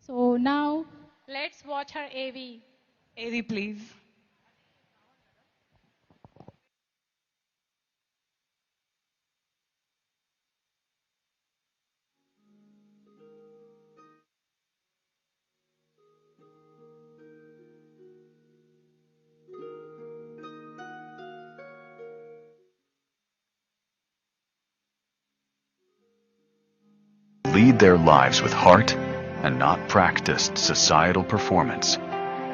So now let's watch her AV. AV, please. Lead their lives with heart and not practiced societal performance.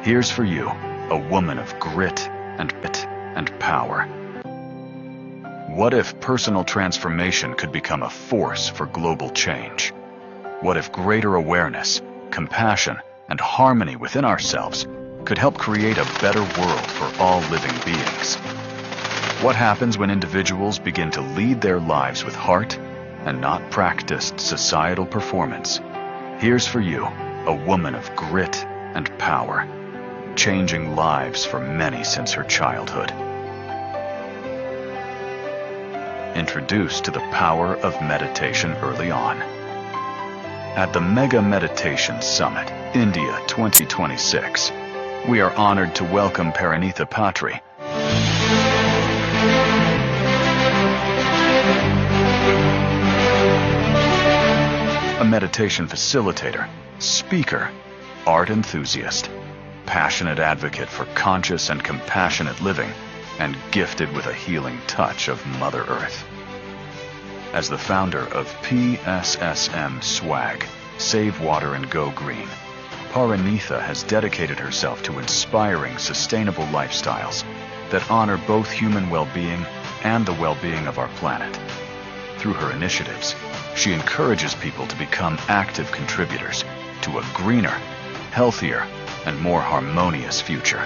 Here's for you, a woman of grit and power. What if personal transformation could become a force for global change? What if greater awareness, compassion, and harmony within ourselves could help create a better world for all living beings? What happens when individuals begin to lead their lives with heart and not practiced societal performance? Here's for you, a woman of grit and power, changing lives for many since her childhood. Introduced to the power of meditation early on. At the Mega Meditation Summit, India 2026, we are honored to welcome Paranitha Patri, a meditation facilitator, speaker, art enthusiast, passionate advocate for conscious and compassionate living, and gifted with a healing touch of Mother Earth. As the founder of PSSM Swag, Save Water and Go Green, Paranitha has dedicated herself to inspiring sustainable lifestyles that honor both human well-being and the well-being of our planet. Through her initiatives, she encourages people to become active contributors to a greener, healthier, and more harmonious future.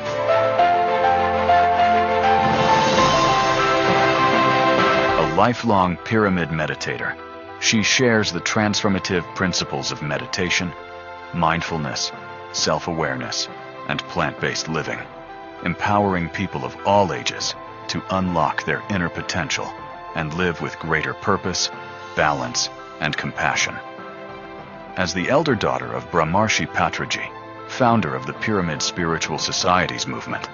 A lifelong pyramid meditator, she shares the transformative principles of meditation, mindfulness, self-awareness, and plant-based living, empowering people of all ages to unlock their inner potential and live with greater purpose, balance, and compassion. As the elder daughter of Brahmarshi Patriji, founder of the Pyramid Spiritual Societies movement,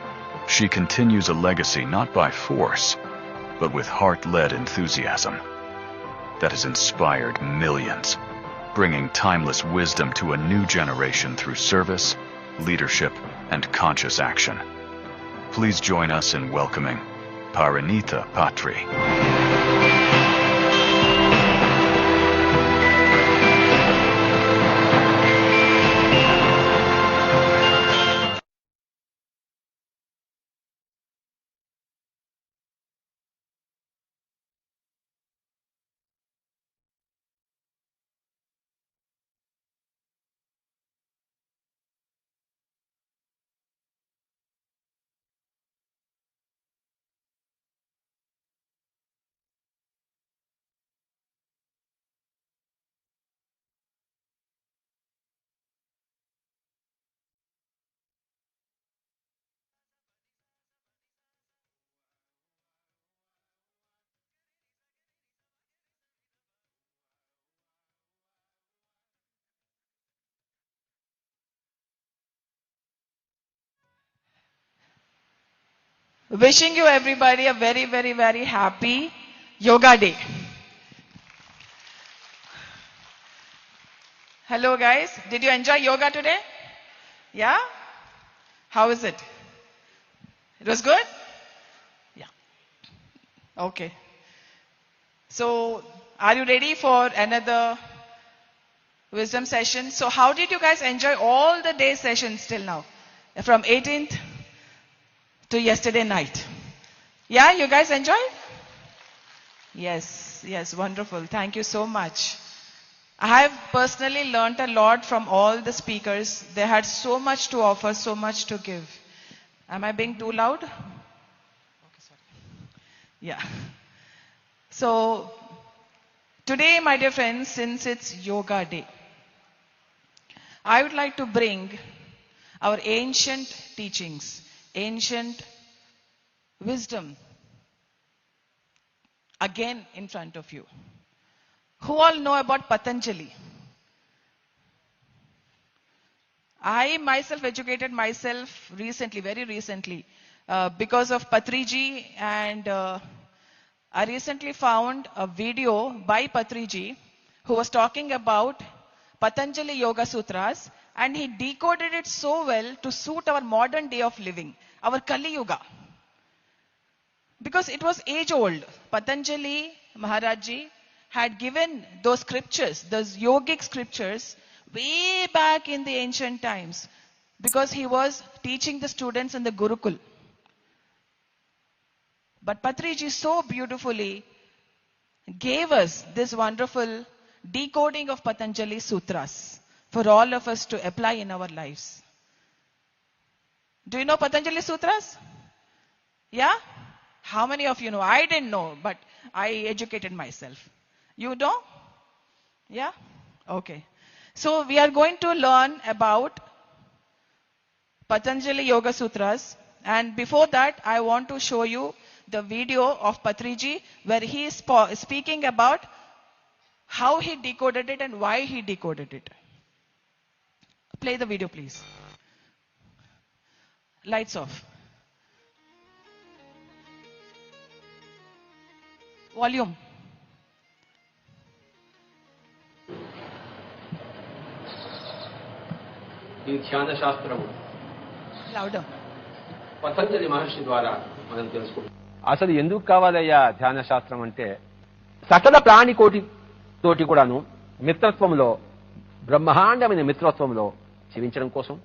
she continues a legacy not by force, but with heart-led enthusiasm that has inspired millions, bringing timeless wisdom to a new generation through service, leadership, and conscious action. Please join us in welcoming Paranitha Patri. Wishing you everybody a very, very, very happy Yoga Day. Hello guys, did you enjoy yoga today? Yeah? How is it? It was good? Yeah. Okay. So, are you ready for another wisdom session? So, how did you guys enjoy all the day sessions till now? From 18th to yesterday night. Yeah, you guys enjoyed? Yes, yes, wonderful. Thank you so much. I have personally learnt a lot from all the speakers. They had so much to offer, so much to give. Am I being too loud? Okay, sorry. Yeah. So, today, my dear friends, since it's Yoga Day, I would like to bring our ancient teachings, ancient wisdom again in front of you. Who all know about Patanjali? I myself educated myself recently, very recently, because of Patriji, and I recently found a video by Patriji who was talking about Patanjali Yoga Sutras, and he decoded it so well to suit our modern day of living, our Kali Yuga. Because it was age old. Patanjali Maharajji had given those scriptures, those yogic scriptures, way back in the ancient times, because he was teaching the students in the Gurukul. But Patriji so beautifully gave us this wonderful decoding of Patanjali Sutras for all of us to apply in our lives. Do you know Patanjali Sutras? Yeah? How many of you know? I didn't know, but I educated myself. You know? Yeah? Okay. So we are going to learn about Patanjali Yoga Sutras. And before that, I want to show you the video of Patriji where he is speaking about how he decoded it and why he decoded it. Play the video, please. Lights off. Volume. ఈ ధ్యాన శాస్త్రము Louder. Patanjali మహర్షి ద్వారా మనం తెలుసుకుంటాం. అసలు ఎందుకు కావాలయ్యా ధ్యాన శాస్త్రం అంటే, సకల ప్రాణికోటి తోటి కూడాను మిత్రత్వంలో, బ్రహ్మాండమైన మిత్రత్వంలో జీవించడం కోసం,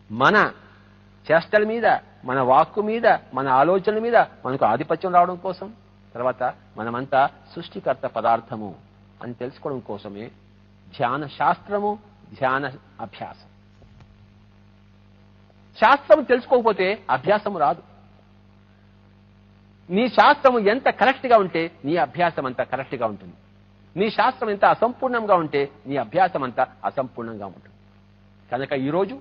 మన చేష్టల మీద, మన వాక్కు మీద, మన ఆలోచనల మీద మనకు ఆధిపత్యం రావడం కోసం, తర్వాత మనమంతా సృష్టికర్త పదార్థము అని తెలుసుకోవడం కోసమే ధ్యాన శాస్త్రము, ధ్యాన అభ్యాసం. శాస్త్రం తెలుసుకోకపోతే అభ్యాసము రాదు. నీ శాస్త్రము ఎంత కరెక్ట్గా ఉంటే నీ అభ్యాసం అంత కరెక్ట్గా ఉంటుంది. నీ శాస్త్రం ఎంత అసంపూర్ణంగా ఉంటే నీ అభ్యాసం అంత అసంపూర్ణంగా ఉంటుంది. కనుక ఈరోజు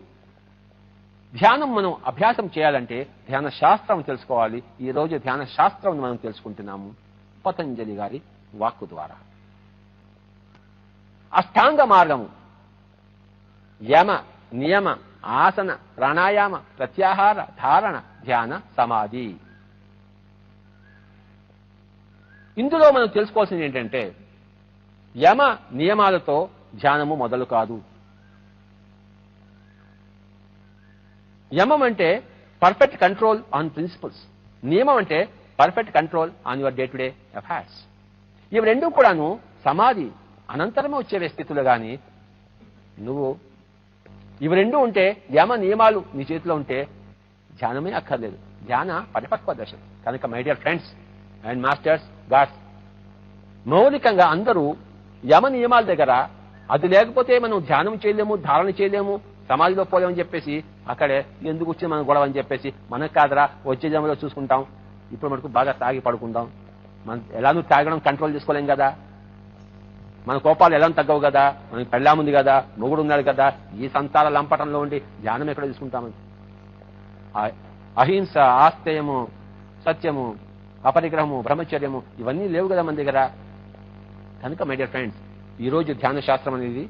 ధ్యానం మనం అభ్యాసం చేయాలంటే ధ్యాన శాస్త్రం తెలుసుకోవాలి. ఈరోజు ధ్యాన శాస్త్రం మనం తెలుసుకుంటున్నాము పతంజలి గారి వాక్కు ద్వారా. అష్టాంగ మార్గము, యమ, నియమ, ఆసన, ప్రాణాయామ, ప్రత్యాహార, ధారణ, ధ్యాన, సమాధి. ఇందులో మనం తెలుసుకోవాల్సింది ఏంటంటే, యమ నియమాలతో ధ్యానము మొదలు కాదు. యమం అంటే పర్ఫెక్ట్ కంట్రోల్ ఆన్ ప్రిన్సిపల్స్, నియమం అంటే perfect control on your day to day affairs. ఇవి రెండు కూడాను సమాధి అనంతరమే వచ్చే స్థితులు. కానీ నువ్వు ఇవి రెండు ఉంటే, యమ నియమాలు నీ చేతిలో ఉంటే ధ్యానమే అక్కర్లేదు. ధ్యాన పరిపక్వ దశ. కనుక my dear friends and masters, gods, మౌలికంగా అందరూ యమ నియమాల దగ్గర అది లేకపోతే మనం ధ్యానం చేయలేము, ధారణ చేయలేము, సమాధిలో పోలేమని చెప్పేసి అక్కడే ఎందుకు వచ్చింది మనం గొడవ అని చెప్పేసి, మనకు కాదరా వచ్చే జన్మలో చూసుకుంటాం, ఇప్పుడు మనకు బాగా తాగి పడుకుందాం, మనం ఎలానూ తాగడం కంట్రోల్ చేసుకోలేం కదా, మన కోపాలు ఎలా తగ్గవు కదా, మనకి పెళ్ళాముంది కదా, మొగుడు ఉన్నాడు కదా, ఈ సంతాన లంపటంలో ఉండి ధ్యానం ఎక్కడ తీసుకుంటామని. అహింస, ఆస్తేయము, సత్యము, అపరిగ్రహము, బ్రహ్మచర్యము ఇవన్నీ లేవు కదా మన దగ్గర. కనుక మై డియర్ ఫ్రెండ్స్, ఈరోజు ధ్యాన శాస్త్రం అనేది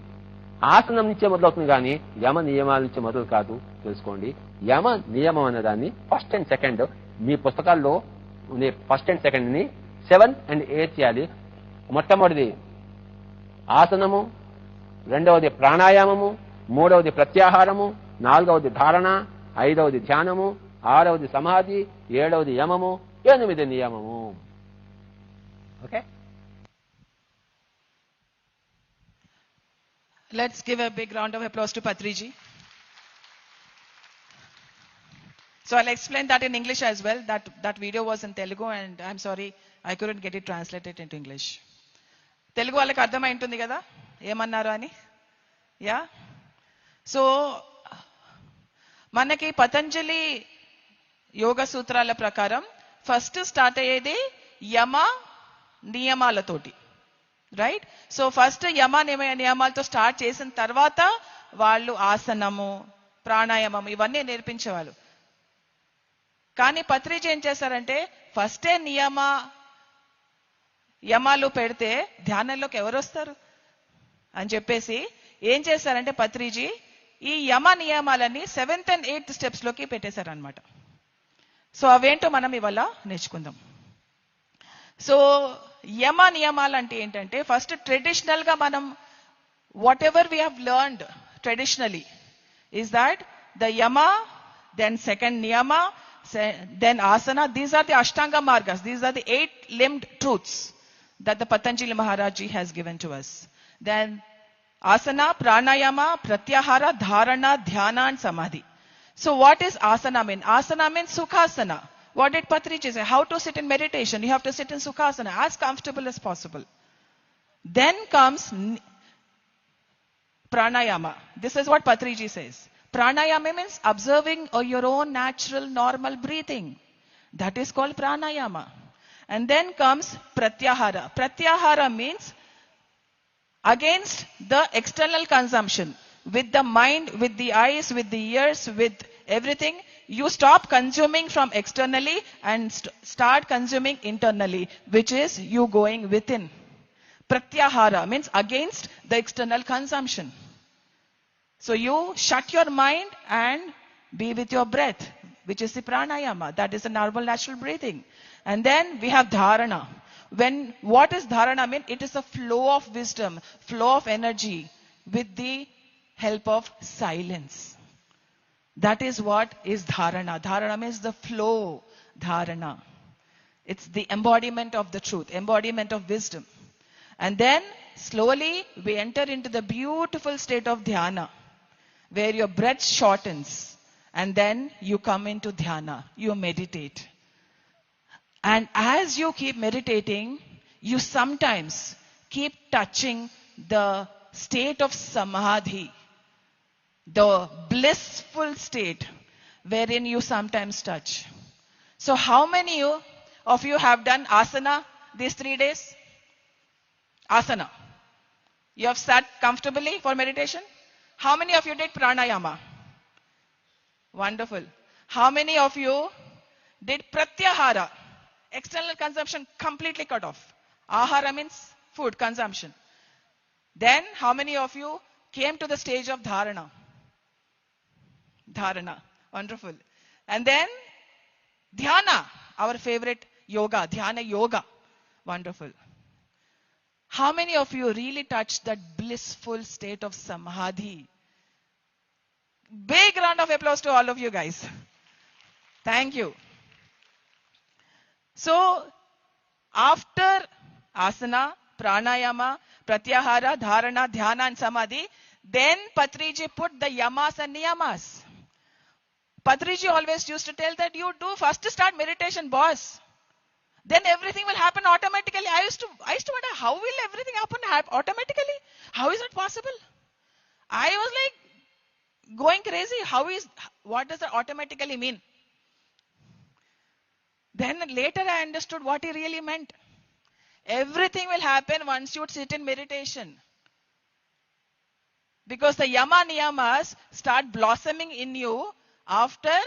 ఆసనం నుంచే మొదలవుతుంది కానీ యమ నియమాల నుంచి మొదలు కాదు. తెలుసుకోండి, యమ నియమం అన్నదాన్ని ఫస్ట్ అండ్ సెకండ్ మీ పుస్తకాల్లో ఉండే ఫస్ట్ అండ్ సెకండ్ ని 7 and 8 చేయాలి. మొట్టమొదటిది ఆసనము, రెండవది ప్రాణాయామము, మూడవది ప్రత్యాహారము, నాలుగవది ధారణ, ఐదవది ధ్యానము, ఆరవది సమాధి, ఏడవది యమము, 8 నియమము. Okay. Let's give a big round of applause to Patriji. So I'll explain that in English as well. That video was in Telugu and I'm sorry I couldn't get it translated into English. Telugu వాళ్ళకి అర్థమై ఉంటుంది కదా ఏమన్నారు అని. Yeah, so మనకి పతంజలి యోగ సూత్రాల ప్రకారం first start అయ్యేది యమ నియమాలతోటి, రైట్? సో ఫస్ట్ యమ నియమాలతో స్టార్ట్ చేసిన తర్వాత వాళ్ళు ఆసనము, ప్రాణాయామం ఇవన్నీ నేర్పించేవాళ్ళు. కానీ పత్రిజీ ఏం చేశారంటే ఫస్టే యమాలు పెడితే ధ్యానంలోకి ఎవరు వస్తారు అని చెప్పేసి ఏం చేశారంటే పత్రిజీ ఈ యమ నియమాలని 7th and 8th స్టెప్స్ లోకి పెట్టేశారనమాట. సో అవేంటో మనం ఇవాళ నేర్చుకుందాం. సో యమ నియమాలు అంటే ఏంటంటే, ఫస్ట్ ట్రెడిషనల్ గా మనం whatever we have learned traditionally is that the yama, then second niyama, then asana. These are the ashtanga margas. These are the 8-limbed truths that the Patanjali Maharaj Ji has given to us. Then asana, pranayama, pratyahara, dharana, dhyana and samadhi. So what is asana mean? Asana means sukhasana. What did Patriji say? How to sit in meditation? You have to sit in sukhasana as comfortable as possible. Then comes pranayama. This is what Patriji says. Pranayama means observing your own natural normal breathing. That is called pranayama. And then comes pratyahara. Pratyahara means against the external consumption. With the mind, with the eyes, with the ears, with everything, you stop consuming from externally and start consuming internally, which is you going within. Pratyahara means against the external consumption. So you shut your mind and be with your breath, which is the pranayama. That is the normal natural breathing. And then we have dharana. What is dharana mean? It is a flow of wisdom, flow of energy with the help of silence. That is what is dharana. Dharana means the flow. Dharana. It's the embodiment of the truth, embodiment of wisdom. And then slowly we enter into the beautiful state of dhyana, where your breath shortens, and then you come into dhyana, you meditate. And as you keep meditating, you sometimes keep touching the state of samadhi, the blissful state wherein you sometimes touch. So how many of you have done asana these 3 days? Asana. You have sat comfortably for meditation? How many of you did pranayama? Wonderful. How many of you did pratyahara? External consumption completely cut off. Ahara means food consumption. Then how many of you came to the stage of dharana? Dharana. Wonderful. And then dhyana, our favorite yoga, dhyana yoga. Wonderful. How many of you really touched that blissful state of samadhi? Big round of applause to all of you guys. Thank you. So, after asana, pranayama, pratyahara, dharana, dhyana and samadhi, then Patriji put the yamas and niyamas. Patriji always used to tell that you do first start meditation, boss. Then everything will happen automatically. I used to wonder, how will everything happen automatically? How is it possible? I was like going crazy. What does that automatically mean? Then later I understood what he really meant. Everything will happen once you sit in meditation. Because the yama niyamas start blossoming in you after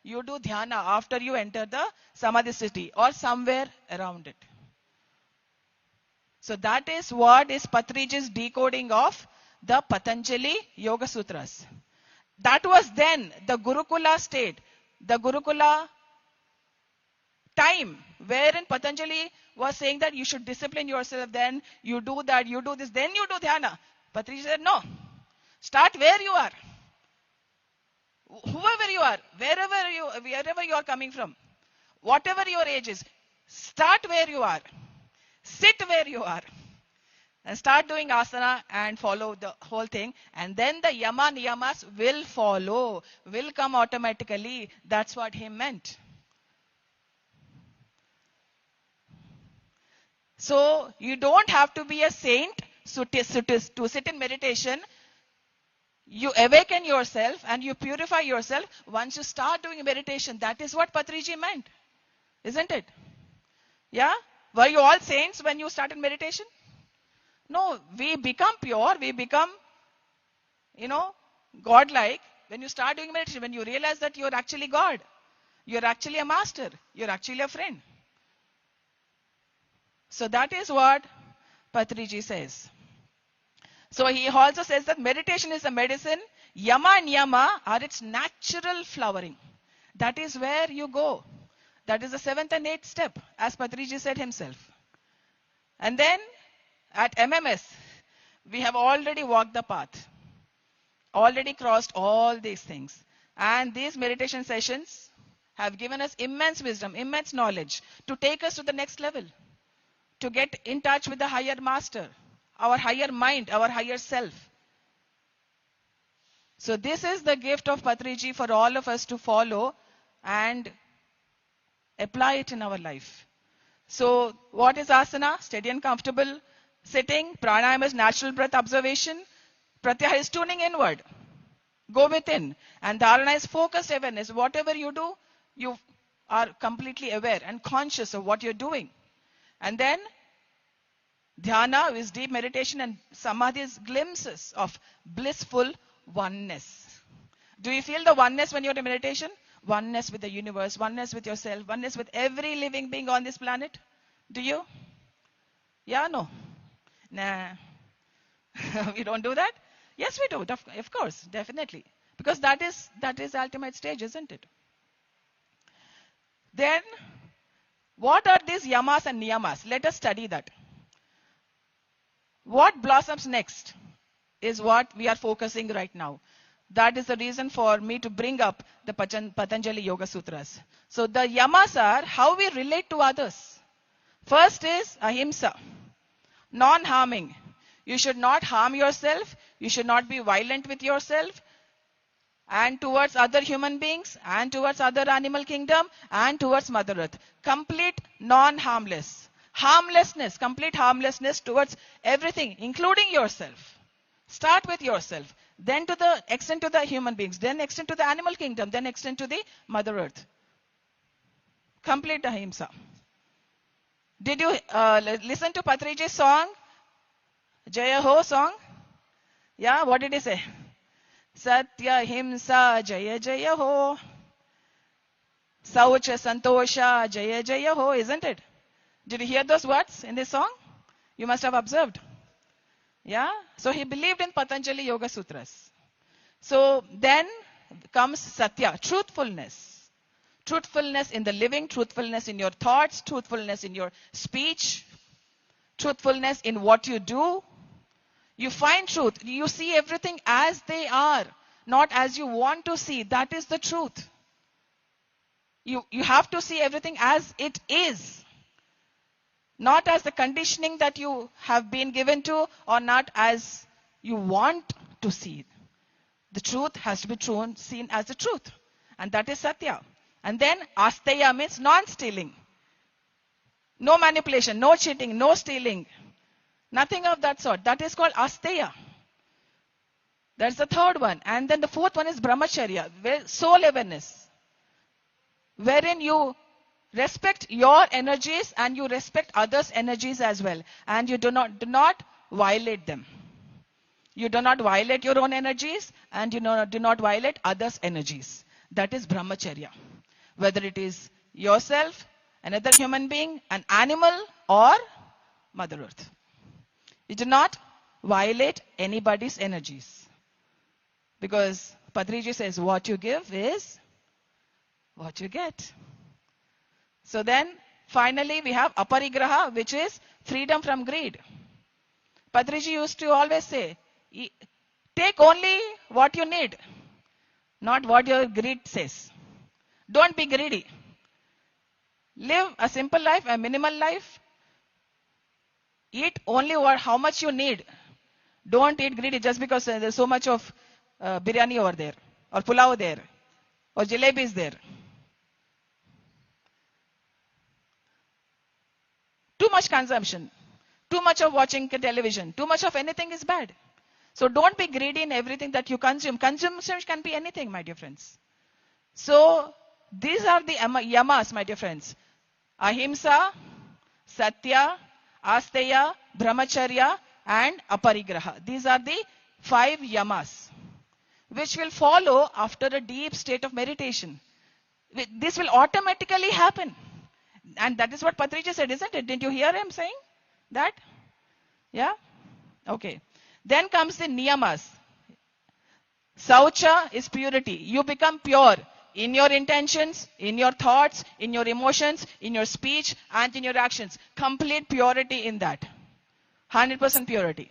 you do dhyana, after you enter the samadhi city or somewhere around it. So that is what is Patriji's decoding of the Patanjali Yoga Sutras. That was then the Gurukula state, the Gurukula time, wherein Patanjali was saying that you should discipline yourself, then you do that, you do this, then you do dhyana. Patriji said, no. Start where you are. Whoever you are, wherever you are coming from, whatever your age is, start where you are. Sit where you are. And start doing asana and follow the whole thing. And then the yama niyamas will follow, will come automatically. That's what he meant. So you don't have to be a saint to sit in meditation. You awaken yourself and you purify yourself once you start doing meditation. That is what Patriji meant. Isn't it? Yeah? Were you all saints when you started meditation? No, we become pure, we become, godlike when you start doing meditation, when you realize that you're actually God. You're actually a master. You're actually a friend. So that is what Patriji says. So he also says that meditation is a medicine. Yama and Niyama are its natural flowering. That is where you go. That is the 7th and 8th step, as Patriji said himself. And then at MMS, we have already walked the path, already crossed all these things. And these meditation sessions have given us immense wisdom, immense knowledge to take us to the next level, to get in touch with the higher master, our higher mind, our higher self. So this is the gift of Patriji for all of us to follow and apply it in our life. So what is asana? Steady and comfortable sitting. Pranayama is natural breath observation. Pratyahara is tuning inward. Go within. And dharana is focused awareness. Whatever you do, you are completely aware and conscious of what you're doing. And then dhyana is deep meditation, and samadhi is glimpses of blissful oneness. Do you feel the oneness when you're in meditation? Oneness with the universe, oneness with yourself, oneness with every living being on this planet. Do you? Yeah, no? Nah. We don't do that? Yes, we do. Of course, definitely. Because that is the ultimate stage, isn't it? Then, what are these yamas and niyamas? Let us study that. What blossoms next is what we are focusing right now. That is the reason for me to bring up the Patanjali Yoga Sutras. So the yamas are how we relate to others. First is ahimsa, non-harming. You should not harm yourself. You should not be violent with yourself and towards other human beings and towards other animal kingdom and towards Mother Earth. Complete non-harmless. Harmlessness, complete harmlessness towards everything, including yourself. Start with yourself. Then to the extend to the human beings. Then extend to the animal kingdom. Then extend to the Mother Earth. Complete ahimsa. Did you listen to Patriji's song? Jaya Ho song? Yeah, what did he say? Satya Himsa Jaya Jaya Ho. Saucha Santosha Jaya Jaya Ho, isn't it? Did you hear those words in this song? You must have observed. Yeah? So he believed in Patanjali Yoga Sutras. So then comes Satya, truthfulness. Truthfulness in the living, truthfulness in your thoughts, truthfulness in your speech, truthfulness in what you do. You find truth. You see everything as they are, not as you want to see. That is the truth. You have to see everything as it is. Not as the conditioning that you have been given to, or not as you want to see. The truth has to be seen as the truth. And that is Satya. And then Asteya means non-stealing. No manipulation, no cheating, no stealing. Nothing of that sort. That is called Asteya. That's the third one. And then the fourth one is Brahmacharya, soul awareness. Wherein you respect your energies and you respect others' energies as well. And you do not violate them. You do not violate your own energies and you do not violate others' energies. That is Brahmacharya. Whether it is yourself, another human being, an animal, or Mother Earth. You do not violate anybody's energies. Because Patriji says what you give is what you get. So then, finally, we have aparigraha, which is freedom from greed. Patriji used to always say, take only what you need, not what your greed says. Don't be greedy. Live a simple life, a minimal life. Eat only how much you need. Don't eat greedy just because there's so much of biryani over there, or pulao there, or jalebi is there. Too much consumption, too much of watching television, too much of anything is bad. So don't be greedy in everything that you consume. Consumption can be anything, my dear friends. So these are the yamas, my dear friends. Ahimsa, Satya, Asteya, Brahmacharya, and Aparigraha. These are the 5 yamas, which will follow after a deep state of meditation. This will automatically happen. And that is what Patriji said, isn't it? Didn't you hear him saying that? Yeah? Okay. Then comes the niyamas. Saucha is purity. You become pure in your intentions, in your thoughts, in your emotions, in your speech, and in your actions. Complete purity in that. 100% purity.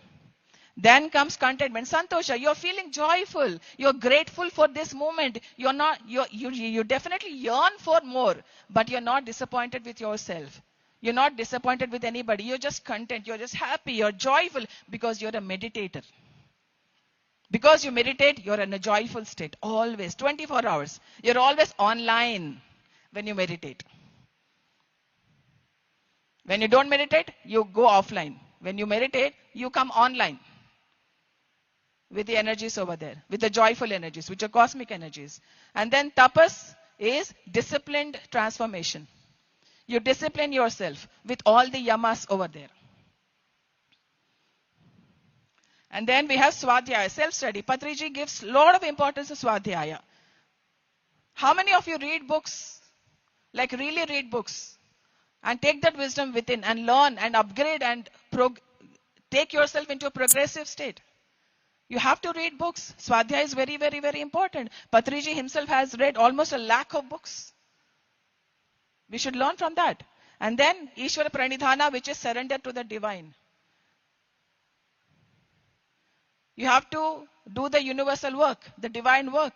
Then comes contentment, santosha. You're feeling joyful. You're grateful for this moment. You definitely yearn for more, but you're not disappointed with yourself. You're not disappointed with anybody. You're just content. You're just happy. You're joyful because you're a meditator. Because you meditate, you're in a joyful state. Always, 24 hours. You're always online when you meditate. When you don't meditate, you go offline. When you meditate, you come online with the energies over there, with the joyful energies, which are cosmic energies. And then tapas is disciplined transformation. You discipline yourself with all the yamas over there. And then we have Swadhyaya, self-study. Patriji gives a lot of importance to Swadhyaya. How many of you read books? Like really read books? And take that wisdom within and learn and upgrade and take yourself into a progressive state. You have to read books. Swadhyaya is very, very, very important. Patriji himself has read almost 100,000 of books. We should learn from that. And then Ishvara Pranidhana, which is surrender to the divine. You have to do the universal work, the divine work.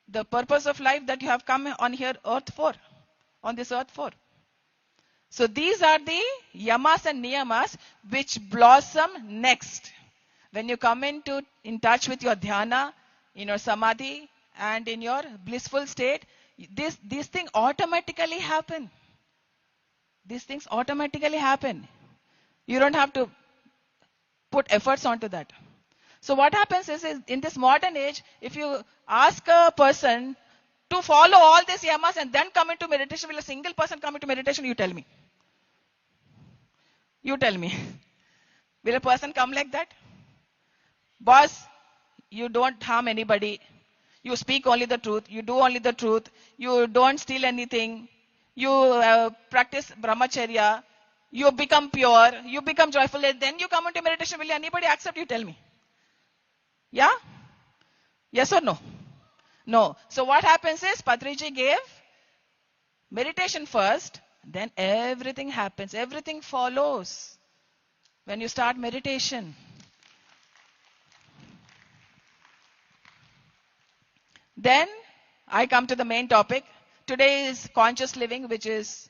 The purpose of life that you have come on here earth for, on this earth for. So these are the yamas and niyamas which blossom next. When you come in touch with your dhyana, in your samadhi, and in your blissful state, these things automatically happen. These things automatically happen. You don't have to put efforts onto that. So what happens is in this modern age, if you ask a person to follow all these yamas and then come into meditation, will a single person come into meditation? You tell me. You tell me. Will a person come like that? Boss, you don't harm anybody. You speak only the truth. You do only the truth. You don't steal anything. You practice brahmacharya. You become pure. You become joyful. And then you come into meditation. Will anybody accept you? Tell me. Yeah? Yes or no? No. So what happens is, Patriji gave meditation first. Then everything happens. Everything follows when you start meditation. Then I come to the main topic. Today is conscious living, which is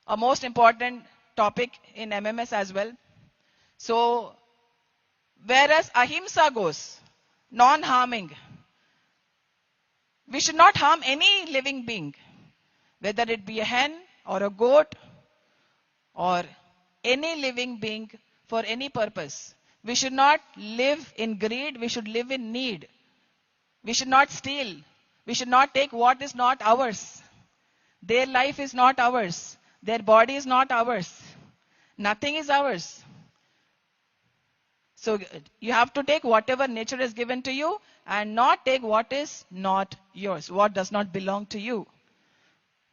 a most important topic in MMS as well. So, whereas ahimsa goes, non-harming, we should not harm any living being, whether it be a hen or a goat or any living being for any purpose. We should not live in greed, we should live in need. We should not steal. We should not take what is not ours. Their life is not ours. Their body is not ours. Nothing is ours. So you have to take whatever nature has given to you and not take what is not yours, what does not belong to you.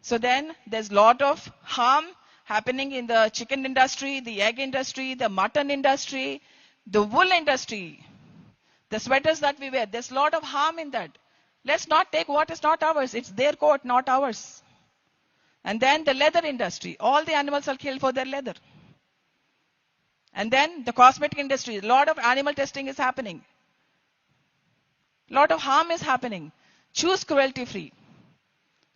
So then there's a lot of harm happening in the chicken industry, the egg industry, the mutton industry, the wool industry. The sweaters that we wear, there's a lot of harm in that. Let's not take what is not ours. It's their coat, not ours. And then the leather industry. All the animals are killed for their leather. And then the cosmetic industry. A lot of animal testing is happening. A lot of harm is happening. Choose cruelty-free.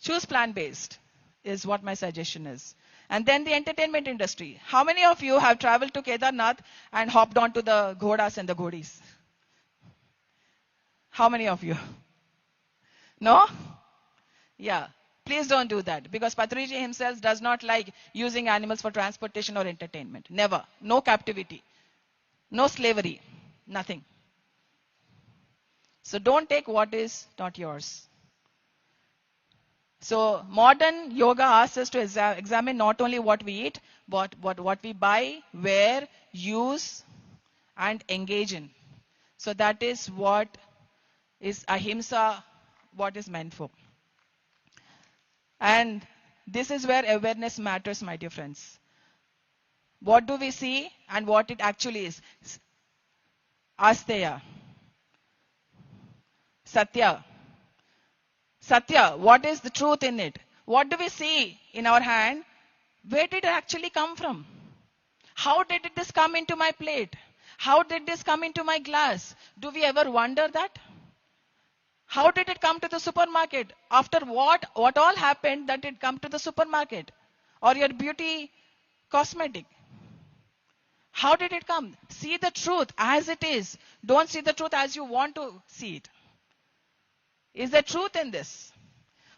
Choose plant-based is what my suggestion is. And then the entertainment industry. How many of you have traveled to Kedarnath and hopped onto the ghodas and the ghodis? How many of you? No? Yeah. Please don't do that. Because Patriji himself does not like using animals for transportation or entertainment. Never. No captivity. No slavery. Nothing. So don't take what is not yours. So modern yoga asks us to examine not only what we eat, but what we buy, wear, use, and engage in. So that is what is ahimsa, what is meant for. And this is where awareness matters, my dear friends. What do we see and what it actually is? Asteya. Satya. Satya, what is the truth in it? What do we see in our hand? Where did it actually come from? How did this come into my plate? How did this come into my glass? Do we ever wonder that? How did it come to the supermarket? After what all happened that it come to the supermarket? Or your beauty cosmetic? How did it come? See the truth as it is. Don't see the truth as you want to see it. Is there truth in this?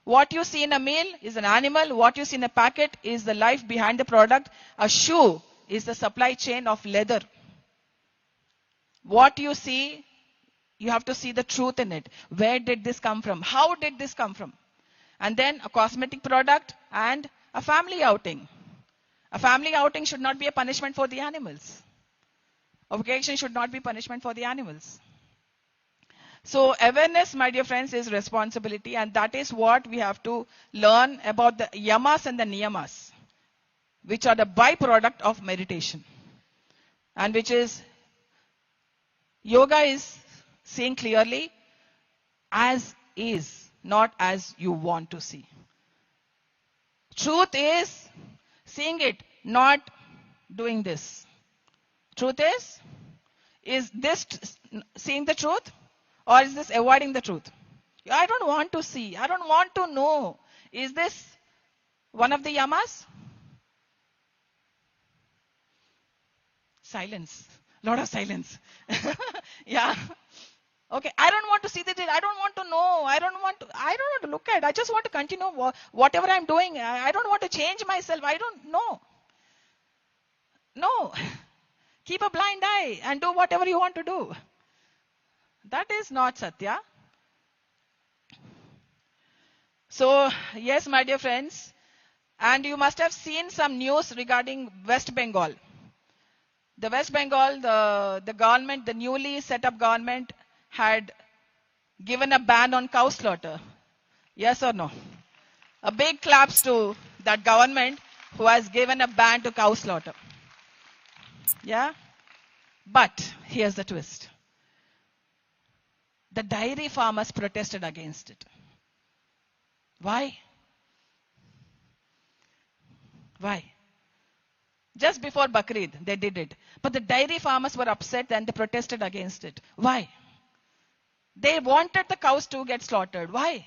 What you see in a meal is an animal. What you see in a packet is the life behind the product. A shoe is the supply chain of leather. What you see, you have to see the truth in it. Where did this come from? How did this come from? And then a cosmetic product and a family outing. A family outing should not be a punishment for the animals. A vacation should not be punishment for the animals. So awareness, my dear friends, is responsibility, and that is what we have to learn about the yamas and the niyamas, which are the byproduct of meditation. And which is, yoga is seeing clearly as is, not as you want to see. Truth is seeing it, not doing this. Truth is this seeing the truth? Or is this avoiding the truth? I don't want to see. I don't want to know. Is this one of the yamas? Silence. Lot of silence. Yeah. Okay. I don't want to see the truth. I don't want to know. I don't want to look at. I just want to continue whatever I'm doing. I don't want to change myself. I don't know. No. Keep a blind eye and do whatever you want to do. That is not Satya. So, yes, my dear friends, and you must have seen some news regarding West Bengal. The West Bengal, the government, the newly set up government had given a ban on cow slaughter. Yes or no? A big claps to that government who has given a ban to cow slaughter. Yeah? But here's the twist. The dairy farmers protested against it. Why? Why? Just before Bakrid, they did it. But the dairy farmers were upset and they protested against it. Why? They wanted the cows to get slaughtered. Why?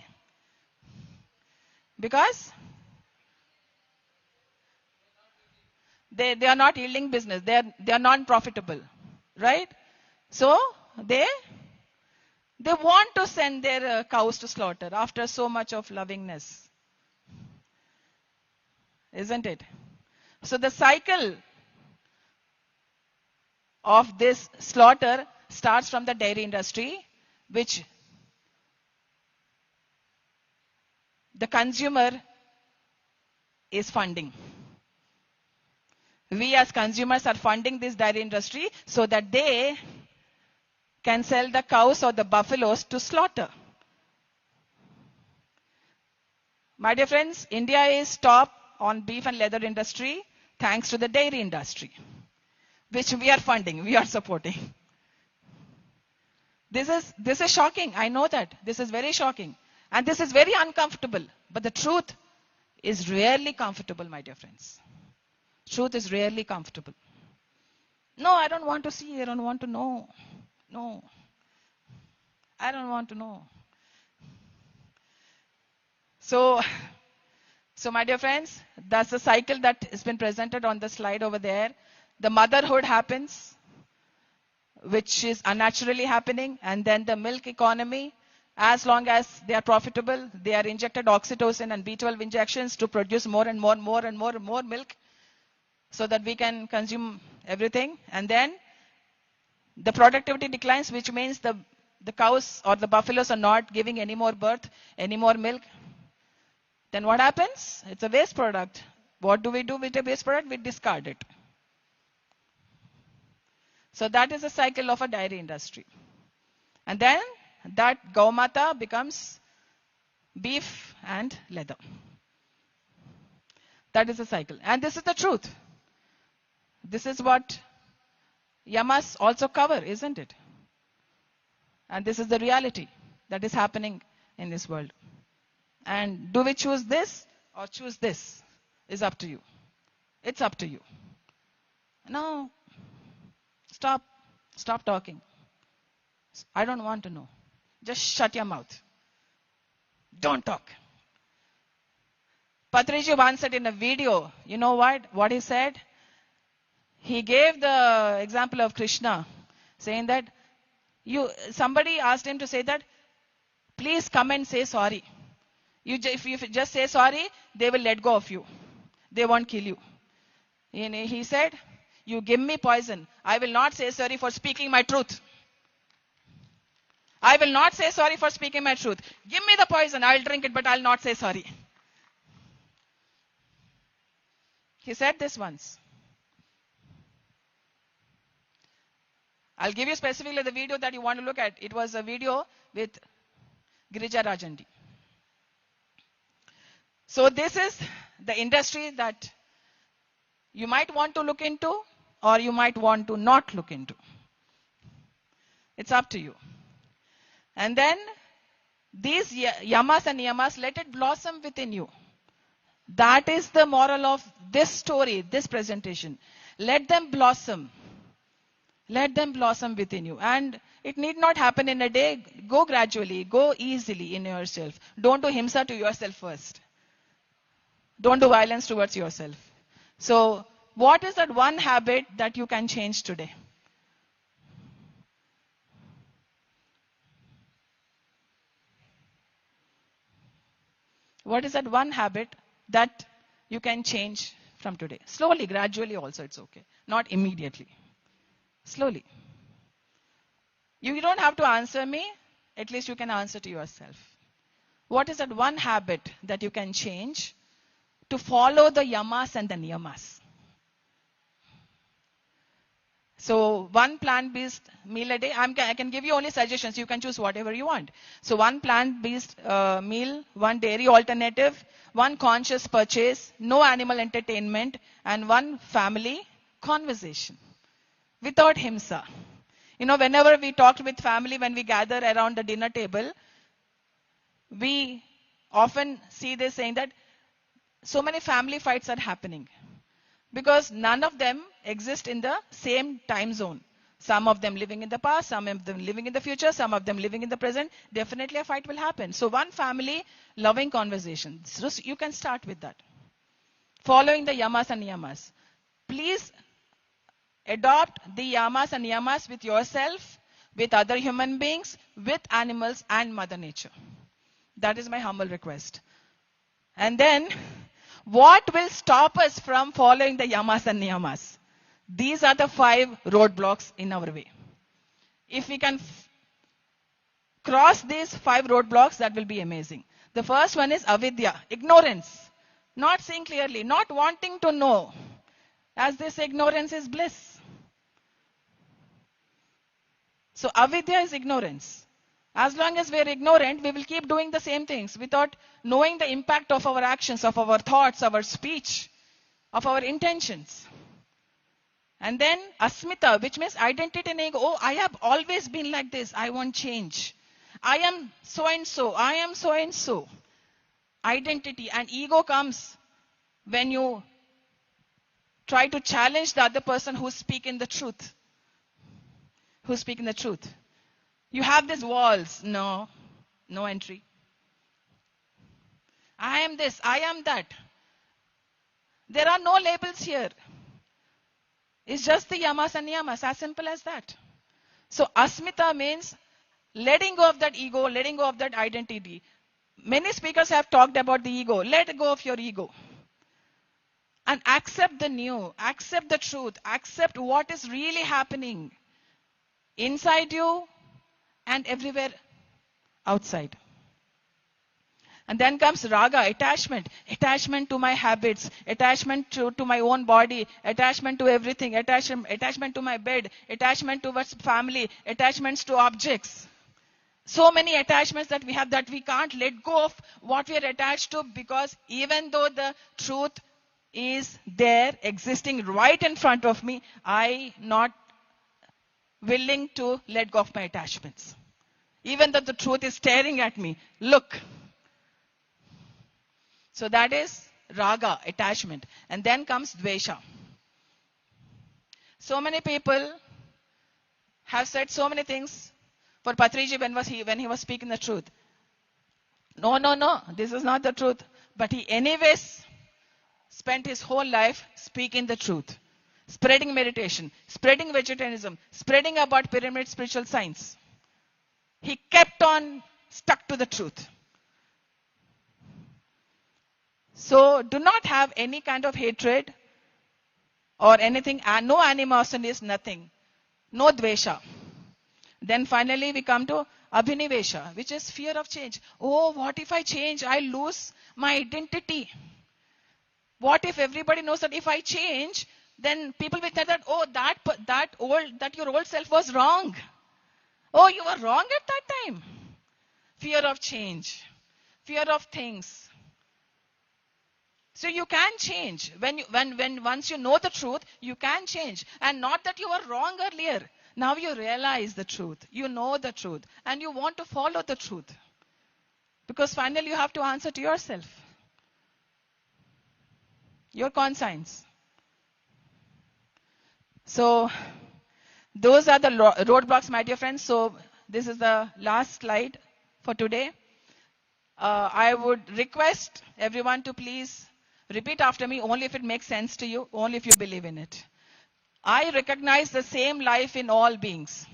Because they are not yielding business. They are non-profitable. Right? So, they want to send their cows to slaughter after so much of lovingness. Isn't it? So the cycle of this slaughter starts from the dairy industry, which the consumer is funding. We as consumers are funding this dairy industry so that they can sell the cows or the buffaloes to slaughter. My dear friends, India is top on beef and leather industry thanks to the dairy industry, which we are funding, we are supporting. This is shocking. I know that. This is very shocking. And this is very uncomfortable. But the truth is rarely comfortable, my dear friends. Truth is rarely comfortable. No, I don't want to see. I don't want to know. No. I don't want to know. So my dear friends, that's the cycle that has been presented on the slide over there. The motherhood happens, which is unnaturally happening, and then the milk economy, as long as they are profitable, they are injected oxytocin and B12 injections to produce more and more milk so that we can consume everything. And then the productivity declines, which means the cows or the buffaloes are not giving any more birth, any more milk. Then what happens? It's a waste product. What do we do with a waste product? We discard it. So that is the cycle of a dairy industry. And then that Gaumata becomes beef and leather. That is the cycle. And this is the truth. This is what yamas also cover, isn't it? And this is the reality that is happening in this world. And do we choose this or choose this is up to you. It's up to you. No, stop talking. I don't want to know. Just shut your mouth. Don't talk. Patriji once said in a video, you know what he said? He gave the example of Krishna, saying that somebody asked him to say that, please come and say sorry. If you just say sorry, they will let go of you. They won't kill you. And he said, you give me poison. I will not say sorry for speaking my truth. I will not say sorry for speaking my truth. Give me the poison. I'll drink it, but I'll not say sorry. He said this once. I'll give you specifically the video that you want to look at. It was a video with Girija Rajandi. So this is the industry that you might want to look into or you might want to not look into. It's up to you. And then these yamas and niyamas, let it blossom within you. That is the moral of this story, this presentation. Let them blossom. Let them blossom within you. And it need not happen in a day. Go gradually. Go easily in yourself. Don't do himsa to yourself first. Don't do violence towards yourself. So, what is that one habit that you can change today? What is that one habit that you can change from today? Slowly, gradually also it's okay. Not immediately. Slowly. You don't have to answer me. At least you can answer to yourself. What is that one habit that you can change to follow the yamas and the niyamas? So one plant-based meal a day. I can give you only suggestions. You can choose whatever you want. So one plant-based meal, one dairy alternative, one conscious purchase, no animal entertainment, and one family conversation. Without himsa. You know, whenever we talk with family, when we gather around the dinner table, we often see this saying that so many family fights are happening. Because none of them exist in the same time zone. Some of them living in the past, some of them living in the future, some of them living in the present. Definitely a fight will happen. So one family loving conversation. So you can start with that. Following the yamas and niyamas. Please adopt the yamas and niyamas with yourself, with other human beings, with animals and Mother Nature. That is my humble request. And then, what will stop us from following the yamas and niyamas? These are the 5 roadblocks in our way. If we can cross these 5 roadblocks, that will be amazing. The first one is avidya, ignorance. Not seeing clearly, not wanting to know. As this ignorance is bliss. So avidya is ignorance. As long as we are ignorant, we will keep doing the same things without knowing the impact of our actions, of our thoughts, our speech, of our intentions. And then asmita, which means identity and ego. Oh, I have always been like this. I won't change. I am so and so. I am so and so. Identity and ego comes when you try to challenge the other person who's speaking the truth. Who's speaking the truth. You have these walls. No entry. I am this, I am that. There are no labels here. It's just the yamas and niyamas, as simple as that. So asmita means letting go of that ego, letting go of that identity. Many speakers have talked about the ego. Let go of your ego. And accept the new, accept the truth, accept what is really happening inside you and everywhere outside. And then comes raga, attachment. Attachment to my habits, attachment to my own body, attachment to everything, attachment to my bed, attachment towards family, attachments to objects. So many attachments that we have that we can't let go of what we are attached to, because even though the truth is there existing right in front of me. I not willing to let go of my attachments. Even though the truth is staring at me. Look. So that is raga, attachment. And then comes dvesha. So many people have said so many things for Patriji when he was speaking the truth. No, this is not the truth. But he anyways spent his whole life speaking the truth. Spreading meditation, spreading vegetarianism, spreading about pyramid spiritual science. He kept on stuck to the truth. So do not have any kind of hatred or anything, no animosity is nothing. No dvesha. Then finally we come to abhinivesha, which is fear of change. Oh, what if I change? I lose my identity. What if everybody knows that if I change, then people will say that, oh, that your old self was wrong. Oh, you were wrong at that time. Fear of change. Fear of things. So you can change. Once you know the truth, you can change. And not that you were wrong earlier. Now you realize the truth. You know the truth. And you want to follow the truth. Because finally you have to answer to yourself. Your conscience. So those are the roadblocks, my dear friends. So this is the last slide for today. I would request everyone to please repeat after me only if it makes sense to you, only if you believe in it. I recognize the same life in all beings.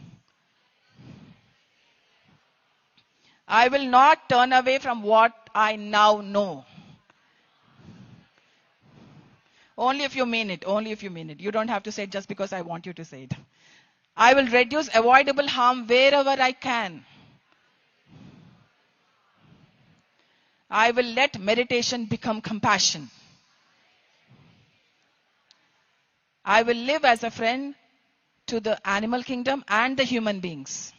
I will not turn away from what I now know. Only if you mean it, only if you mean it. You don't have to say it just because I want you to say it. I will reduce avoidable harm wherever I can. I will let meditation become compassion. I will live as a friend to the animal kingdom and the human beings.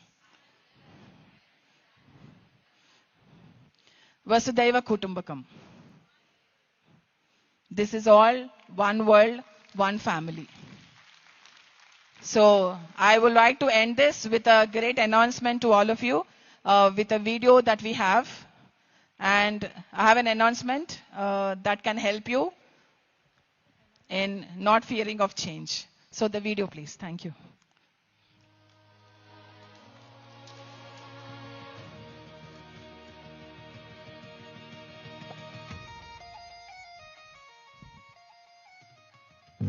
Vasudhaiva Kutumbakam. This is all one world, one family. So I would like to end this with a great announcement to all of you, with a video that we have. And I have an announcement that can help you in not fearing of change. So the video, please. Thank you.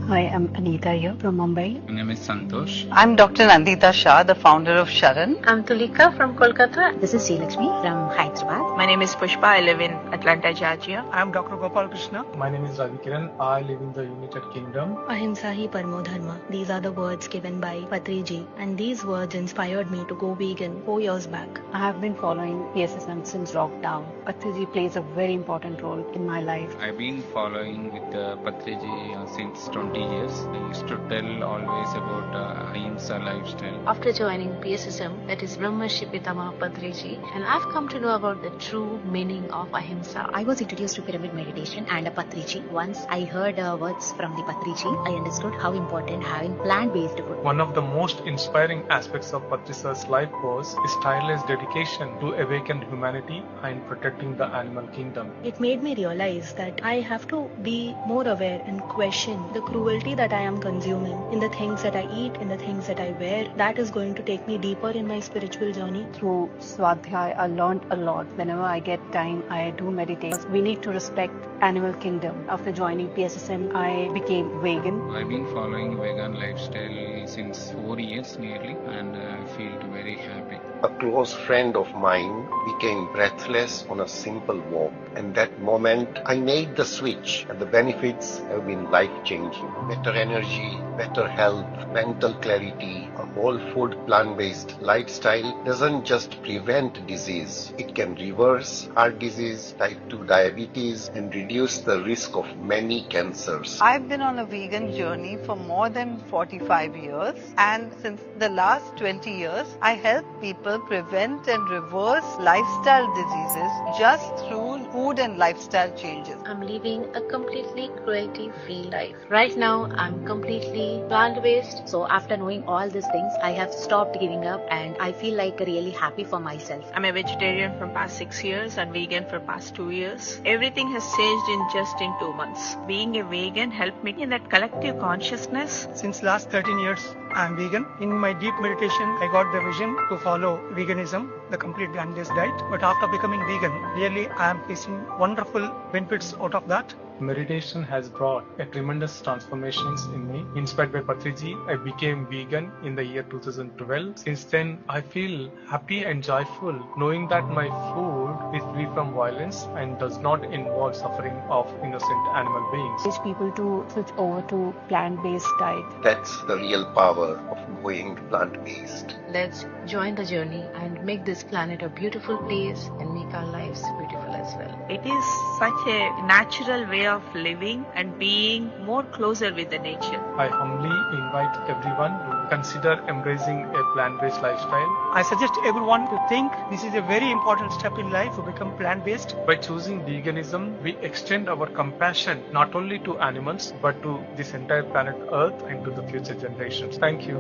Hi, I'm Anita here from Mumbai. My name is Santosh. I'm Dr. Nandita Shah, the founder of Sharan. I'm Tulika from Kolkata. This is Srilakshmi from Hyderabad. My name is Pushpa. I live in Atlanta, Georgia. I'm Dr. Gopal Krishna. My name is Ravi Kiran. I live in the United Kingdom. Ahimsa hi parmo dharma. These are the words given by Patriji, and these words inspired me to go vegan 4 years back. I have been following PSSM since lockdown. Patriji plays a very important role in my life. I've been following with Patriji since 20 years. I used to tell always about Ahimsa lifestyle. After joining PSSM, that is Brahma Shipitama Patriji, and I've come to know about the true meaning of Ahimsa. I was introduced to pyramid meditation and a Patriji. Once I heard words from the Patriji, I understood how important having plant-based food. One of the most inspiring aspects of Patrisa's life was his tireless dedication to awaken humanity and protecting the animal kingdom. It made me realize that I have to be more aware and question the cruelty that I am consuming in the things that I eat, in the things that I wear. That is going to take me deeper in my spiritual journey. Through Swadhyay, I learned a lot. Whenever I get time, I do meditate. We need to respect animal kingdom. After joining PSSM, I became vegan. I've been following vegan lifestyle since 4 years nearly, and I feel very happy. A close friend of mine became breathless on a simple walk, and that moment I made the switch, and the benefits have been life-changing. Better energy, better health, mental clarity. A whole food plant-based lifestyle doesn't just prevent disease, it can reverse heart disease, type 2 diabetes, and reduce the risk of many cancers. I've been on a vegan journey for more than 45 years, and since the last 20 years, I help people possible prevent and reverse lifestyle diseases just through food and lifestyle changes. I'm living a completely cruelty-free life. Right now, I'm completely plant-based. So after knowing all these things, I have stopped giving up and I feel like really happy for myself. I'm a vegetarian from past 6 years and vegan for past 2 years. Everything has changed in just in 2 months. Being a vegan helped me in that collective consciousness. Since last 13 years, I am vegan. In my deep meditation, I got the vision to follow veganism, the complete plant-based diet. But after becoming vegan, really I am facing wonderful benefits out of that. Meditation has brought a tremendous transformations in me. Inspired by Patriji, I became vegan in the year 2012. Since then, I feel happy and joyful knowing that my food is free from violence and does not involve suffering of innocent animal beings. Teach people to switch over to plant-based diet. That's the real power of going plant-based. Let's join the journey and make this planet a beautiful place and make our lives beautiful as well. It is such a natural way of living and being more closer with the nature. I humbly invite everyone to consider embracing a plant-based lifestyle. I suggest everyone to think this is a very important step in life to become plant-based. By choosing veganism, we extend our compassion not only to animals but to this entire planet Earth and to the future generations. Thank you.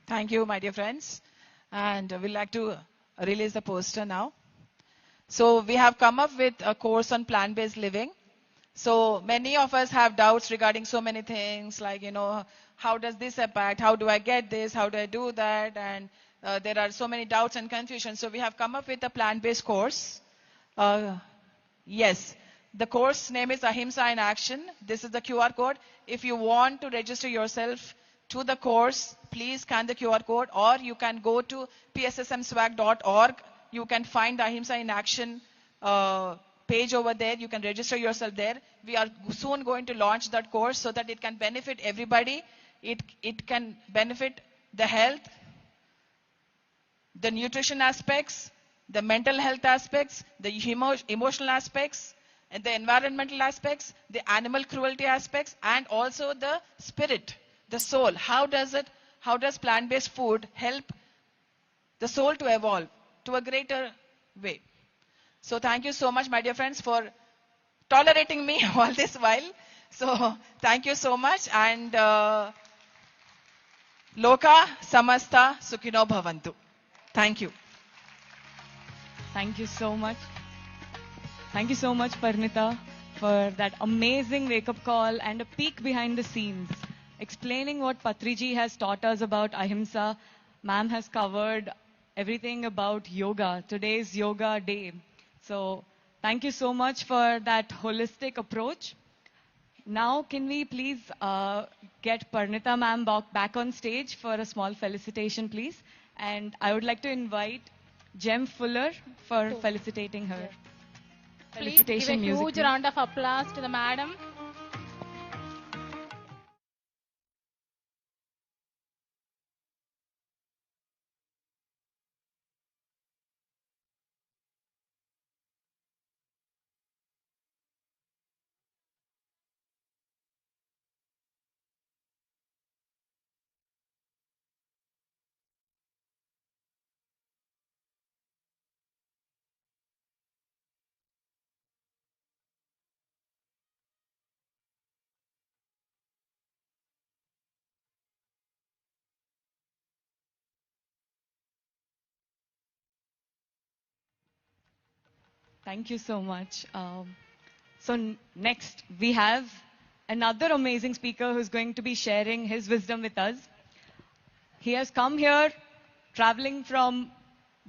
Thank you, my dear friends. And we'd like to release the poster now. So we have come up with a course on plant-based living. So many of us have doubts regarding so many things like, how does this impact? How do I get this? How do I do that? And there are so many doubts and confusion. So we have come up with a plant-based course. Yes, the course name is Ahimsa in Action. This is the QR code. If you want to register yourself to the course, please scan the QR code, or you can go to pssmswag.org. You can find the Ahimsa in Action page over there. You can register yourself there. We are soon going to launch that course so that it can benefit everybody. It can benefit the health, the nutrition aspects, the mental health aspects, the emotional aspects, and the environmental aspects, the animal cruelty aspects, and also the spirit, the soul. How does plant-based food help the soul to evolve to a greater way? So thank you so much, my dear friends, for tolerating me all this while. So thank you so much, and Loka Samasta Sukhino Bhavantu. Thank you. Thank you so much. Thank you so much, Parnita, for that amazing wake-up call and a peek behind the scenes. Explaining what Patriji has taught us about Ahimsa. Ma'am has covered everything about yoga. Today's yoga day. So thank you so much for that holistic approach. Now can we please get Parnita ma'am back on stage for a small felicitation, please. And I would like to invite Jem Fuller for felicitating her. Please give a huge round of applause to the madam. Thank you so much. Next, we have another amazing speaker who's going to be sharing his wisdom with us. He has come here traveling from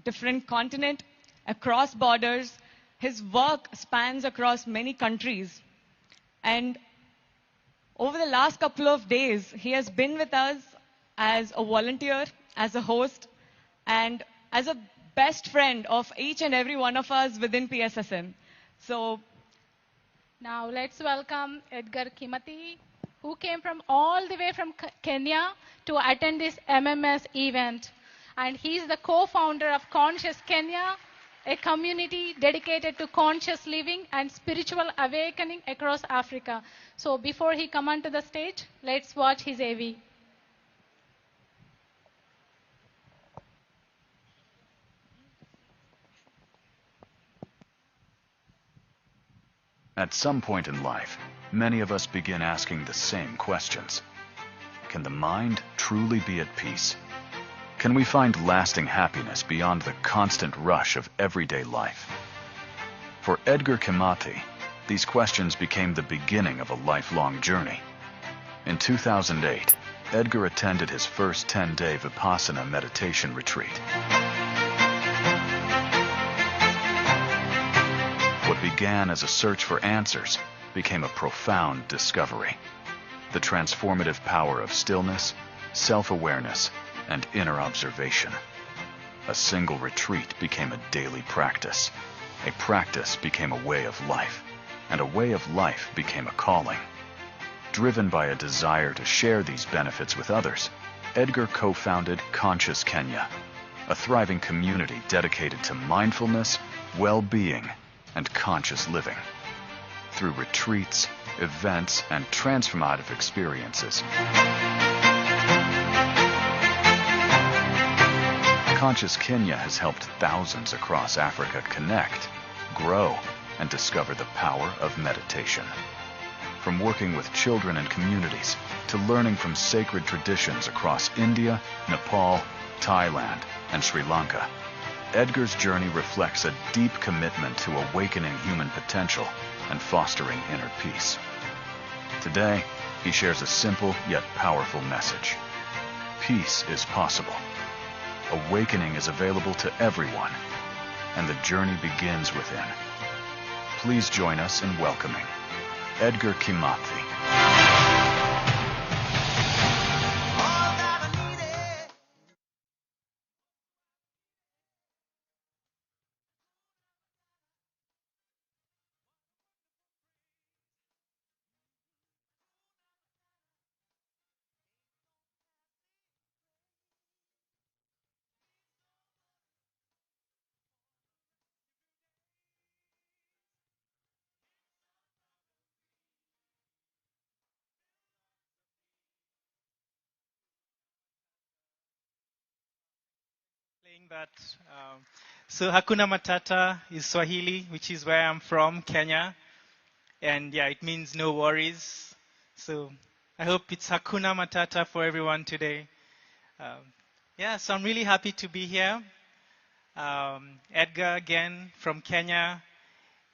different continent, across borders. His work spans across many countries. And over the last couple of days, he has been with us as a volunteer, as a host, and as a best friend of each and every one of us within PSSM. So now let's welcome Edgar Kimati, who came from all the way from Kenya to attend this MMS event. And he's the co-founder of Conscious Kenya. a community dedicated to conscious living and spiritual awakening across Africa. So before he come onto the stage, let's watch his AV. At some point in life, many of us begin asking the same questions. Can the mind truly be at peace? Can we find lasting happiness beyond the constant rush of everyday life? For Edgar Kimati, these questions became the beginning of a lifelong journey. In 2008, Edgar attended his first 10-day Vipassana meditation retreat. What began as a search for answers became a profound discovery. The transformative power of stillness, self-awareness, and inner observation. A single retreat became a daily practice. A practice became a way of life, and a way of life became a calling. Driven by a desire to share these benefits with others, Edgar co-founded Conscious Kenya, a thriving community dedicated to mindfulness, well-being, and conscious living. Through retreats, events, and transformative experiences, Conscious Kenya has helped thousands across Africa connect, grow, and discover the power of meditation. From working with children and communities to learning from sacred traditions across India, Nepal, Thailand, and Sri Lanka, Edgar's journey reflects a deep commitment to awakening human potential and fostering inner peace. Today, he shares a simple yet powerful message. Peace is possible. Awakening is available to everyone, and the journey begins within. Please join us in welcoming Edgar Kimati. That so Hakuna Matata is Swahili, which is where I'm from, Kenya, and yeah, it means no worries. So I hope it's Hakuna Matata for everyone today. Yeah, so I'm really happy to be here. Edgar again from Kenya,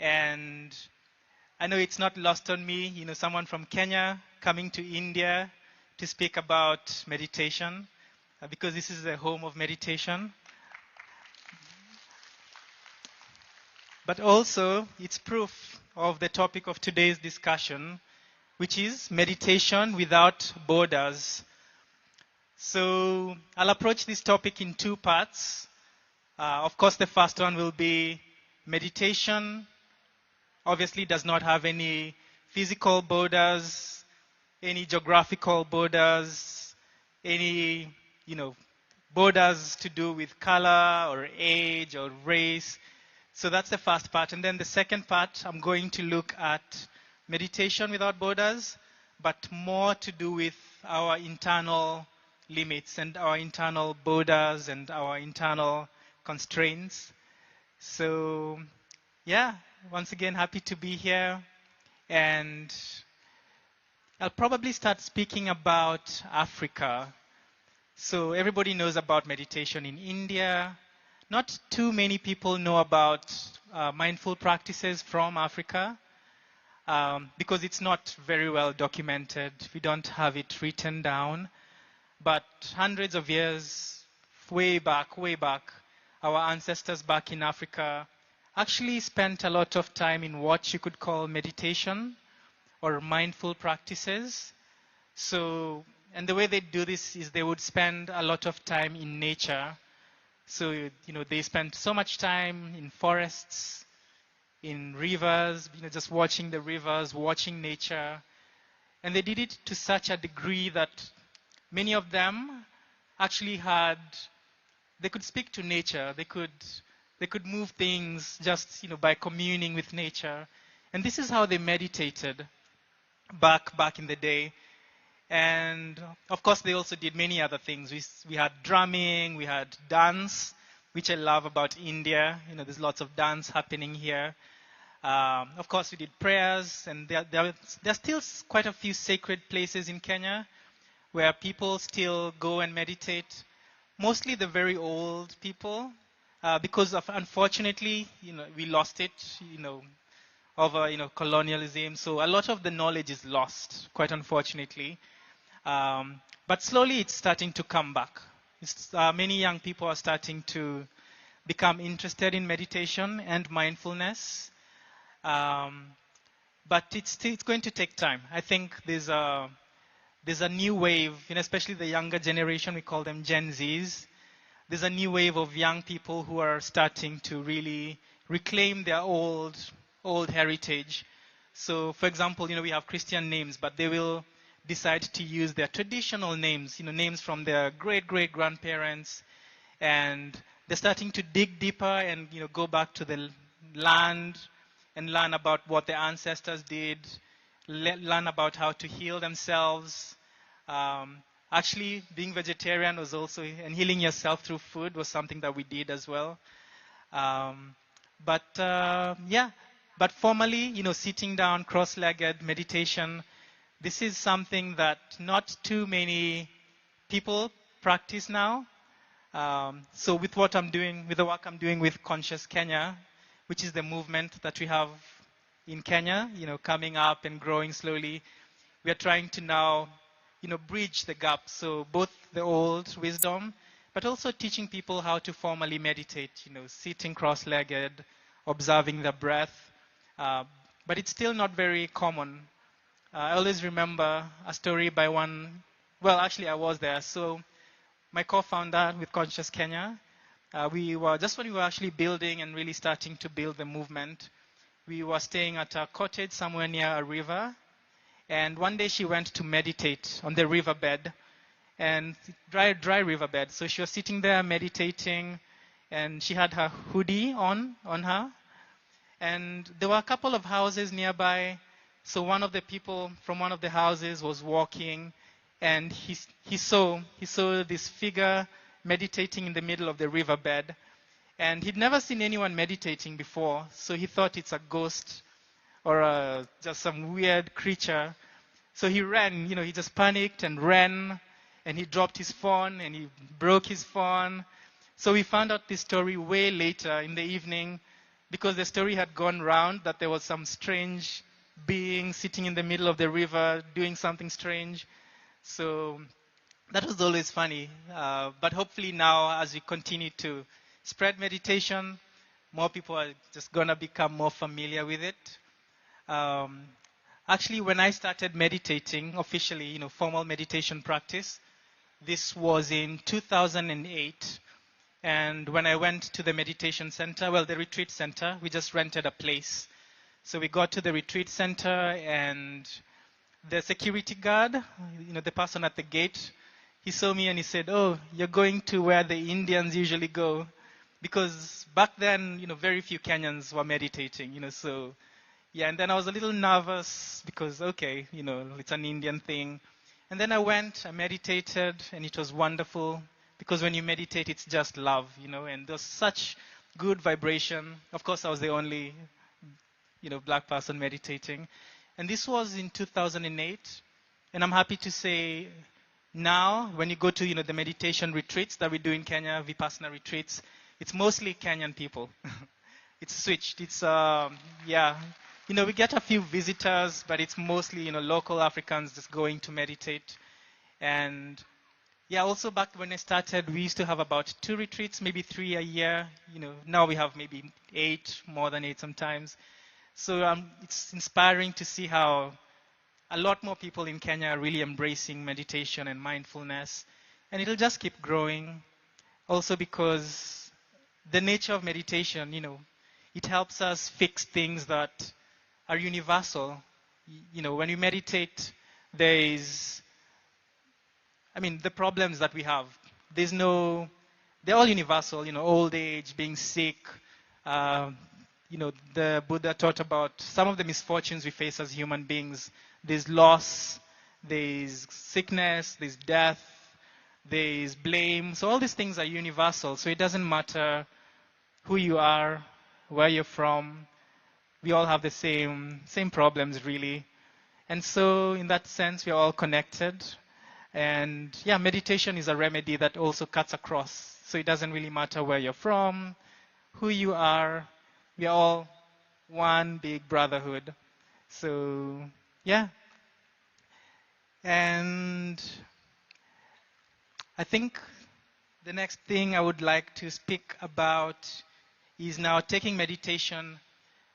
and I know it's not lost on me, you know, someone from Kenya coming to India to speak about meditation, because this is the home of meditation. But also, it's proof of the topic of today's discussion, which is meditation without borders. So I'll approach this topic in two parts. Of course, the first one will be meditation. Obviously, does not have any physical borders, any geographical borders, any, borders to do with color or age or race. So that's the first part. And then the second part, I'm going to look at meditation without borders, but more to do with our internal limits and our internal borders and our internal constraints. So, yeah, once again, happy to be here. And I'll probably start speaking about Africa. So everybody knows about meditation in India. Not too many people know about mindful practices from Africa because it's not very well documented. We don't have it written down. But hundreds of years, way back, our ancestors back in Africa actually spent a lot of time in what you could call meditation or mindful practices. So, and the way they do this is they would spend a lot of time in nature. So, they spent so much time in forests, in rivers, just watching the rivers, watching nature. And they did it to such a degree that many of them actually they could speak to nature. They could They could move things just, by communing with nature. And this is how they meditated back in the day. And of course, they also did many other things. We had drumming, we had dance, which I love about India. There's lots of dance happening here. Of course, we did prayers, and there are still quite a few sacred places in Kenya where people still go and meditate. Mostly the very old people, because of, unfortunately, we lost it, over, colonialism. So a lot of the knowledge is lost, quite unfortunately. But slowly it's starting to come back. Many young people are starting to become interested in meditation and mindfulness. But it's going to take time. I think there's a new wave, especially the younger generation, we call them Gen Zs. There's a new wave of young people who are starting to really reclaim their old heritage. So, for example, we have Christian names, but they will decide to use their traditional names, names from their great-great-grandparents, and they're starting to dig deeper and, go back to the land and learn about what their ancestors did, learn about how to heal themselves. Actually, being vegetarian was also, and healing yourself through food was something that we did as well. But formally, sitting down, cross-legged meditation, this is something that not too many people practice now. So with what I'm doing, with the work I'm doing with Conscious Kenya, which is the movement that we have in Kenya, coming up and growing slowly, we are trying to now, bridge the gap. So both the old wisdom, but also teaching people how to formally meditate, sitting cross-legged, observing the breath. But it's still not very common. I always remember a story by actually I was there. So my co-founder with Conscious Kenya, when we were actually building and really starting to build the movement, we were staying at a cottage somewhere near a river. And one day she went to meditate on the riverbed, and dry riverbed. So she was sitting there meditating, and she had her hoodie on her. And there were a couple of houses nearby. So one of the people from one of the houses was walking, and he saw this figure meditating in the middle of the riverbed. And he'd never seen anyone meditating before, so he thought it's a ghost or just some weird creature. So he ran, he just panicked and ran, and he dropped his phone, and he broke his phone. So we found out this story way later in the evening, because the story had gone round that there was some strange being sitting in the middle of the river doing something strange. So that was always funny. But hopefully now, as we continue to spread meditation, more people are just going to become more familiar with it. Actually, when I started meditating officially, formal meditation practice, this was in 2008. And when I went to the meditation center, the retreat center, we just rented a place. So we got to the retreat center, and the security guard, the person at the gate, he saw me and he said, "Oh, you're going to where the Indians usually go." Because back then, very few Kenyans were meditating, so yeah. And then I was a little nervous because, okay, it's an Indian thing. And then I went, I meditated, and it was wonderful. Because when you meditate, it's just love, and there's such good vibration. Of course, I was the only, black person meditating. And this was in 2008. And I'm happy to say now, when you go to, the meditation retreats that we do in Kenya, Vipassana retreats, it's mostly Kenyan people. It's switched. It's, we get a few visitors, but it's mostly, local Africans just going to meditate. And yeah, also back when I started, we used to have about 2 retreats, maybe 3 a year. Now we have maybe 8, more than 8 sometimes. So it's inspiring to see how a lot more people in Kenya are really embracing meditation and mindfulness. And it'll just keep growing. Also because the nature of meditation, it helps us fix things that are universal. When we meditate, the problems that we have, they're all universal, old age, being sick, The Buddha taught about some of the misfortunes we face as human beings. There's loss, there's sickness, there's death, there's blame. So all these things are universal. So it doesn't matter who you are, where you're from. We all have the same problems, really. And so in that sense, we are all connected. And yeah, meditation is a remedy that also cuts across. So it doesn't really matter where you're from, who you are. We are all one big brotherhood. So yeah. And I think the next thing I would like to speak about is now taking meditation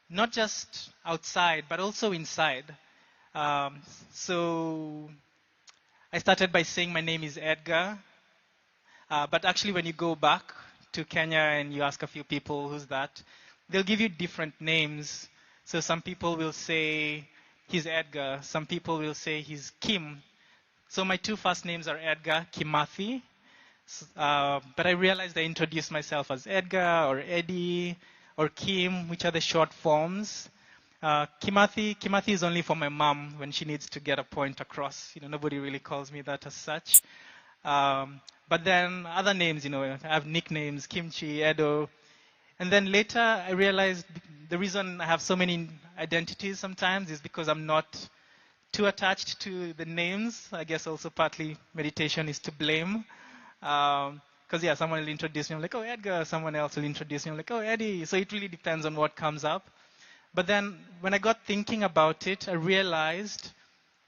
not just outside, but also inside. So I started by saying my name is Edgar. But actually when you go back to Kenya and you ask a few people who's that, they'll give you different names. So some people will say he's Edgar. Some people will say he's Kim. So my two first names are Edgar Kimathi. But I realized I introduced myself as Edgar or Eddie or Kim, which are the short forms. Kimathi is only for my mom when she needs to get a point across. Nobody really calls me that as such. But then other names, I have nicknames, Kimchi, Edo. And then later I realized the reason I have so many identities sometimes is because I'm not too attached to the names. I guess also partly meditation is to blame. Because yeah, someone will introduce me, I'm like, oh, Edgar. Someone else will introduce me, I'm like, oh, Eddie. So it really depends on what comes up. But then when I got thinking about it, I realized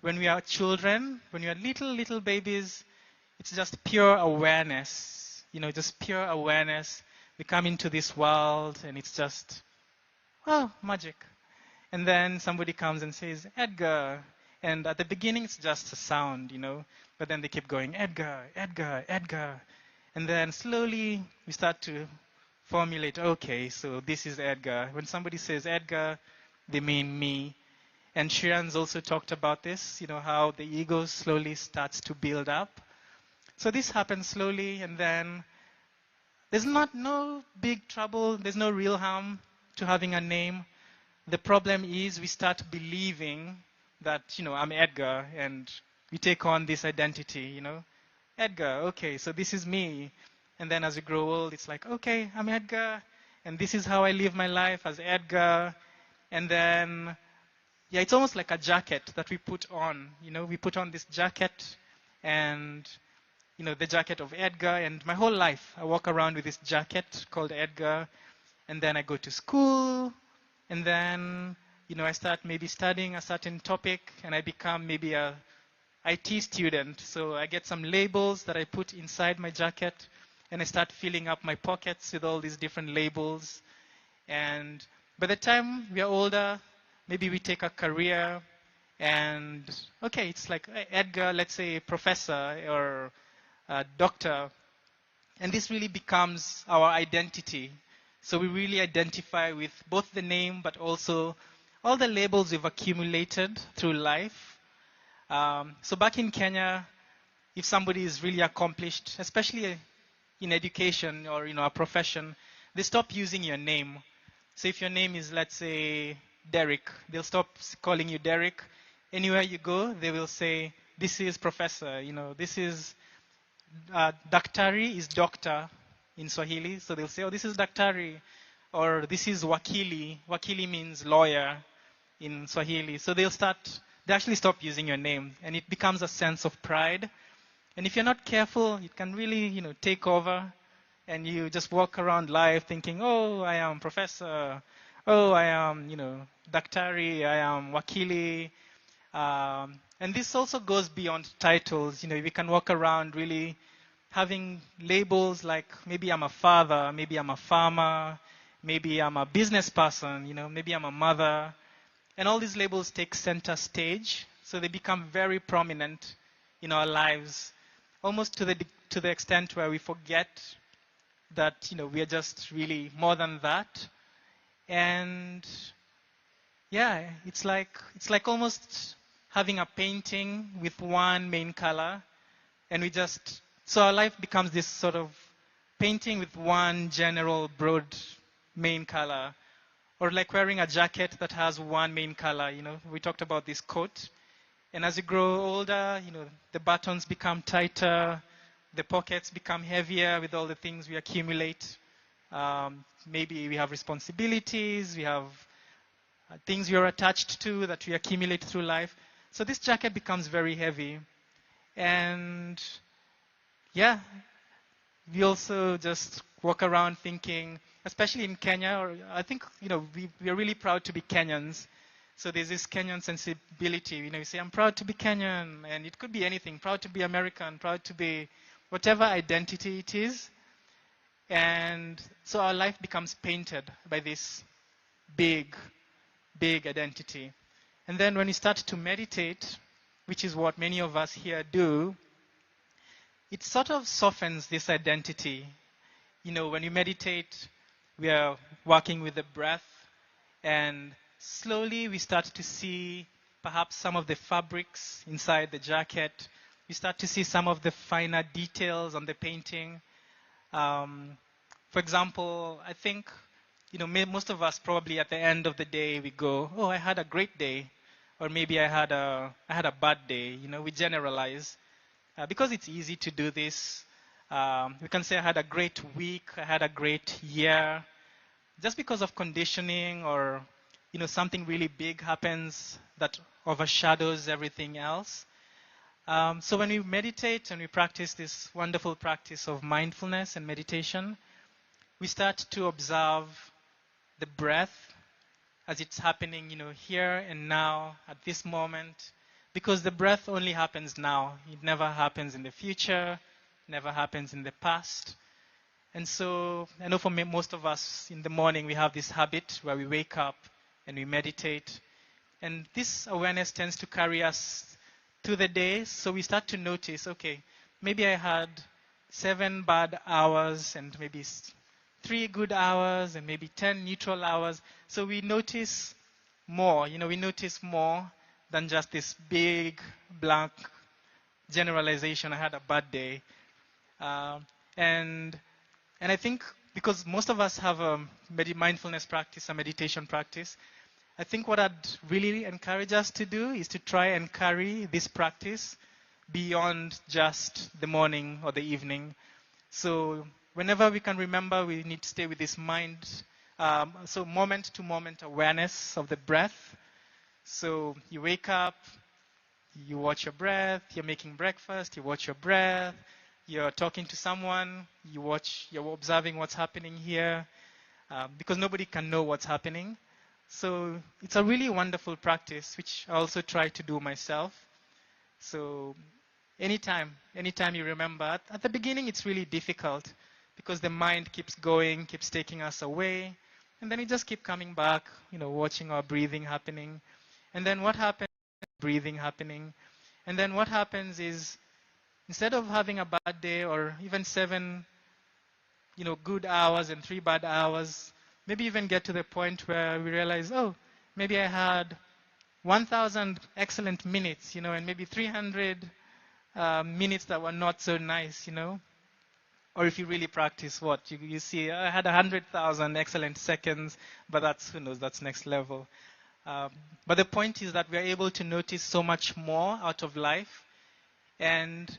when we are children, when we are little babies, it's just pure awareness, just pure awareness. We come into this world and it's just, magic. And then somebody comes and says, Edgar. And at the beginning, it's just a sound, but then they keep going, Edgar, Edgar, Edgar. And then slowly we start to formulate, okay, so this is Edgar. When somebody says Edgar, they mean me. And Shiran's also talked about this, how the ego slowly starts to build up. So this happens slowly, and then there's no big trouble, there's no real harm to having a name. The problem is we start believing that, I'm Edgar, and we take on this identity, Edgar, okay, so this is me. And then as we grow old, it's like, okay, I'm Edgar, and this is how I live my life as Edgar. And then, yeah, it's almost like a jacket that we put on, we put on this jacket, and, the jacket of Edgar, and my whole life, I walk around with this jacket called Edgar, and then I go to school, and then, I start maybe studying a certain topic, and I become maybe a IT student. So I get some labels that I put inside my jacket, and I start filling up my pockets with all these different labels. And by the time we are older, maybe we take a career, and okay, it's like Edgar, let's say professor or doctor. And this really becomes our identity. So we really identify with both the name, but also all the labels we've accumulated through life. So back in Kenya, if somebody is really accomplished, especially in education or a profession, they stop using your name. So if your name is, let's say, Derek, they'll stop calling you Derek. Anywhere you go, they will say, this is professor, this is Daktari is doctor in Swahili. So they'll say, oh, this is Daktari, or this is Wakili. Wakili means lawyer in Swahili. So they actually stop using your name, and it becomes a sense of pride. And if you're not careful, it can really, take over, and you just walk around life thinking, oh, I am professor, oh, I am, Daktari, I am Wakili. And this also goes beyond titles. We can walk around really having labels like maybe I'm a father, maybe I'm a farmer, maybe I'm a business person, maybe I'm a mother. And all these labels take center stage, so they become very prominent in our lives, almost to the extent where we forget that we are just really more than that. And yeah, it's like almost having a painting with one main color, and so our life becomes this sort of painting with one general broad main color. Or like wearing a jacket that has one main color, we talked about this coat. And as you grow older, the buttons become tighter, the pockets become heavier with all the things we accumulate. Maybe we have responsibilities, we have things we are attached to that we accumulate through life. So this jacket becomes very heavy. And yeah, we also just walk around thinking, especially in Kenya, or I think, we are really proud to be Kenyans. So there's this Kenyan sensibility. You say, I'm proud to be Kenyan, and it could be anything. Proud to be American, proud to be whatever identity it is. And so our life becomes painted by this big, big identity. And then when you start to meditate, which is what many of us here do, it sort of softens this identity. When you meditate, we are working with the breath, and slowly we start to see perhaps some of the fabrics inside the jacket. We start to see some of the finer details on the painting. For example, I think, most of us probably at the end of the day, we go, oh, I had a great day. Or maybe I had a bad day. We generalize. Because it's easy to do this, we can say I had a great week, I had a great year. Just because of conditioning or, something really big happens that overshadows everything else. So when we meditate and we practice this wonderful practice of mindfulness and meditation, we start to observe the breath as it's happening, here and now at this moment. Because the breath only happens now. It never happens in the future, never happens in the past. And so I know for most of us in the morning, we have this habit where we wake up and we meditate. And this awareness tends to carry us through the day. So we start to notice, okay, maybe I had 7 bad hours and maybe 3 good hours and maybe 10 neutral hours. So we notice more, we notice more than just this big, blank generalization, I had a bad day. And I think because most of us have a mindfulness practice, a meditation practice, I think what I'd really encourage us to do is to try and carry this practice beyond just the morning or the evening. So whenever we can remember, we need to stay with this mind. So moment to moment awareness of the breath. So you wake up, you watch your breath, you're making breakfast, you watch your breath, you're talking to someone, you're observing what's happening here, because nobody can know what's happening. So it's a really wonderful practice, which I also try to do myself. So anytime you remember, at the beginning it's really difficult because the mind keeps going, keeps taking us away, and then we just keep coming back, watching our breathing happening. And then what happens? Breathing happening. And then what happens is, instead of having a bad day or even 7, good hours and 3 bad hours, maybe even get to the point where we realize, oh, maybe I had 1,000 excellent minutes, and maybe 300 minutes that were not so nice, Or if you really practice you see, I had 100,000 excellent seconds, but who knows, that's next level. But the point is that we are able to notice so much more out of life. And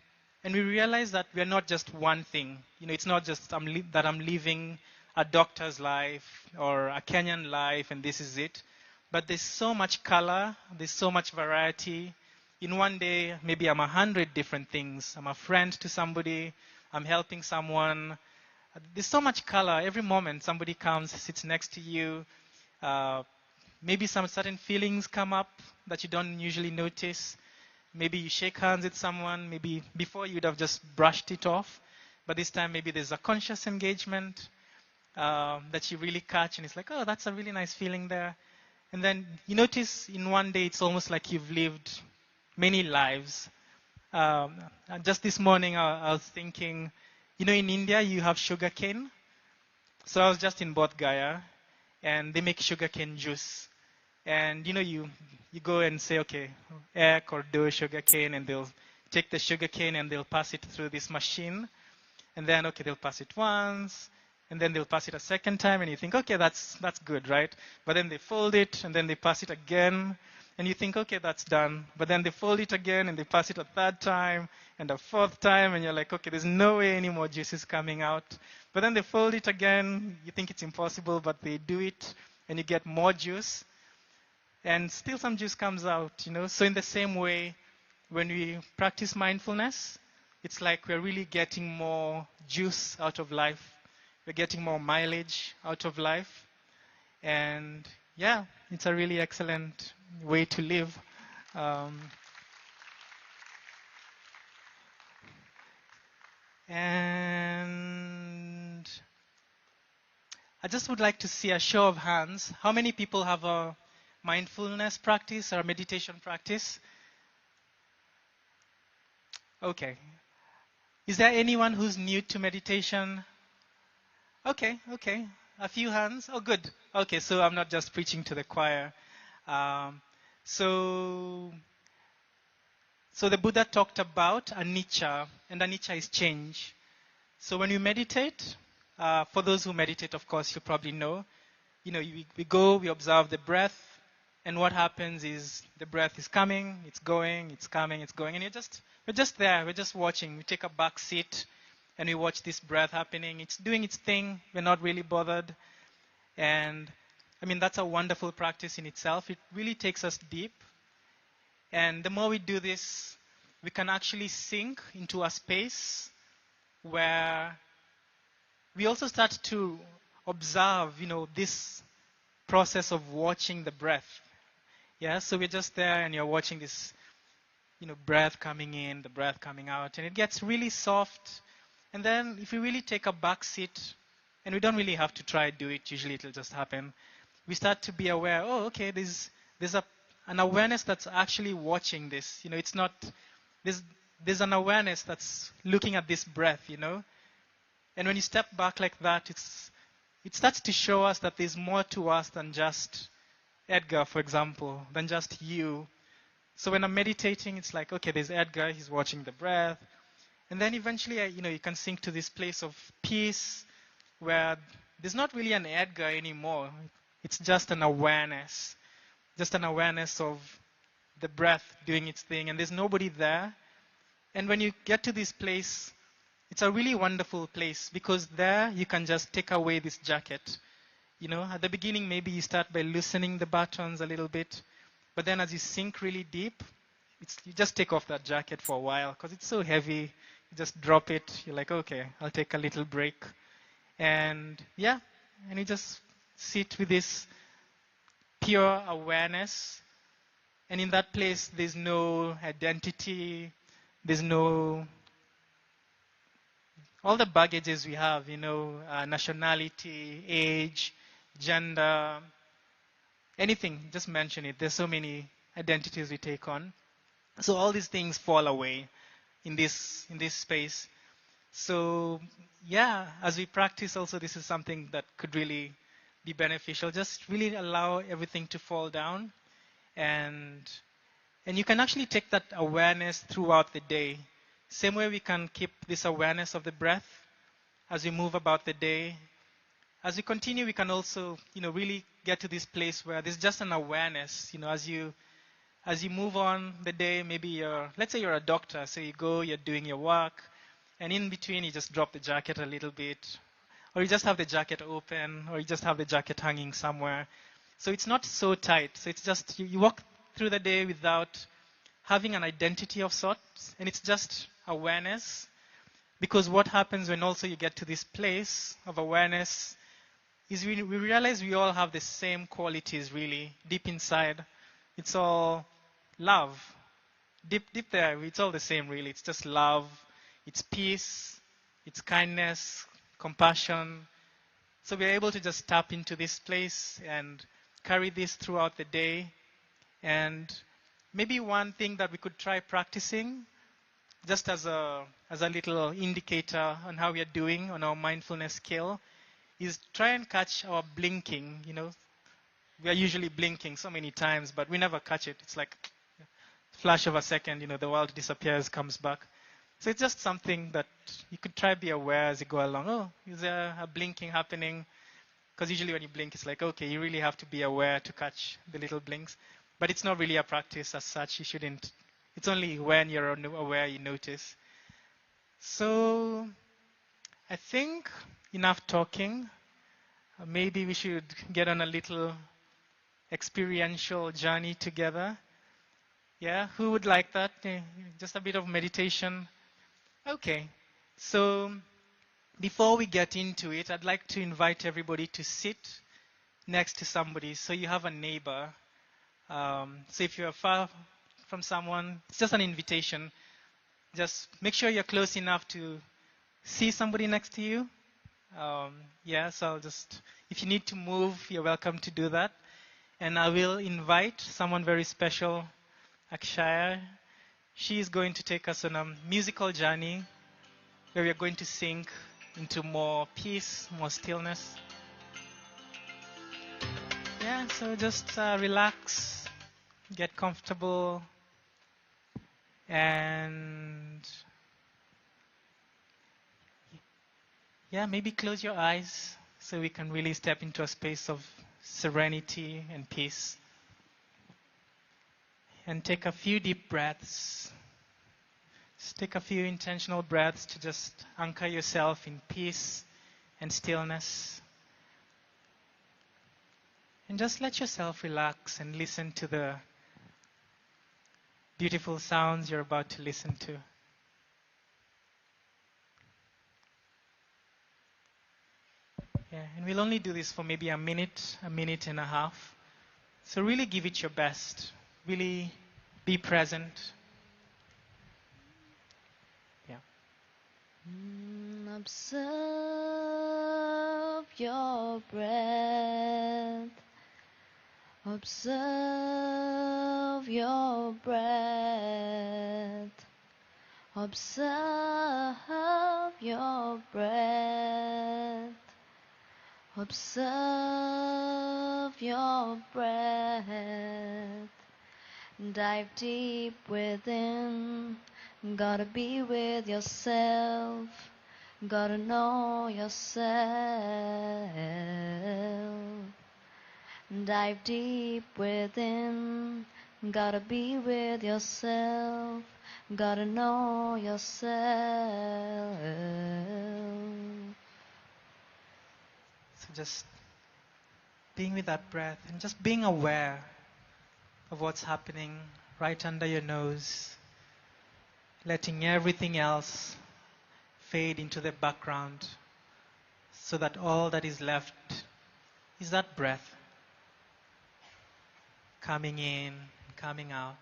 we realize that we are not just one thing. It's not just that I'm living a doctor's life or a Kenyan life and this is it. But there's so much color, there's so much variety. In one day, maybe I'm 100 different things. I'm a friend to somebody, I'm helping someone. There's so much color. Every moment somebody comes, sits next to you. Maybe some certain feelings come up that you don't usually notice. Maybe you shake hands with someone. Maybe before you'd have just brushed it off. But this time maybe there's a conscious engagement that you really catch. And it's like, oh, that's a really nice feeling there. And then you notice in one day it's almost like you've lived many lives. Just this morning I was thinking, in India you have sugarcane. So I was just in Bodh Gaya and they make sugarcane juice. And you go and say, okay, ek or do sugarcane, and they'll take the sugarcane and they'll pass it through this machine. And then, okay, they'll pass it once, and then they'll pass it a second time, and you think, okay, that's good, right? But then they fold it, and then they pass it again, and you think, okay, that's done. But then they fold it again, and they pass it a third time, and a fourth time, and you're like, okay, there's no way any more juice is coming out. But then they fold it again, you think it's impossible, but they do it, and you get more juice, and still some juice comes out, you know? So in the same way, when we practice mindfulness, it's like we're really getting more juice out of life. We're getting more mileage out of life. And yeah, it's a really excellent way to live. And I just would like to see a show of hands. How many people have a mindfulness practice or a meditation practice? Okay. Is there anyone who's new to meditation? Okay. A few hands. Oh, good. Okay, so I'm not just preaching to the choir. So the Buddha talked about anicca, and anicca is change. So when you meditate, for those who meditate, of course, you probably know, we go, we observe the breath, and what happens is the breath is coming, it's going, it's coming, it's going, and we're just there, we're just watching. We take a back seat, and we watch this breath happening. It's doing its thing. We're not really bothered. And I mean, that's a wonderful practice in itself. It really takes us deep. And the more we do this, we can actually sink into a space where we also start to observe, this process of watching the breath. Yeah, so we're just there and you're watching this, breath coming in, the breath coming out, and it gets really soft. And then if we really take a back seat, and we don't really have to try to do it, usually it'll just happen. We start to be aware, okay, there's an awareness that's actually watching this. It's not, there's an awareness that's looking at this breath, And when you step back like that, it starts to show us that there's more to us than just Edgar, for example, than just you. So when I'm meditating, it's like, okay, there's Edgar, he's watching the breath. And then eventually, you can sink to this place of peace where there's not really an Edgar anymore. It's just an awareness of the breath doing its thing, and there's nobody there. And when you get to this place, it's a really wonderful place because there you can just take away this jacket. At the beginning, maybe you start by loosening the buttons a little bit, but then as you sink really deep, you just take off that jacket for a while because it's so heavy. You just drop it. You're like, okay, I'll take a little break. And yeah, and you just sit with this pure awareness. And in that place, there's no identity. There's no all the baggages we have, nationality, age, gender, anything, just mention it. There's so many identities we take on. So all these things fall away in this space. So yeah, as we practice also, this is something that could really be beneficial. Just really allow everything to fall down. And you can actually take that awareness throughout the day. Same way we can keep this awareness of the breath as we move about the day. As we continue, we can also, really get to this place where there's just an awareness, as you move on the day. Maybe let's say you're a doctor, so you go, you're doing your work, and in between you just drop the jacket a little bit, or you just have the jacket open, or you just have the jacket hanging somewhere. So it's not so tight. So it's just, you walk through the day without having an identity of sorts, and it's just awareness. Because what happens when also you get to this place of awareness is we realize we all have the same qualities really, deep inside. It's all love. Deep there, it's all the same really. It's just love, it's peace, it's kindness, compassion. So we're able to just tap into this place and carry this throughout the day. And maybe one thing that we could try practicing, just as a little indicator on how we are doing on our mindfulness scale, is try and catch our blinking. We are usually blinking so many times, but we never catch it. It's like a flash of a second, the world disappears, comes back. So it's just something that you could try to be aware as you go along. Oh, is there a blinking happening? Because usually when you blink, it's like, okay, you really have to be aware to catch the little blinks. But it's not really a practice as such. You shouldn't. It's only when you're aware you notice. So I think enough talking. Maybe we should get on a little experiential journey together. Yeah, who would like that? Just a bit of meditation. Okay, so before we get into it, I'd like to invite everybody to sit next to somebody. So you have a neighbor. So if you're far from someone, it's just an invitation. Just make sure you're close enough to see somebody next to you. Yeah, so I'll just, if you need to move, you're welcome to do that. And I will invite someone very special, Akshaya. She is going to take us on a musical journey where we are going to sink into more peace, more stillness. Yeah, so just relax, get comfortable, and yeah, maybe close your eyes so we can really step into a space of serenity and peace. And take a few deep breaths. Just take a few intentional breaths to just anchor yourself in peace and stillness. And just let yourself relax and listen to the beautiful sounds you're about to listen to. Yeah, and we'll only do this for maybe a minute and a half. So really give it your best. Really be present. Yeah. Observe your breath. Observe your breath. Observe your breath. Observe your breath. Dive deep within. Gotta be with yourself. Gotta know yourself. Dive deep within. Gotta be with yourself. Gotta know yourself. So just being with that breath and just being aware of what's happening right under your nose, letting everything else fade into the background so that all that is left is that breath coming in and coming out.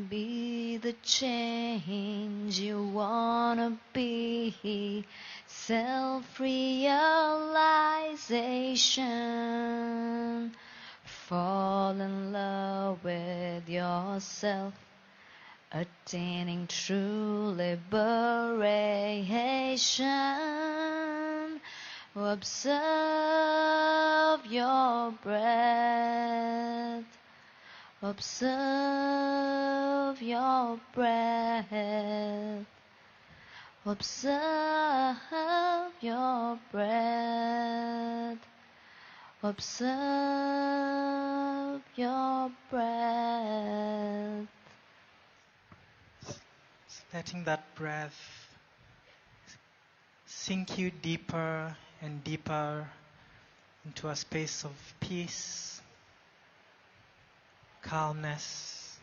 Be the change you wanna be. Self-realization. Fall in love with yourself. Attaining true liberation. Observe your breath. Observe your breath. Observe your breath. Observe your breath. Letting that breath sink you deeper and deeper into a space of peace, calmness,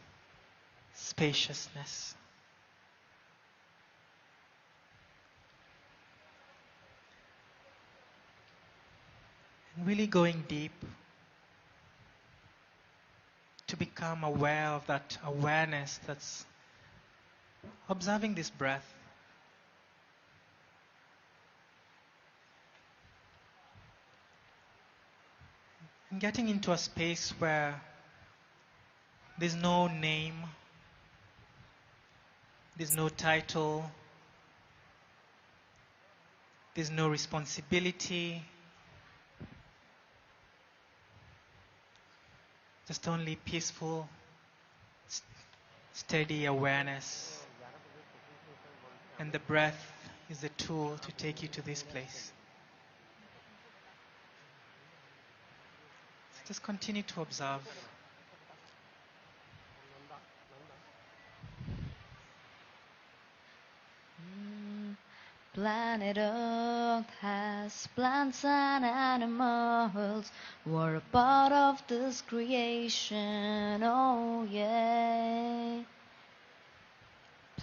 spaciousness. And really going deep to become aware of that awareness that's observing this breath. And getting into a space where there's no name, there's no title, there's no responsibility, just only peaceful, steady awareness. And the breath is the tool to take you to this place. So just continue to observe. Planet Earth has plants and animals who are a part of this creation, oh yeah.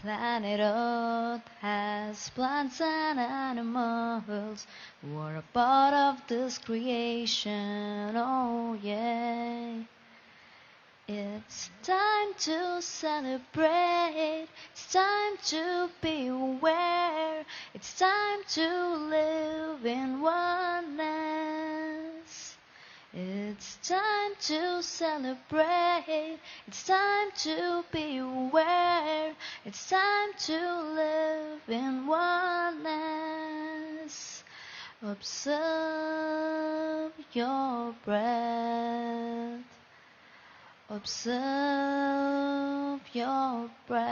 Planet Earth has plants and animals who are a part of this creation, oh yeah. It's time to celebrate, it's time to be aware, it's time to live in oneness. It's time to celebrate, it's time to be aware, it's time to live in oneness. Observe your breath. Observe your breath.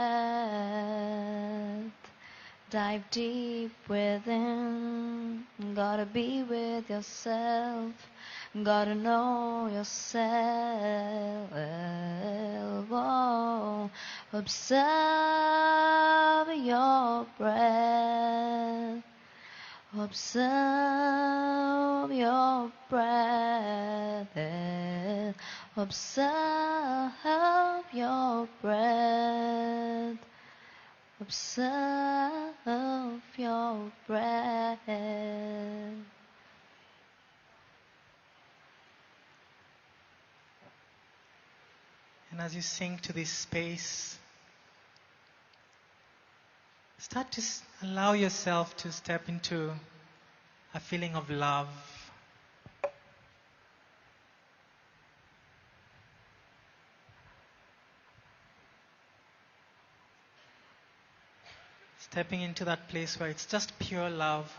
Dive deep within. Gotta be with yourself. Gotta know yourself. Oh, observe your breath. Observe your breath. Observe your breath. Observe your breath. And as you sink to this space, start to allow yourself to step into a feeling of love. Stepping into that place where it's just pure love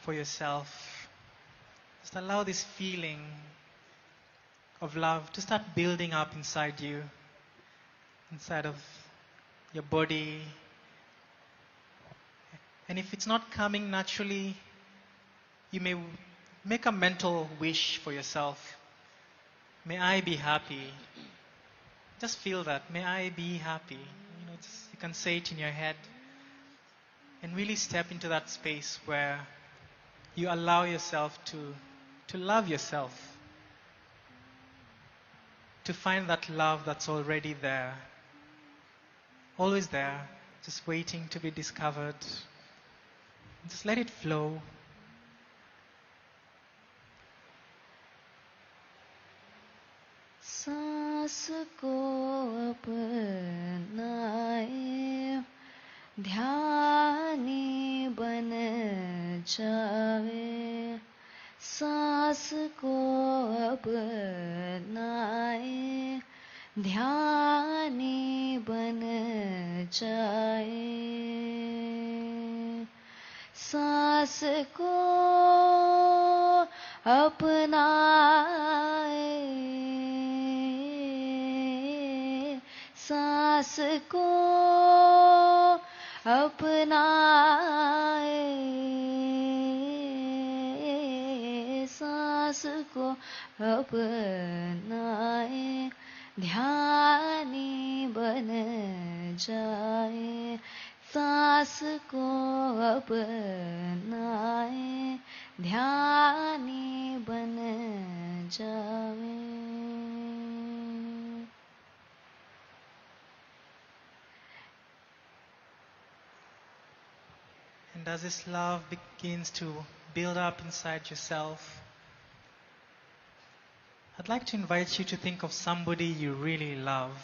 for yourself. Just allow this feeling of love to start building up inside you, inside of your body. And if it's not coming naturally, you may make a mental wish for yourself. May I be happy. Just feel that. May I be happy. You can say it in your head. And really step into that space where you allow yourself to love yourself. To find that love that's already there. Always there. Just waiting to be discovered. Just let it flow. सांस को अपनाए ध्यानी बन जाए सांस को अपनाए ध्यानी बन जाए सांस को अपनाए सांस को अपनाए सांस को अपनाए ध्यानी बन जाए सांस को अपनाए ध्यानी बन जाए And as this love begins to build up inside yourself, I'd like to invite you to think of somebody you really love.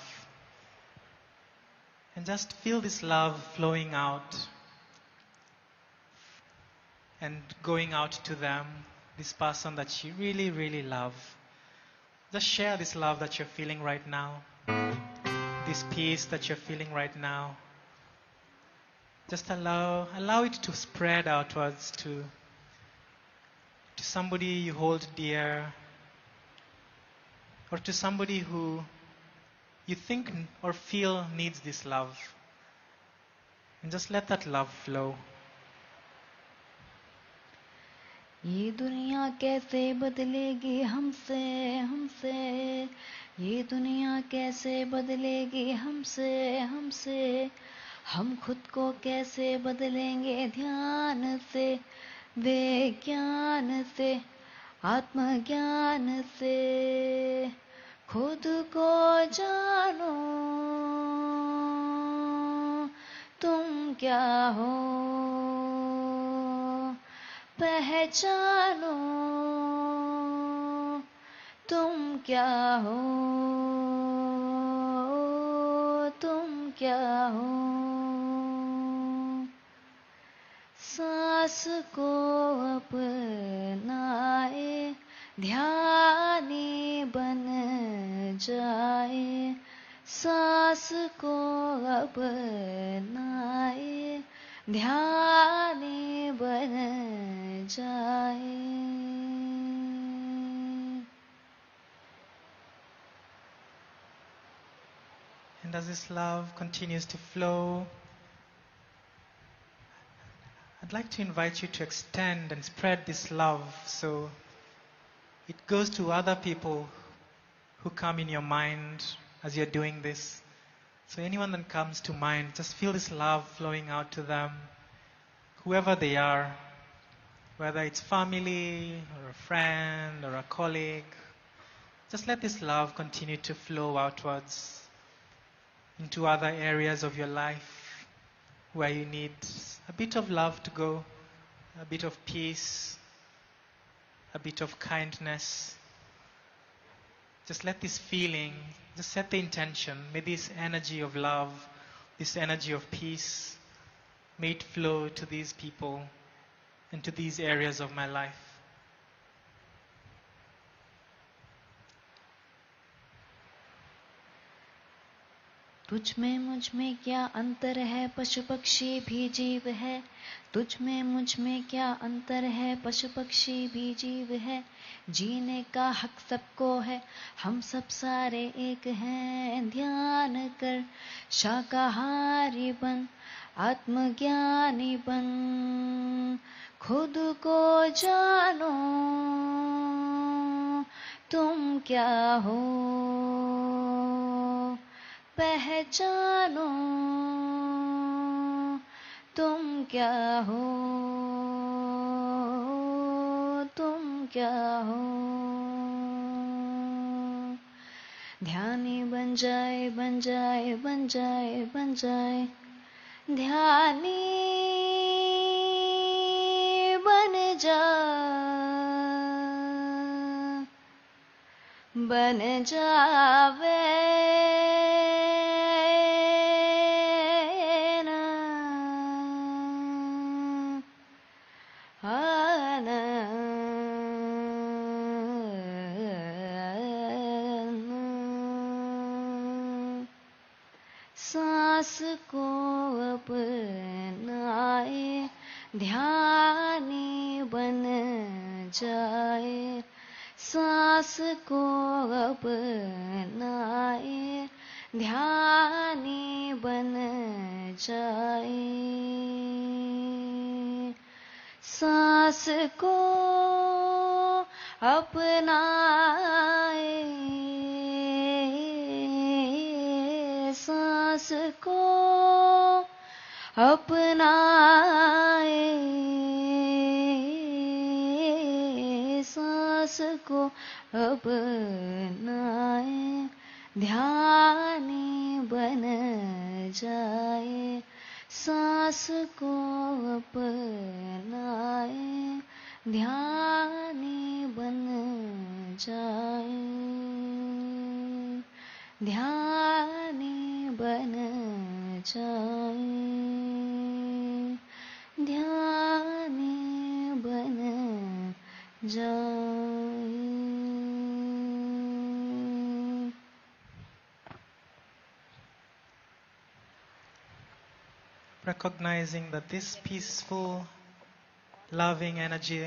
And just feel this love flowing out and going out to them, this person that you really, really love. Just share this love that you're feeling right now, this peace that you're feeling right now. Just allow it to spread outwards to somebody you hold dear, or to somebody who you think or feel needs this love. And just let that love flow. ये दुनिया कैसे बदलेगी हमसे हमसे, ये दुनिया कैसे बदलेगी हमसे हमसे, हम खुद को कैसे बदलेंगे ध्यान से, विज्ञान से, आत्मज्ञान से। खुद को जानो तुम क्या हो, पहचानो तुम क्या हो, तुम क्या हो। सांस को अपनाए, ध्यानी बन जाए, सांस को अपनाए, ध्यानी बन जाए। And as this love continues to flow, I'd like to invite you to extend and spread this love so it goes to other people who come in your mind as you're doing this. So anyone that comes to mind, just feel this love flowing out to them, whoever they are, whether it's family or a friend or a colleague. Just let this love continue to flow outwards into other areas of your life where you need a bit of love to go, a bit of peace, a bit of kindness. Just let this feeling, just set the intention. May this energy of love, this energy of peace, may it flow to these people and to these areas of my life. तुझ में मुझ में क्या अंतर है, पशु पक्षी भी जीव है। तुझ में मुझ में क्या अंतर है, पशु पक्षी भी जीव है। जीने का हक सबको है, हम सब सारे एक हैं। ध्यान कर शाकाहारी बन, आत्मज्ञानी बन, खुद को जानो तुम क्या हो, पहचानो तुम क्या हो, तुम क्या हो। ध्यानी बन जाए बन जाए बन जाए बन जाए, ध्यानी बन जा, बन जावे सांस को अपनाए, ध्यानी बन जाए, सांस को अपनाए, ध्यानी बन जाए। सांस को अपनाए, सांस को अपनाए, सांस को अपनाए, ध्यानी बन जाए, सांस को अपनाए, ध्यानी बन जाए, ध्यानी बन जाए, ध्यानी बन जाए। Recognizing that this peaceful, loving energy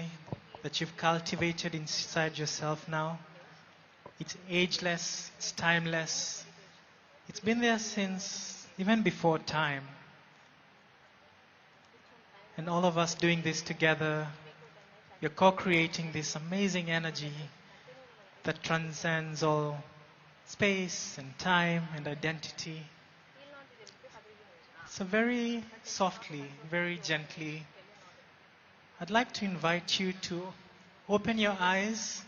that you've cultivated inside yourself now It's ageless, it's timeless. It's been there since even before time. And all of us doing this together, we're co-creating this amazing energy that transcends all space and time and identity. So very softly, very gently, I'd like to invite you to open your eyes,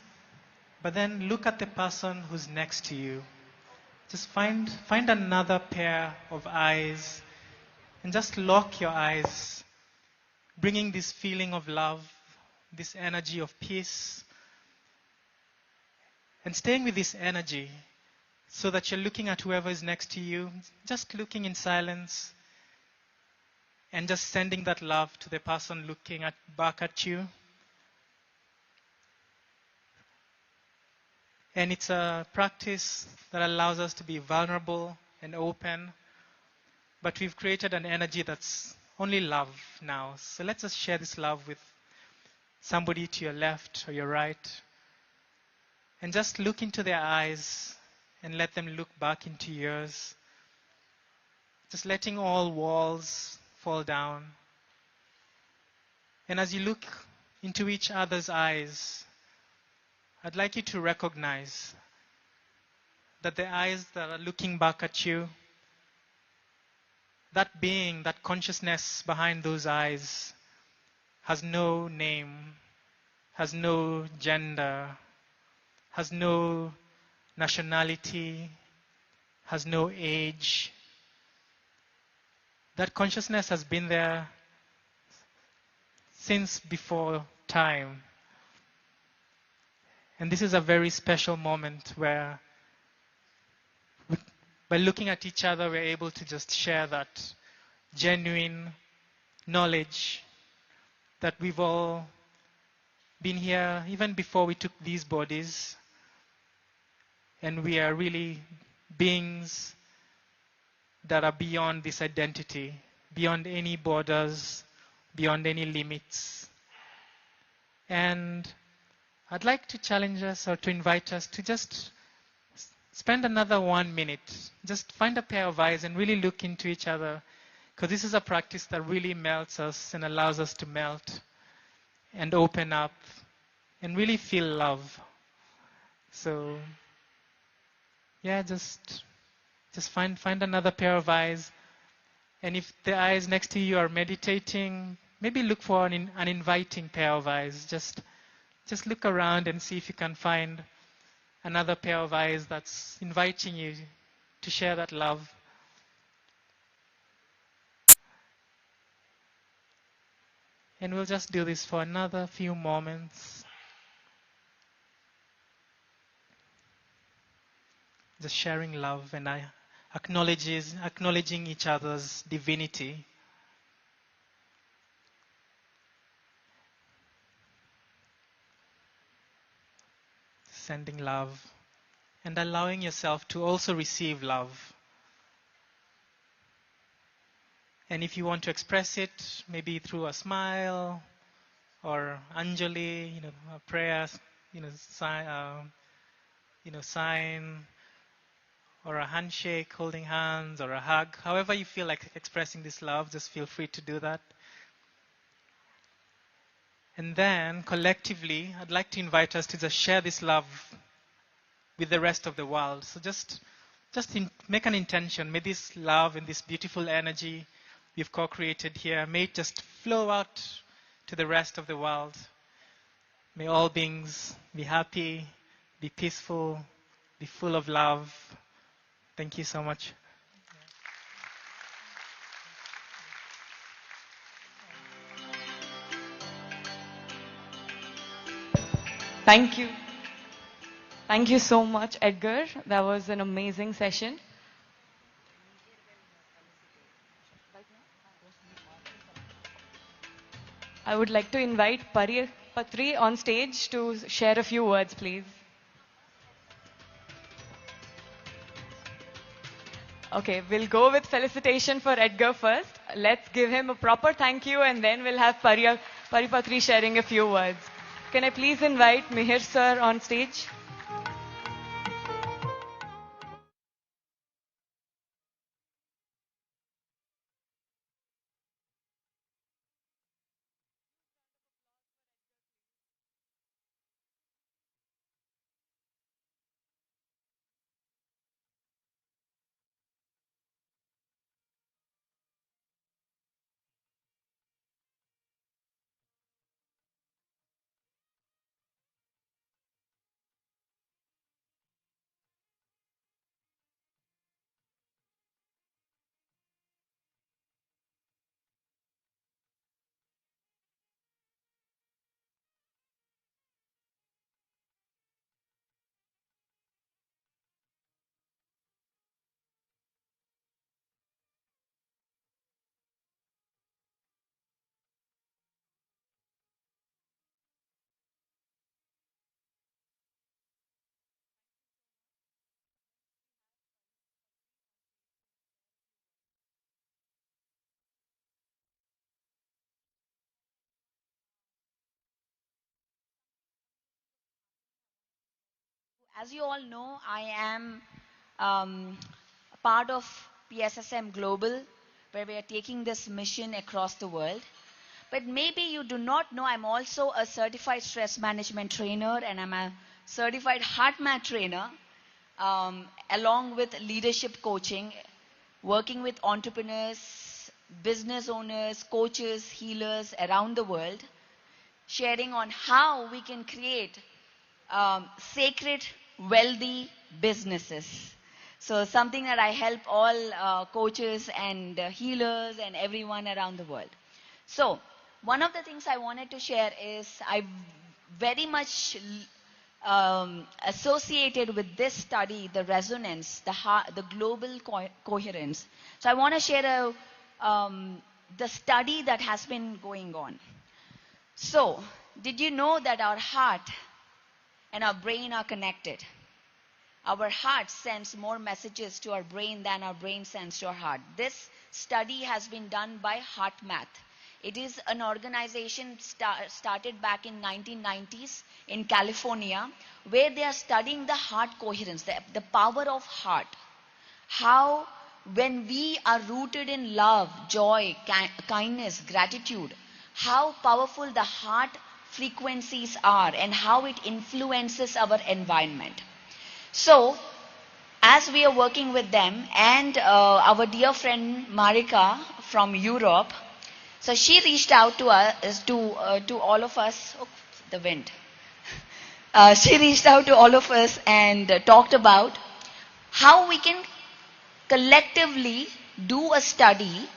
but then look at the person who's next to you. Just find another pair of eyes and just lock your eyes, bringing this feeling of love, this energy of peace, and staying with this energy so that you're looking at whoever is next to you, just looking in silence and just sending that love to the person looking back at you. And it's a practice that allows us to be vulnerable and open, but we've created an energy that's only love now. So let's just share this love with somebody to your left or your right, and just look into their eyes and let them look back into yours. Just letting all walls fall down. And as you look into each other's eyes, I'd like you to recognize that the eyes that are looking back at you, that being, that consciousness behind those eyes has no name, has no gender, has no nationality, has no age. That consciousness has been there since before time. And this is a very special moment where by looking at each other, we're able to just share that genuine knowledge that we've all been here even before we took these bodies. And we are really beings that are beyond this identity, beyond any borders, beyond any limits. And I'd like to challenge us or to invite us to just spend another 1 minute. Just find a pair of eyes and really look into each other, because this is a practice that really melts us and allows us to melt and open up and really feel love. So, yeah, just find another pair of eyes. And if the eyes next to you are meditating, maybe look for an inviting pair of eyes. Just look around and see if you can find another pair of eyes that's inviting you to share that love. And we'll just do this for another few moments. Just sharing love and acknowledging each other's divinity. Sending love and allowing yourself to also receive love. And if you want to express it, maybe through a smile or Anjali, a prayer, sign, or a handshake, holding hands, or a hug. However you feel like expressing this love, just feel free to do that. And then, collectively, I'd like to invite us to just share this love with the rest of the world. So just make an intention. May this love and this beautiful energy we've co-created here, may it just flow out to the rest of the world. May all beings be happy, be peaceful, be full of love. Thank you so much. Thank you. Thank you so much, Edgar. That was an amazing session. I would like to invite Patri on stage to share a few words, please. Okay, we'll go with felicitation for Edgar first. Let's give him a proper thank you, and then we'll have Patri sharing a few words. Can I please invite Mihir sir on stage? As you all know, I am a part of PSSM Global, where we are taking this mission across the world. But maybe you do not know, I'm also a certified stress management trainer, and I'm a certified heart math trainer, along with leadership coaching, working with entrepreneurs, business owners, coaches, healers around the world, sharing on how we can create sacred, wealthy businesses. So something that I help all coaches and healers and everyone around the world. So one of the things I wanted to share is I very much associated with this study, the resonance, the global coherence. So I want to share the study that has been going on. So, did you know that our heart and our brain are connected? Our heart sends more messages to our brain than our brain sends to our heart. This study has been done by HeartMath. It is an organization started back in 1990s in California, where they are studying the heart coherence, the power of heart. How when we are rooted in love, joy, kindness, gratitude, how powerful the heart frequencies are and how it influences our environment. So, as we are working with them and our dear friend Marika from Europe, so she reached out to us, to all of us, oh, the wind. She reached out to all of us and talked about how we can collectively do a study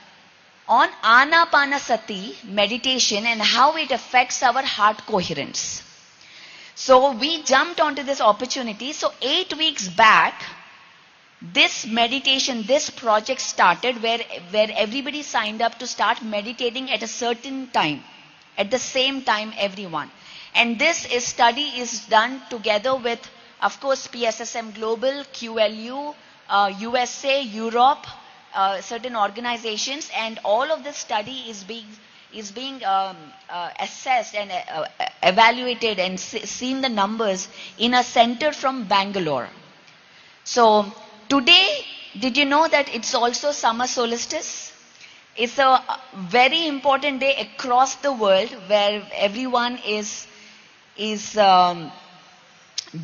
on Anapanasati meditation and how it affects our heart coherence. So we jumped onto this opportunity. So 8 weeks back, this meditation, this project started where everybody signed up to start meditating at a certain time, at the same time everyone. And this study is done together with, of course, PSSM Global, QLU, USA, Europe, certain organizations, and all of this study is being assessed and evaluated and seen the numbers in a center from Bangalore. So today, did you know that it's also summer solstice? It's a very important day across the world where everyone is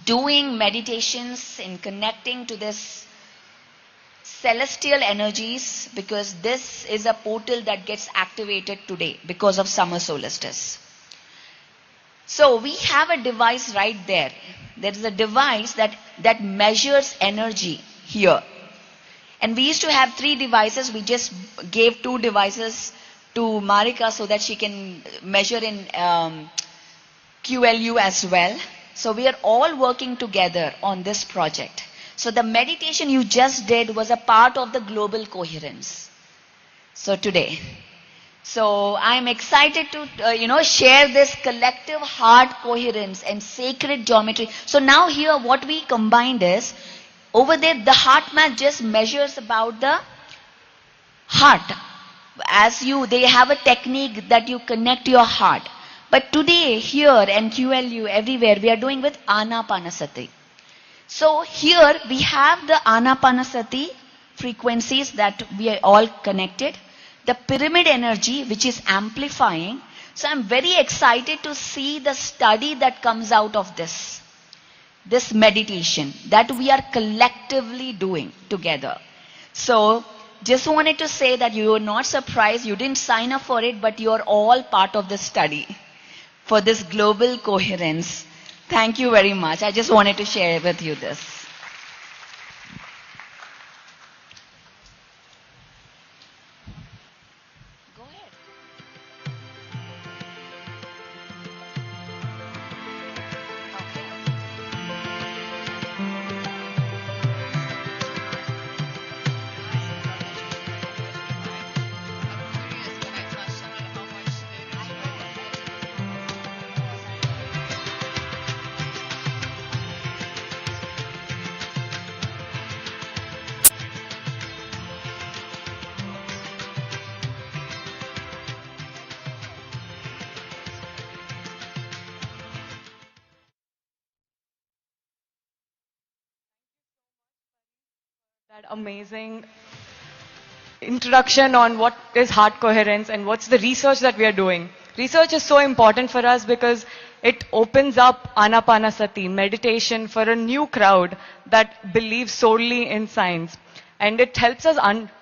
doing meditations and connecting to this celestial energies, because this is a portal that gets activated today because of summer solstice. So we have a device right there. There is a device that measures energy here. And we used to have 3 devices. We just gave 2 devices to Marika so that she can measure in QLU as well. So we are all working together on this project. So the meditation you just did was a part of the global coherence. So today. So I'm excited to, share this collective heart coherence and sacred geometry. So now here what we combined is, over there the heart math just measures about the heart. They have a technique that you connect your heart. But today here and QLU everywhere we are doing with Anapanasati. So here we have the Anapanasati frequencies that we are all connected. The pyramid energy which is amplifying. So I'm very excited to see the study that comes out of this meditation that we are collectively doing together. So just wanted to say that you are not surprised, you didn't sign up for it, but you are all part of the study for this global coherence. Thank you very much. I just wanted to share with you this. That amazing introduction on what is heart coherence and what's the research that we are doing. Research is so important for us because it opens up Anapanasati, meditation, for a new crowd that believes solely in science. And it helps us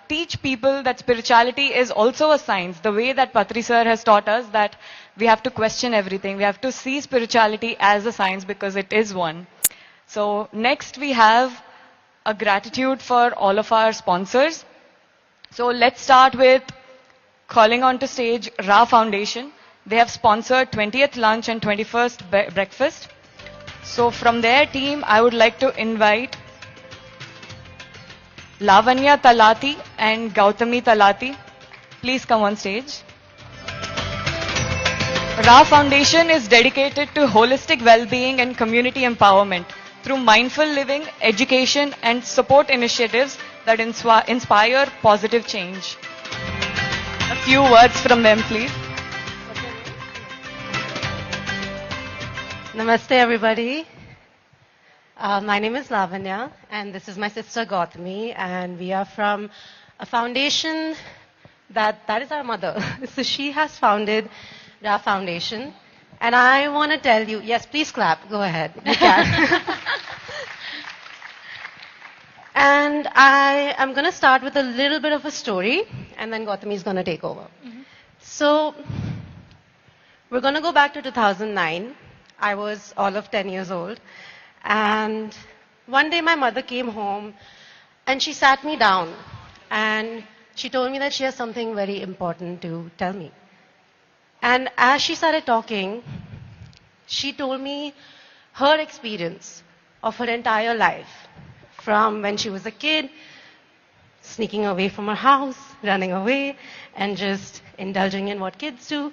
teach people that spirituality is also a science. The way that Patri sir has taught us that we have to question everything. We have to see spirituality as a science because it is one. So next we have a gratitude for all of our sponsors. So let's start with calling onto stage Ra Foundation. They have sponsored 20th lunch and 21st breakfast. So from their team, I would like to invite Lavanya Talati and Gautami Talati. Please come on stage. Ra Foundation is dedicated to holistic well-being and community empowerment through mindful living, education, and support initiatives that inspire positive change. A few words from them, please. Namaste, everybody. My name is Lavanya, and this is my sister Gautami, and we are from a foundation that is our mother. So she has founded Ra Foundation, and I want to tell you, yes, please clap, go ahead, you can. And I am going to start with a little bit of a story, and then Gautami is going to take over. So we're going to go back to 2009. I was all of 10 years old. And one day my mother came home and she sat me down and she told me that she has something very important to tell me. And as she started talking, she told me her experience of her entire life, from when she was a kid, sneaking away from her house, running away, and just indulging in what kids do,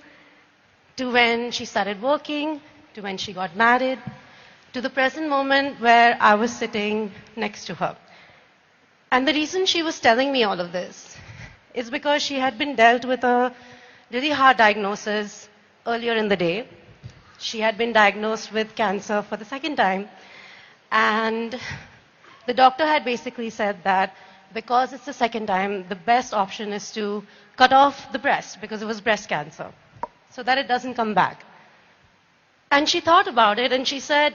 to when she started working, to when she got married, to the present moment where I was sitting next to her. And the reason she was telling me all of this is because she had been dealt with a really hard diagnosis earlier in the day. She had been diagnosed with cancer for the second time. And the doctor had basically said that because it's the second time, the best option is to cut off the breast because it was breast cancer, so that it doesn't come back. And she thought about it and she said,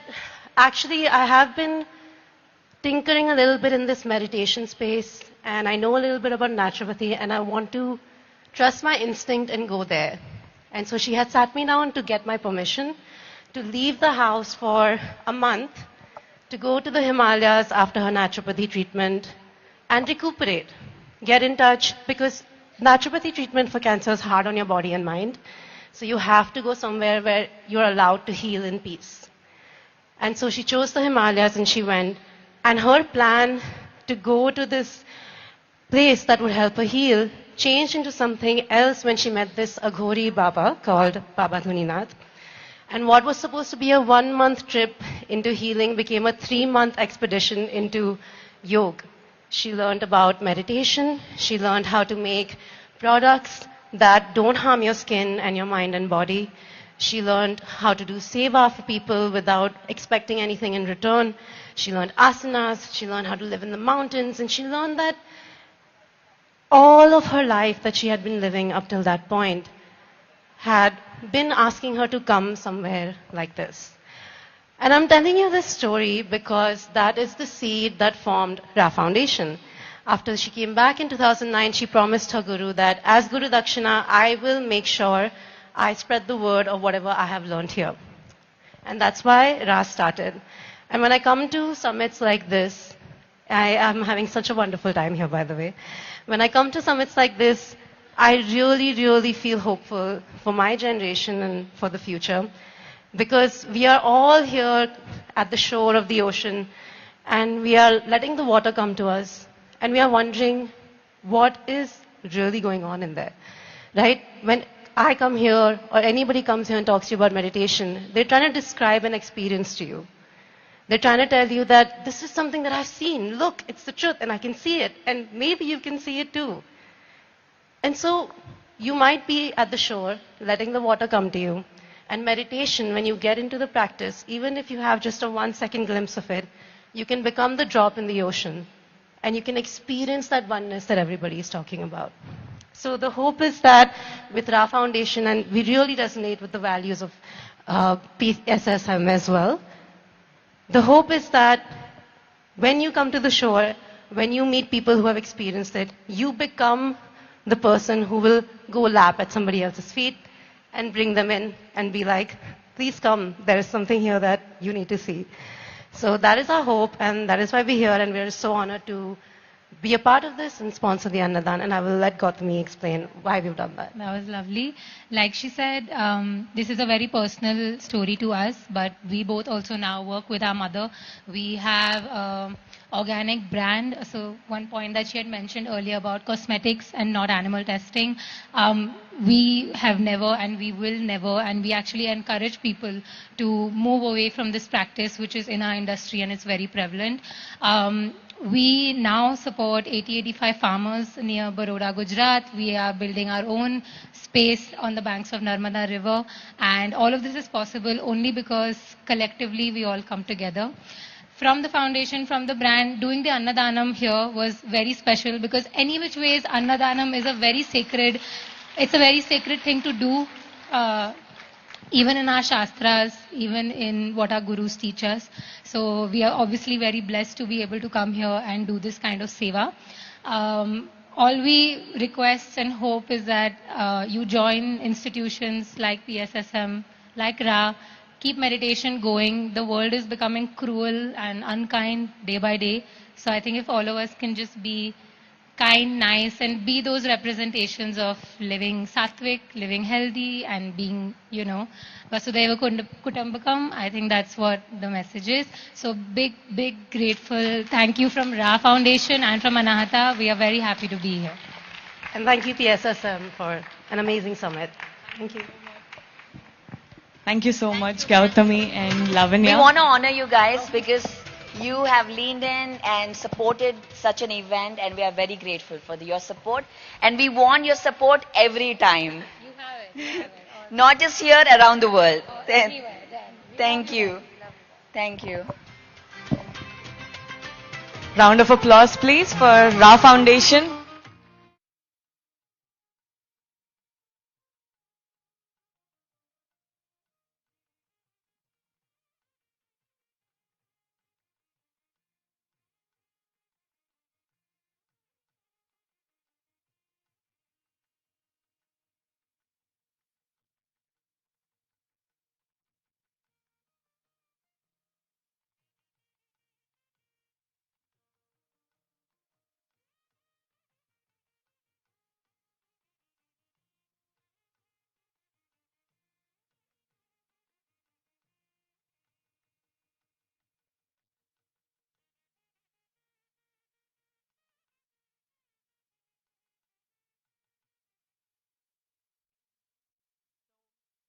actually, I have been tinkering a little bit in this meditation space and I know a little bit about naturopathy and I want to trust my instinct and go there. And so she had sat me down to get my permission to leave the house for a month to go to the Himalayas after her naturopathy treatment and recuperate, get in touch, because naturopathy treatment for cancer is hard on your body and mind. So you have to go somewhere where you're allowed to heal in peace. And so she chose the Himalayas and she went. And her plan to go to this place that would help her heal changed into something else when she met this Aghori Baba called Baba Dhuninath. And what was supposed to be a 1-month trip into healing became a 3-month expedition into yoga. She learned about meditation. She learned how to make products that don't harm your skin and your mind and body. She learned how to do seva for people without expecting anything in return. She learned asanas. She learned how to live in the mountains. And she learned that all of her life that she had been living up till that point had been asking her to come somewhere like this. And I'm telling you this story because that is the seed that formed Ra Foundation. After she came back in 2009, she promised her guru that as Guru Dakshina, I will make sure I spread the word of whatever I have learned here. And that's why Ra started. And when I come to summits like this, I am having such a wonderful time here, by the way. When I come to summits like this, I really, really feel hopeful for my generation and for the future. Because we are all here at the shore of the ocean and we are letting the water come to us. And we are wondering what is really going on in there, right? When I come here or anybody comes here and talks to you about meditation, they're trying to describe an experience to you. They're trying to tell you that this is something that I've seen. Look, it's the truth and I can see it. And maybe you can see it too. And so you might be at the shore, letting the water come to you. And meditation, when you get into the practice, even if you have just a 1-second glimpse of it, you can become the drop in the ocean. and you can experience that oneness that everybody is talking about. So the hope is that with Ra Foundation, and we really resonate with the values of PSSM as well, the hope is that when you come to the shore, when you meet people who have experienced it, you become the person who will go lap at somebody else's feet and bring them in and be like, please come, there is something here that you need to see. So that is our hope, and that is why we're here, and we're so honored to be a part of this and sponsor the Annadan, and I will let Gautami explain why we've done that. That was lovely. Like she said, this is a very personal story to us, but we both also now work with our mother. We have organic brand. So one point that she had mentioned earlier about cosmetics and not animal testing, we have never and we will never, and we actually encourage people to move away from this practice, which is in our industry and it's very prevalent. We now support 80-85 farmers near Baroda, Gujarat. We are building our own space on the banks of Narmada River, and all of this is possible only because collectively we all come together. From the foundation, from the brand, doing the Annadanam here was very special because any which ways Annadanam is a very sacred, it's a very sacred thing to do. Even in our Shastras, even in what our Gurus teach us. So we are obviously very blessed to be able to come here and do this kind of seva. All we request and hope is that you join institutions like PSSM, like Ra, keep meditation going. The world is becoming cruel and unkind day by day. So I think if all of us can just be kind, nice, and be those representations of living sattvic, living healthy, and being, Vasudhaiva Kutumbakam. I think that's what the message is. So big, grateful. Thank you from Ra Foundation and from Anahata. We are very happy to be here. And thank you PSSM for an amazing summit. Thank you. Thank you so much, Gautami and Lavanya. We want to honor you guys because you have leaned in and supported such an event, and we are very grateful for your support. And we want your support every time. You have it. Not just here, around the world. Thank you. Thank you. Round of applause, please, for Ra Foundation.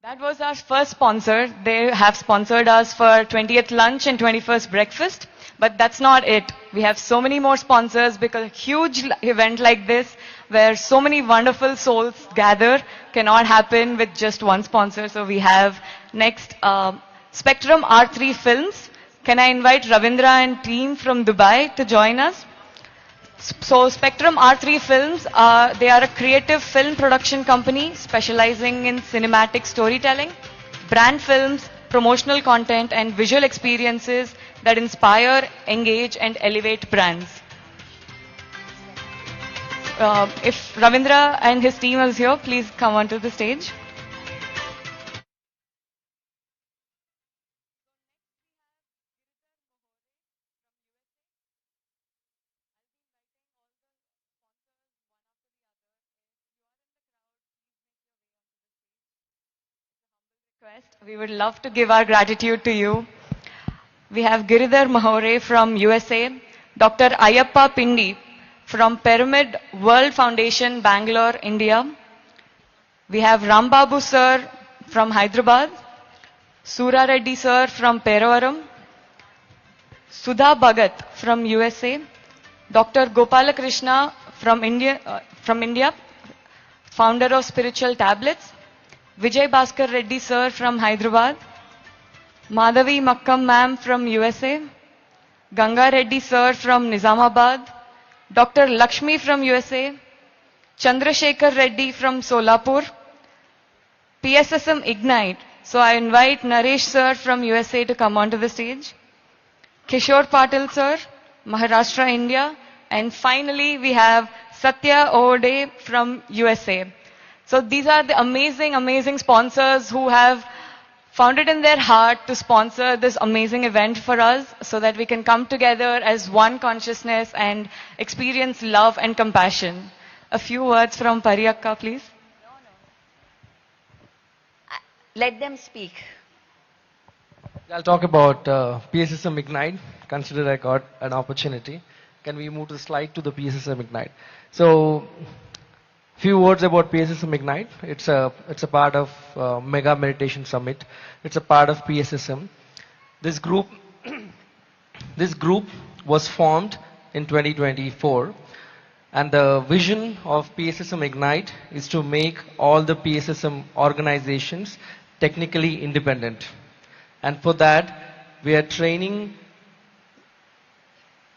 That was our first sponsor. They have sponsored us for 20th lunch and 21st breakfast. But that's not it. We have so many more sponsors because a huge event like this, where so many wonderful souls gather, cannot happen with just one sponsor. So we have next Spectrum R3 Films. Can I invite Ravindra and team from Dubai to join us? So Spectrum R3 Films, they are a creative film production company specializing in cinematic storytelling, brand films, promotional content, and visual experiences that inspire, engage, and elevate brands. If Ravindra and his team is here, please come onto the stage. We would love to give our gratitude to you. We have Giridhar Mahore from USA, Dr. Ayappa Pindi from Pyramid World Foundation, Bangalore, India. We have Rambabu sir from Hyderabad, Sura Reddy sir from Peravaram, Sudha Bhagat from USA, Dr. Gopalakrishna from India, founder of Spiritual Tablets, Vijay Bhaskar Reddy sir from Hyderabad, Madhavi Makkam ma'am from USA, Ganga Reddy sir from Nizamabad, Dr. Lakshmi from USA, Chandrasekhar Reddy from Solapur, PSSM Ignite. So I invite Naresh sir from USA to come onto the stage. Kishore Patil sir, Maharashtra, India. And finally we have Satya Ode from USA. So these are the amazing, amazing sponsors who have found it in their heart to sponsor this amazing event for us so that we can come together as one consciousness and experience love and compassion. A few words from Pariyakka, please. Let them speak. I'll talk about PSSM Ignite. Consider I got an opportunity. Can we move the slide to the PSSM Ignite? So, few words about PSSM Ignite. It's a part of Mega Meditation Summit. It's a part of PSSM. This group was formed in 2024, and the vision of PSSM Ignite is to make all the PSSM organizations technically independent. And for that, we are training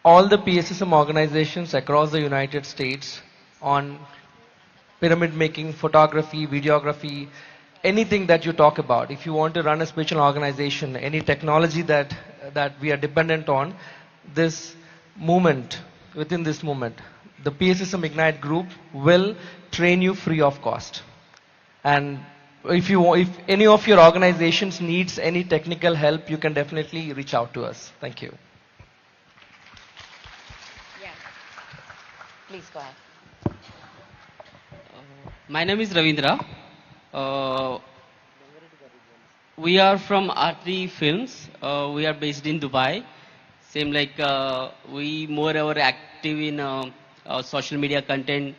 all the PSSM organizations across the United States on pyramid making, photography, videography, anything that you talk about. If you want to run a spiritual organization, any technology that we are dependent on, this movement, within this movement, the PSSM Ignite group will train you free of cost. And if any of your organizations needs any technical help, you can definitely reach out to us. Thank you. Yeah. Please go ahead. My name is Ravindra. We are from Arti Films. We are based in Dubai. Same like we moreover active in social media content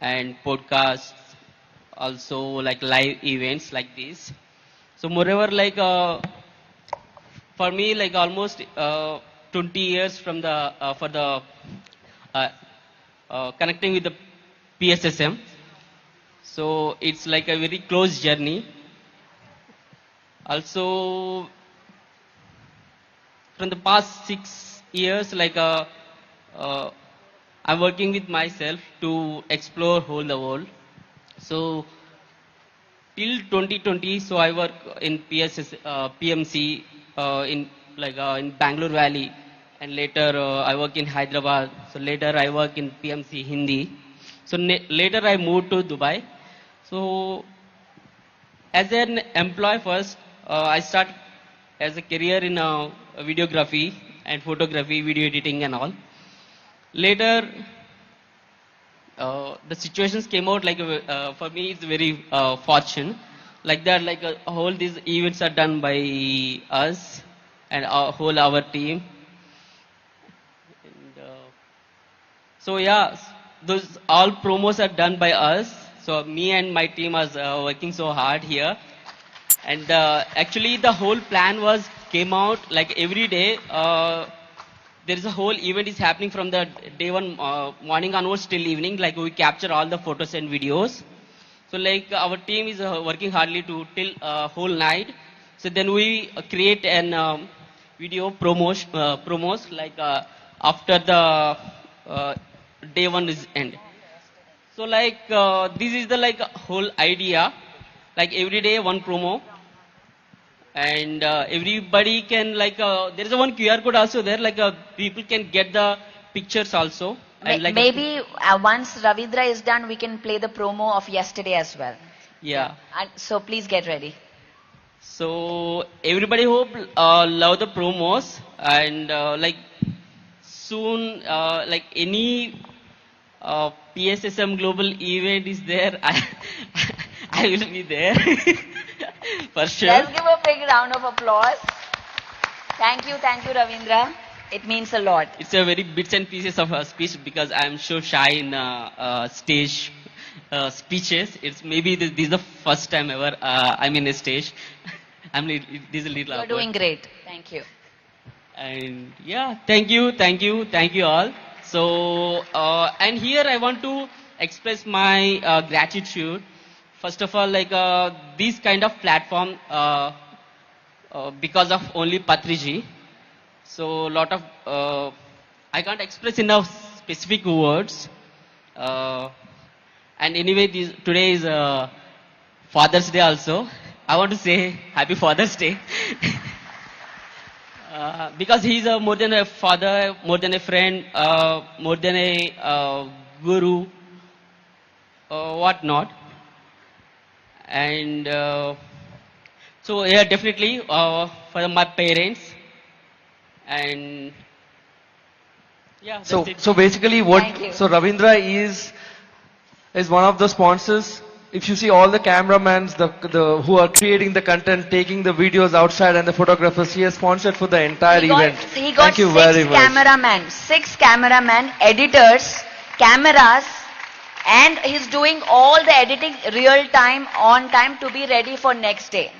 and podcasts, also like live events like this. So moreover like for me like almost 20 years from the for the connecting with the PSSM. So it's like a very close journey. Also, from the past 6 years, like I'm working with myself to explore whole the world. So till 2020, so I work in PMC in like in Bangalore Valley, and later I work in Hyderabad. So later I work in PMC Hindi. So later I moved to Dubai. So as an employee first, I start as a career in videography and photography, video editing and all. Later, the situations came out like for me it's very fortune. Like that, like all these events are done by us and our team. And, so yeah, those all promos are done by us. So me and my team was working so hard here, and actually the whole plan came out like every day. There is a whole event is happening from the day one morning onwards till evening. Like we capture all the photos and videos. So like our team is working hardly to till whole night. So then we create an video promos like after the day one is end. So like this is the like whole idea, like every day one promo, and everybody can like there is a one QR code also there, like people can get the pictures also. And like Maybe once Ravindra is done, we can play the promo of yesterday as well. Yeah. And so please get ready. So everybody hope love the promos, and like soon like any PSSM global event is there, I will be there for sure. Let's give a big round of applause. Thank you, Ravindra. It means a lot. It's a very bits and pieces of a speech because I'm so shy in stage speeches. It's maybe this is the first time ever I'm in a stage. This is a little. You're doing great. Thank you. And yeah, thank you all. So, and here I want to express my gratitude. First of all, like this kind of platform, because of only Patriji. So, lot of I can't express enough specific words. And anyway, today is Father's Day also. I want to say Happy Father's Day. Because he's more than a father, more than a friend, more than a guru, whatnot. And so yeah, definitely for my parents. And yeah, that's So, it. so basically so Ravindra is one of the sponsors. If you see all the cameramans, who are creating the content, taking the videos outside and the photographers, he has sponsored for the entire event. He got Thank you very much. six cameramen, editors, cameras, and he's doing all the editing real time, on time to be ready for next day.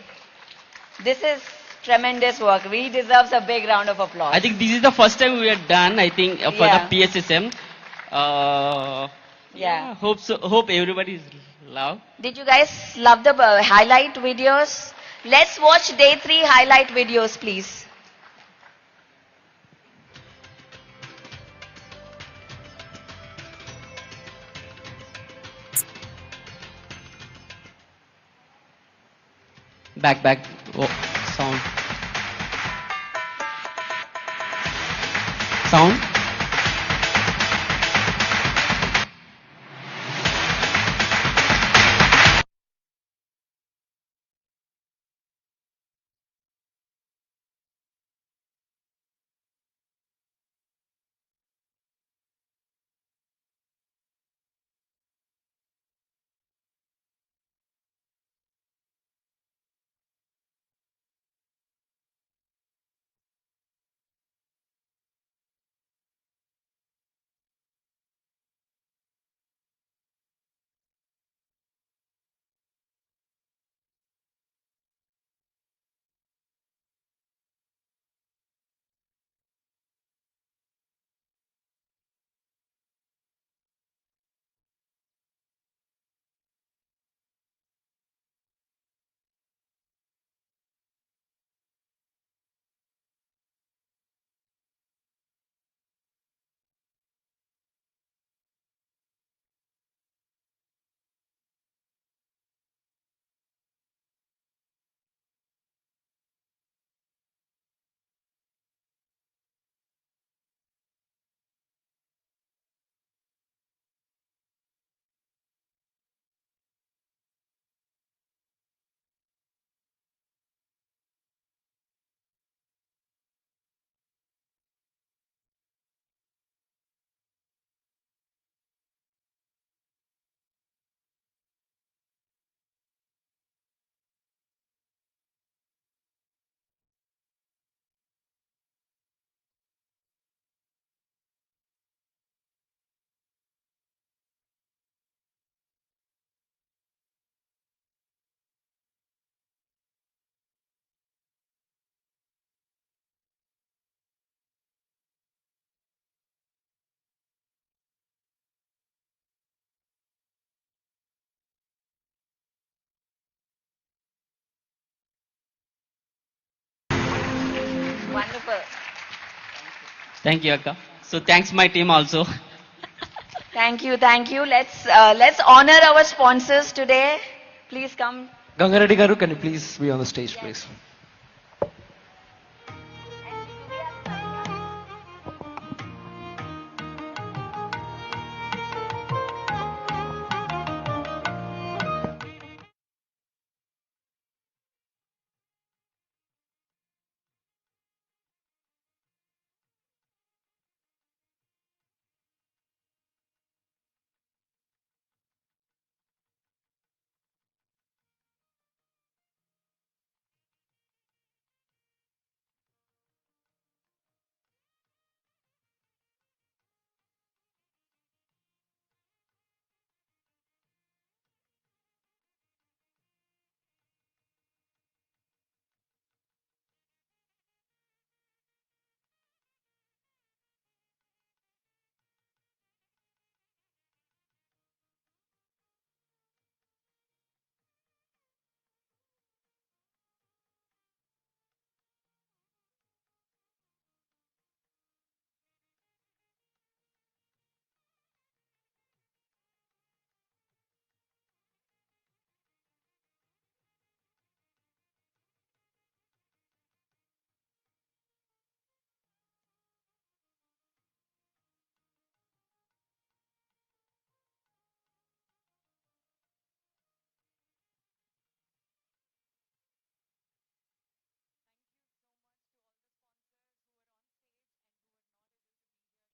This is tremendous work. He deserves a big round of applause. I think this is the first time we have done, I think, for Yeah. the PSSM. Yeah. Hope everybody is love. Did you guys love the highlight videos? Let's watch day 3 highlight videos, please. Back. Oh, sound. Sound. Wonderful. Thank you, Akka. So thanks my team also. Thank you. Let's honor our sponsors today. Please come. Gangareddy Garu, can you please be on the stage, please?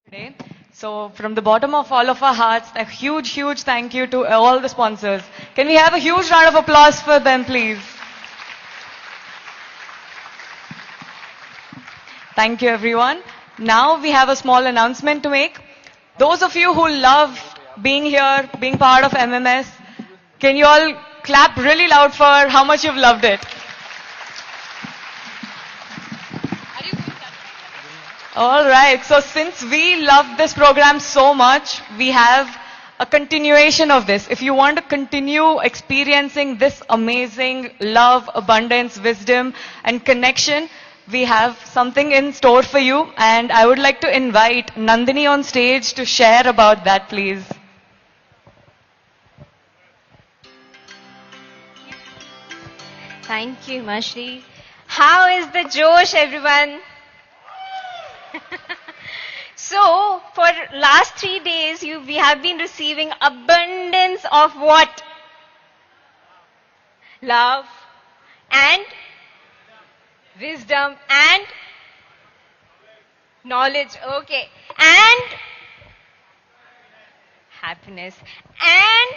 today. So from the bottom of all of our hearts, a huge, huge thank you to all the sponsors. Can we have a huge round of applause for them, please? Thank you, everyone. Now we have a small announcement to make. Those of you who love being here, being part of MMS, can you all clap really loud for how much you've loved it? All right. So since we love this program so much, we have a continuation of this. If you want to continue experiencing this amazing love, abundance, wisdom, and connection, we have something in store for you. And I would like to invite Nandini on stage to share about that, please. Thank you, Mashri. How is the Josh, everyone? So, for last 3 days, we have been receiving abundance of what? Love and wisdom and knowledge. Okay. And happiness and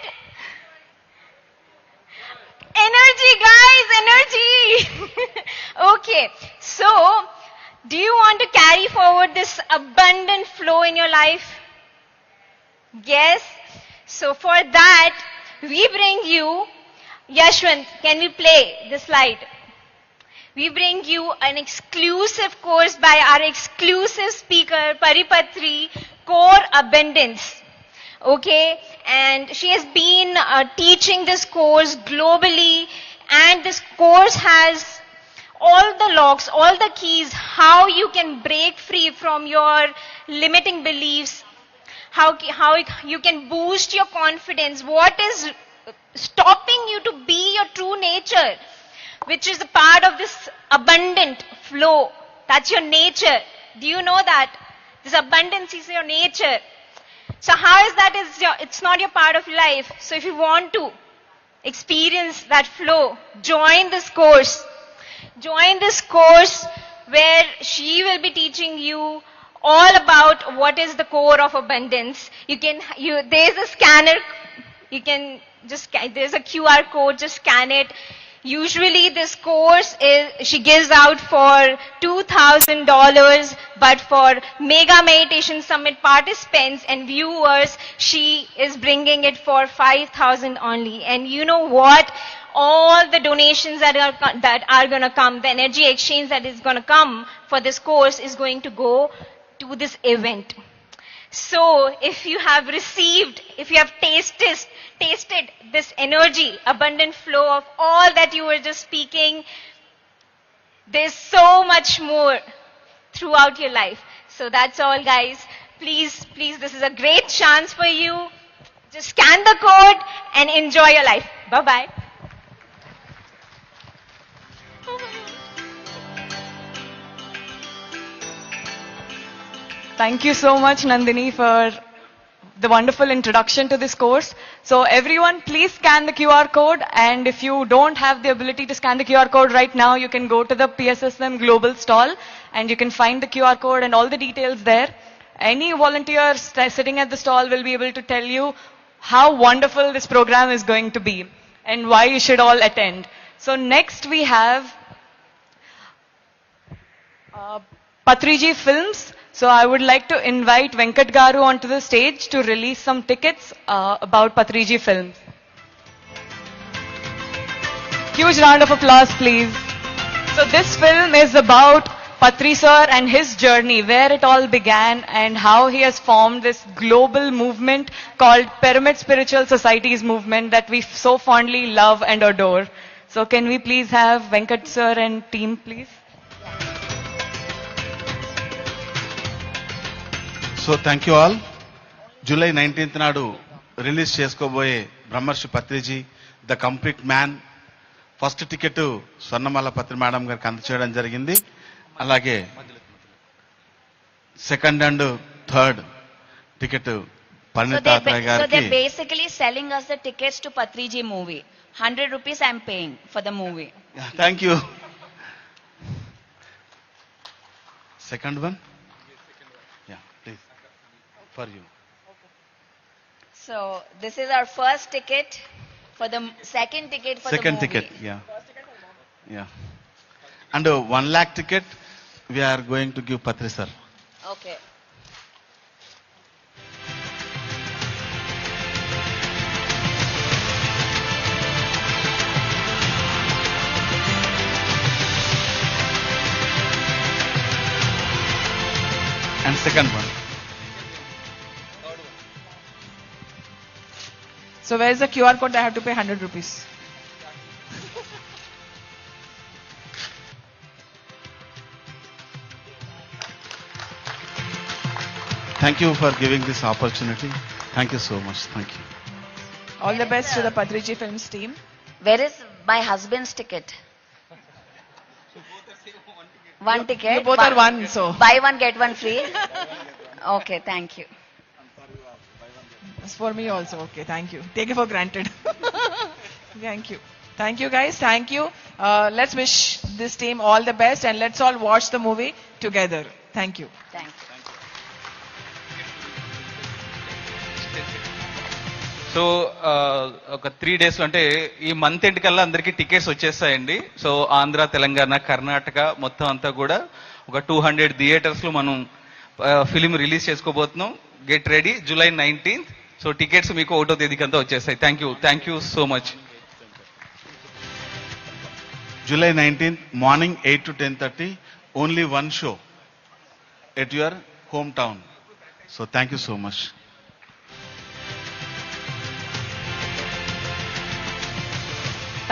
energy, guys, energy. Okay. So, do you want to carry forward this abundant flow in your life? Yes. So for that, we bring you, Yashwant, can we play the slide? We bring you an exclusive course by our exclusive speaker, Paripatri, Core Abundance. Okay, and she has been teaching this course globally, and this course has all the locks, all the keys, how you can break free from your limiting beliefs, how you can boost your confidence, what is stopping you to be your true nature, which is a part of this abundant flow. That's your nature. Do you know that? This abundance is your nature. So how is that? It's not your part of life. So if you want to experience that flow, join this course. Join this course where she will be teaching you all about what is the core of abundance. There's a scanner, there's a QR code, just scan it. Usually this course she gives out for $2,000, but for Mega Meditation Summit participants and viewers, she is bringing it for $5,000 only. And you know what? All the donations that are going to come, the energy exchange that is going to come for this course is going to go to this event. So if you have received, if you have tasted this energy, abundant flow of all that you were just speaking, there's so much more throughout your life. So that's all, guys. Please, this is a great chance for you. Just scan the code and enjoy your life. Bye-bye. Thank you so much, Nandini, for the wonderful introduction to this course. So everyone, please scan the QR code. And if you don't have the ability to scan the QR code right now, you can go to the PSSM Global stall and you can find the QR code and all the details there. Any volunteer sitting at the stall will be able to tell you how wonderful this program is going to be and why you should all attend. So next we have Patriji Films. So I would like to invite Venkat Garu onto the stage to release some tickets about Patriji Films. Huge round of applause, please. So this film is about Patri sir and his journey, where it all began and how he has formed this global movement called Pyramid Spiritual Societies movement that we so fondly love and adore. So can we please have Venkat sir and team, please? So thank you all. July 19th నాడు release చేసుకోబోయే Brahmarshi Patriji the complete man first ticket Swarnamala Patri madam గారికి అందచేయడం జరిగింది. అలాగే second and third ticket Parinitha Atreya గారికి. So they're basically selling us the tickets to Patriji movie. 100 rupees I'm paying for the movie. Thank you. Second one? Yeah, please. for you. So this is our first ticket for the second ticket for Second the movie. ticket, yeah. Yeah. And 1 lakh ticket we are going to give Patri sir. Okay. And second one. So where is the QR code? I have to pay 100 rupees. Thank you for giving this opportunity. Thank you so much. Thank you. All the best to the Patriji Films team. Where is my husband's ticket? One ticket. You both are one, so. Buy one, get one free. Okay, thank you. It's for me also. Okay, thank you. Take it for granted. Thank you. Thank you guys. Thank you. Let's wish this team all the best and let's all watch the movie together. Thank you. Thank you. So ఒక 3 days అంటే ఈ month end కల్లా అందరికీ tickets వచ్చేస్తాయండి. So Andhra, Telangana, Karnataka మొత్తం అంతా కూడా ఒక 200 థియేటర్స్ లో మనం ఫిలిం రిలీజ్ చేసుకోబోతున్నాం. Get ready, July 19th. So tickets మీకు 1వ తేదీకంతా వచ్చేస్తాయి. Thank you so much. July 19th, morning 8 to 10:30, only one show at your hometown. So thank you so much.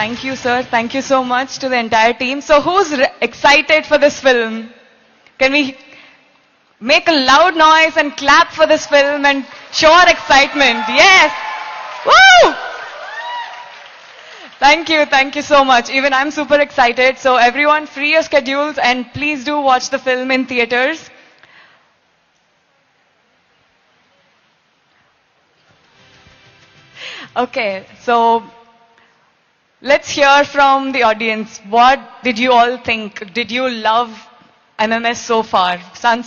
Thank you, sir. Thank you so much to the entire team. So who's excited for this film? Can we make a loud noise and clap for this film and show our excitement? Yes! Woo! Thank you so much. Even I'm super excited. So everyone, free your schedules and please do watch the film in theaters. Okay, so let's hear from the audience. What did you all think? Did you love MMS so far?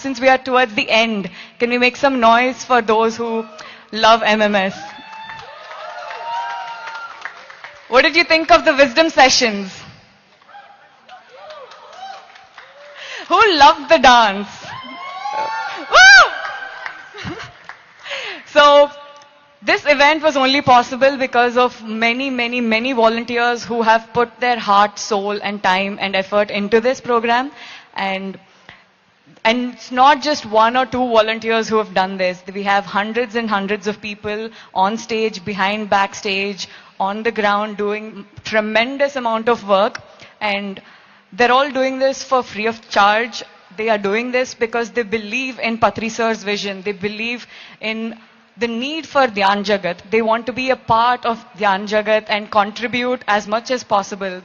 Since we are towards the end, can we make some noise for those who love MMS? What did you think of the wisdom sessions? Who loved the dance? Woo! So, this event was only possible because of many volunteers who have put their heart, soul and time and effort into this program. And it's not just 1 or 2 volunteers who have done this. We have hundreds and hundreds of people on stage, behind, backstage, on the ground doing tremendous amount of work. And they're all doing this for free of charge. They are doing this because they believe in Patri sir's vision. They believe in the need for Dhyan Jagat. They want to be a part of Dhyan Jagat and contribute as much as possible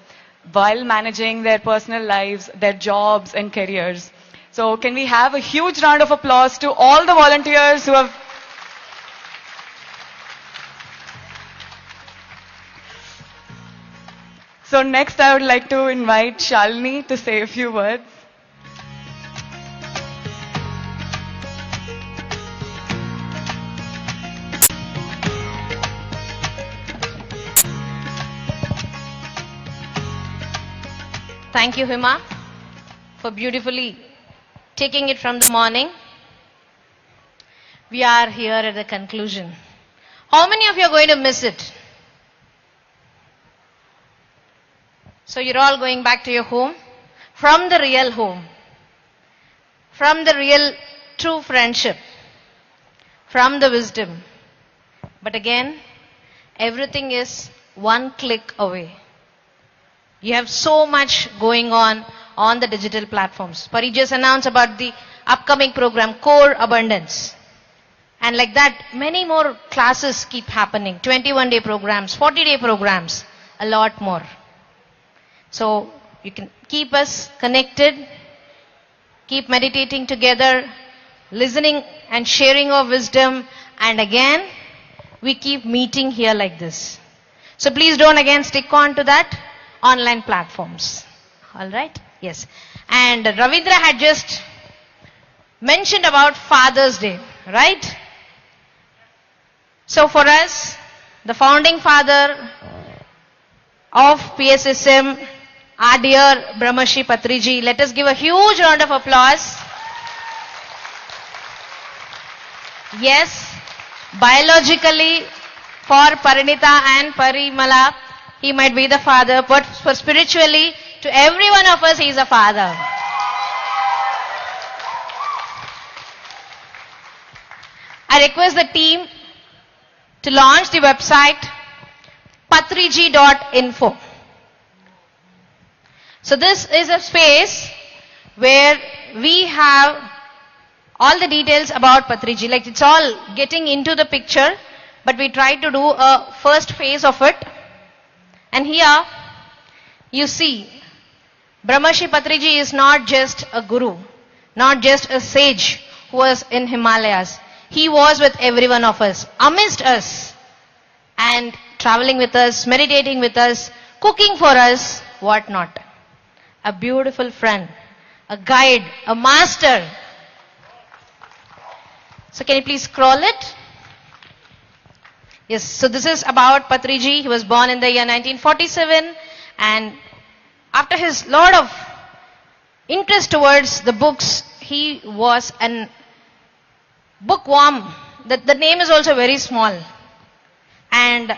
while managing their personal lives, their jobs and careers. So can we have a huge round of applause to all the volunteers who have... So next I would like to invite Shalini to say a few words. Thank you, Hima, for beautifully taking it from the morning. We are here at the conclusion. How many of you are going to miss it? So you're all going back to your home, from the real home, from the real true friendship, from the wisdom. But again, everything is one click away. You have so much going on the digital platforms. Pari just announced about the upcoming program, Core Abundance. And like that, many more classes keep happening. 21-day programs, 40-day programs, a lot more. So you can keep us connected, keep meditating together, listening and sharing of wisdom. And again, we keep meeting here like this. So please don't again stick on to that online platforms. All right? Yes. And Ravindra had just mentioned about Father's Day, right? So for us, the founding father of PSSM, our dear Brahmarshi Patriji, let us give a huge round of applause. Yes, biologically, for Parinita and Parimala, he might be the father, but for spiritually, to every one of us, he is a father. I request the team to launch the website patriji.info. So this is a space where we have all the details about Patriji. Like it's all getting into the picture, but we try to do a first phase of it. And here you see Brahmarshi Patriji is not just a guru, not just a sage who was in Himalayas. He was with every one of us, amidst us, and traveling with us, meditating with us, cooking for us, whatnot. A beautiful friend, a guide, a master. So can you please scroll it? Yes, so this is about Patriji. He was born in the year 1947, and after his lot of interest towards the books, he was an bookworm. The name is also very small. And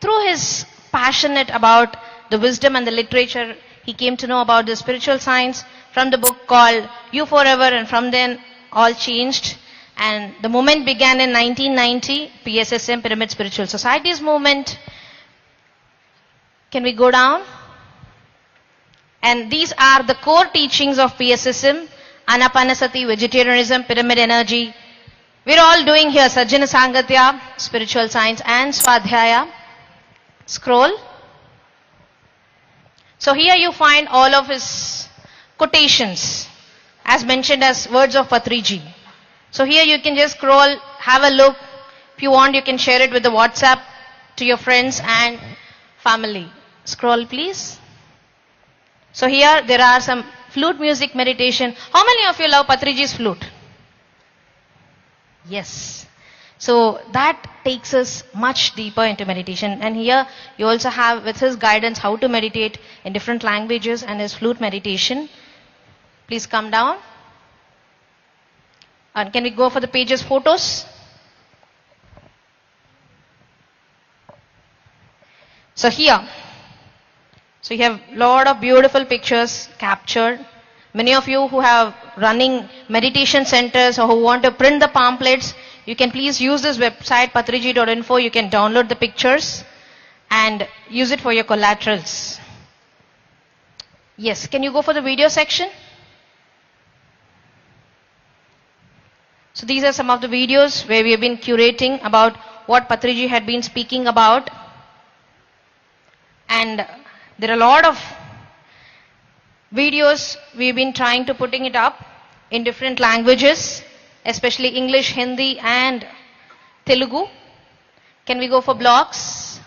through his passionate about the wisdom and the literature, he came to know about the spiritual science from the book called You Forever, and from then all changed. And the movement began in 1990, PSSM, Pyramid Spiritual Societies movement. Can we go down? And these are the core teachings of PSSM: Anapanasati, vegetarianism, pyramid energy. We're all doing here Sajjana Sangatya, spiritual science, and Swadhyaya. Scroll. So here you find all of his quotations as mentioned as words of Patriji. So here you can just scroll, have a look. If you want, you can share it with the WhatsApp to your friends and family. Scroll please. So here there are some flute music meditation. How many of you love Patriji's flute? Yes. So that takes us much deeper into meditation. And here you also have with his guidance how to meditate in different languages and his flute meditation. Please come down. And can we go for the pages photos? So here, so you have a lot of beautiful pictures captured. Many of you who have running meditation centers or who want to print the pamphlets, you can please use this website patriji.info. You can download the pictures and use it for your collaterals. Yes, can you go for the video section? So these are some of the videos where we have been curating about what Patriji had been speaking about. And there are a lot of videos we've been trying to putting it up in different languages, especially English, Hindi and Telugu. Can we go for blogs?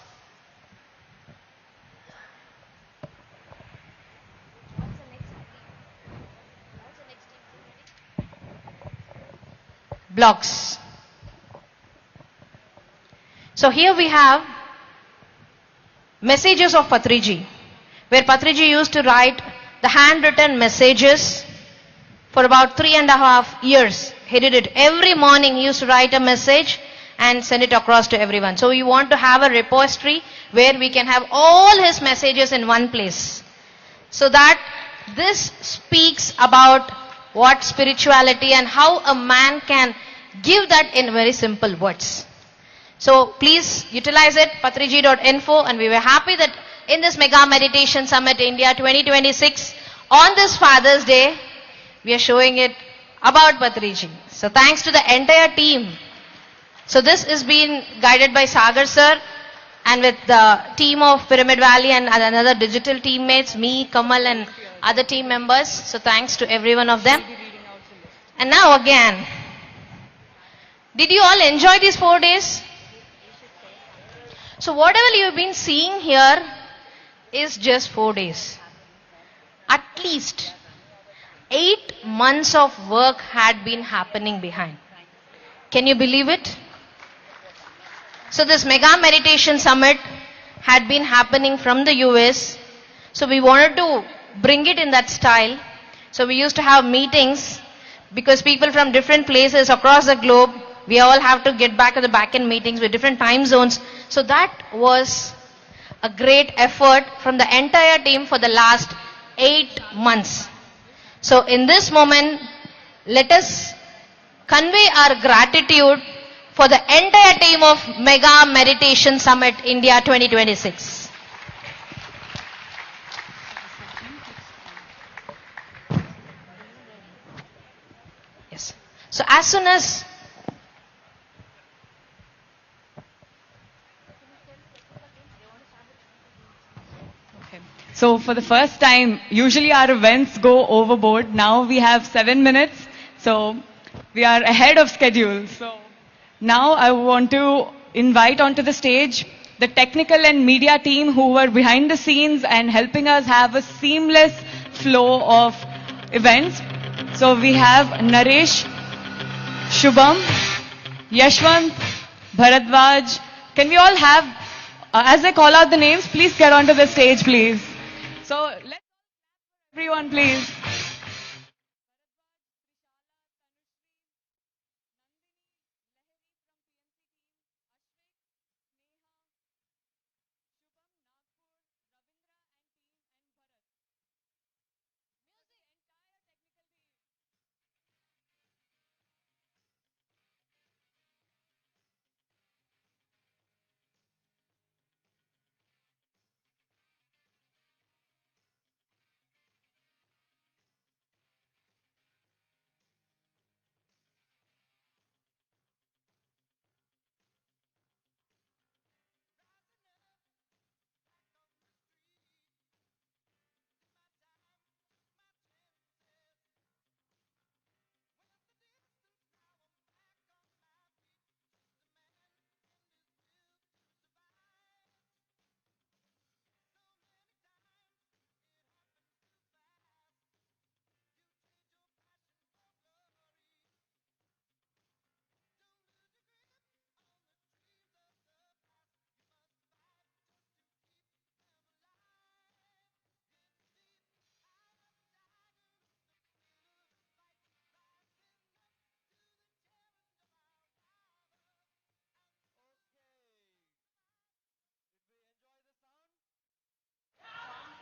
Blogs. So here we have messages of Patriji, where Patriji used to write the handwritten messages for about 3.5 years. He did it every morning. He used to write a message and send it across to everyone. So we want to have a repository where we can have all his messages in one place. So that this speaks about what spirituality and how a man can give that in very simple words. So please utilize it, patriji.info, and we were happy that in this Mega Meditation Summit India 2026, on this Father's Day, we are showing it about Patriji. So thanks to the entire team. So this is being guided by Sagar sir and with the team of Pyramid Valley and another digital teammates, me, Kamal and other team members. So thanks to every one of them. And now again, did you all enjoy these 4 days? So whatever you've been seeing here is just 4 days. At least 8 months of work had been happening behind. Can you believe it? So this mega meditation summit had been happening from the US. So we wanted to bring it in that style. So we used to have meetings because people from different places across the globe, we all have to get back to the back-end meetings with different time zones. So that was a great effort from the entire team for the last 8 months. So in this moment, let us convey our gratitude for the entire team of Mega Meditation Summit India 2026. Yes. So as soon as So for the first time, usually our events go overboard. Now we have 7 minutes. So we are ahead of schedule. So now I want to invite onto the stage the technical and media team who were behind the scenes and helping us have a seamless flow of events. So we have Naresh, Shubham, Yashwant, Bharadwaj. Can we all have, as I call out the names, please get onto the stage, please. So let's everyone, please.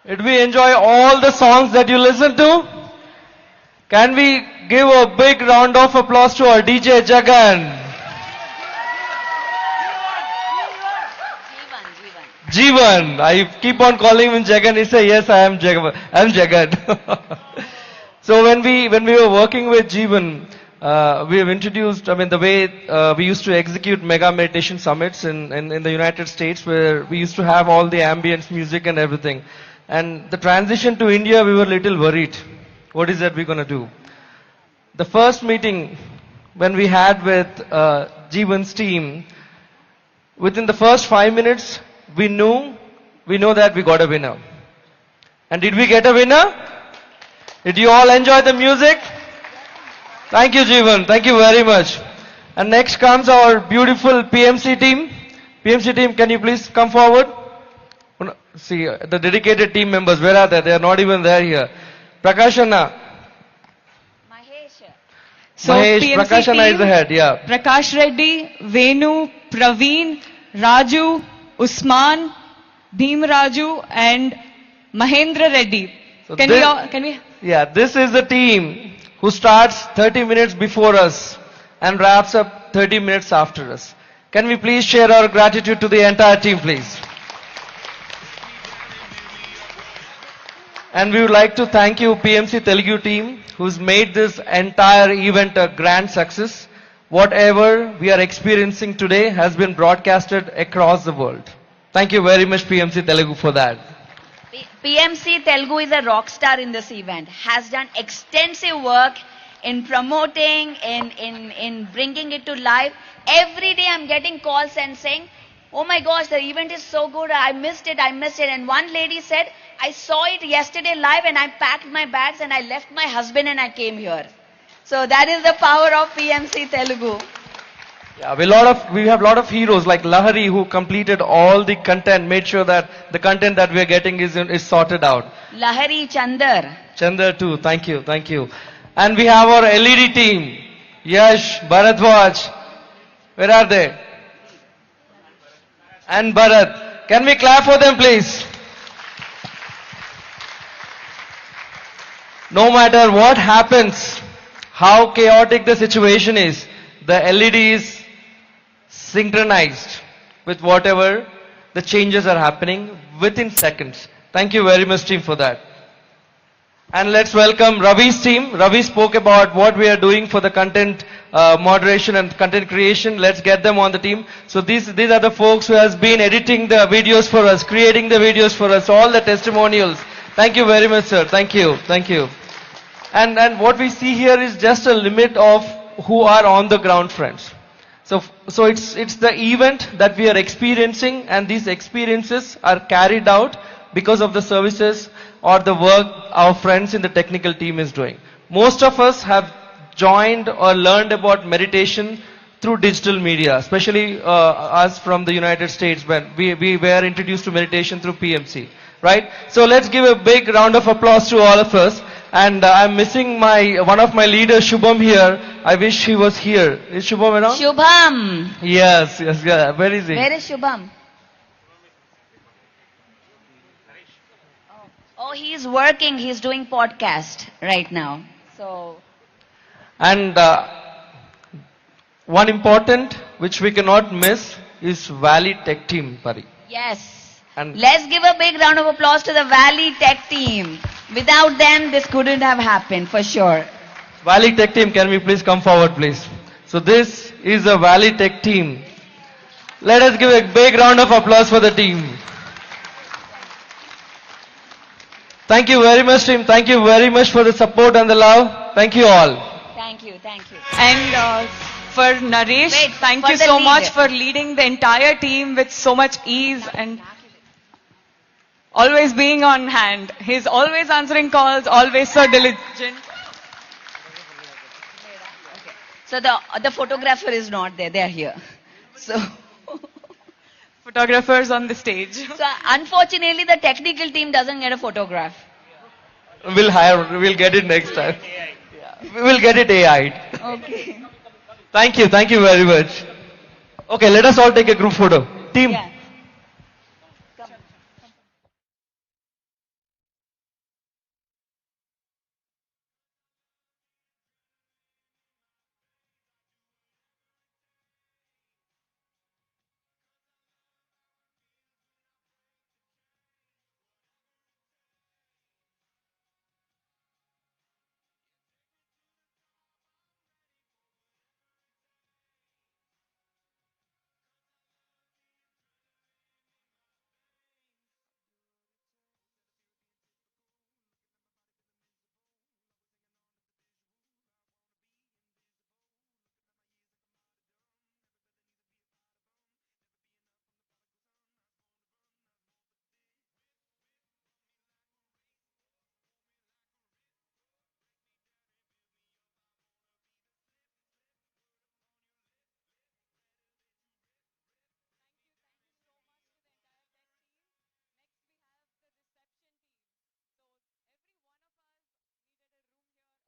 Did we enjoy all the songs that you listened to? Can we give a big round of applause to our DJ Jagan? Jeevan. I keep on calling him Jagan. He says, yes, I am Jagan. I am Jagan. So when we were working with Jeevan, we have introduced, the way we used to execute mega meditation summits in the United States, where we used to have all the ambience music and everything. And the transition to India, we were a little worried. What is that we're going to do? The first meeting when we had with Jeevan's team, within the first 5 minutes, we know that we got a winner. And did we get a winner? Did you all enjoy the music? Thank you, Jeevan. Thank you very much. And next comes our beautiful PMC team. PMC team, can you please come forward? See, the dedicated team members, where are they? They are not even there here. Prakash Anna. So Mahesh, PMC Prakash Anna team, is the head, yeah. Prakash Reddy, Venu, Praveen, Raju, Usman, Bhim Raju, and Mahendra Reddy. So Can we? Yeah, this is the team who starts 30 minutes before us and wraps up 30 minutes after us. Can we please share our gratitude to the entire team, please? And we would like to thank you, PMC Telugu team, who's made this entire event a grand success. Whatever we are experiencing today has been broadcasted across the world. Thank you very much, PMC Telugu, for that. PMC Telugu is a rock star in this event, has done extensive work in promoting, in bringing it to life. Every day I'm getting calls and saying, oh my gosh, the event is so good, I missed it. And one lady said, I saw it yesterday live and I packed my bags and I left my husband and I came here. So that is the power of PMC Telugu. Yeah, we have a lot of heroes like Lahari who completed all the content, made sure that the content that we are getting is sorted out. Lahari Chandar. Chandar too, thank you, thank you. And we have our LED team, Yash, Bharadwaj, where are they? And Bharat. Can we clap for them please? No matter what happens, how chaotic the situation is, the LED is synchronized with whatever the changes are happening within seconds. Thank you very much team for that. And let's welcome Ravi's team. Ravi spoke about what we are doing for the content moderation and content creation. Let's get them on the team. So these are the folks who has been editing the videos for us, creating the videos for us, all the testimonials. Thank you very much, sir. Thank you. Thank you. And what we see here is just a limit of who are on the ground, friends. So it's the event that we are experiencing, and these experiences are carried out because of the services or the work our friends in the technical team is doing. Most of us have joined or learned about meditation through digital media, especially us from the United States when we were introduced to meditation through PMC, right? So let's give a big round of applause to all of us. And I'm missing one of my leaders, Shubham, here. I wish he was here. Is Shubham around? Shubham. Yes, yeah. Where is he? Where is Shubham? Oh, he's working. He's doing podcast right now. So. And one important which we cannot miss is Valley Tech Team, Pari. Yes. And let's give a big round of applause to the Valley Tech team. Without them, this couldn't have happened for sure. Valley Tech Team, can we please come forward, please? So this is a Valley Tech team. Let us give a big round of applause for the team. Thank you very much, team. Thank you very much for the support and the love. Thank you all. Thank you, thank you. And for Naresh, thank you so much for leading the entire team with so much ease and always being on hand. He's always answering calls, always so diligent. So the photographer is not there, they are here. So photographers on the stage. So unfortunately the technical team doesn't get a photograph. We'll get it next time. We will get it AI'd. Okay. Thank you very much. Okay, let us all take a group photo. Team. Yeah.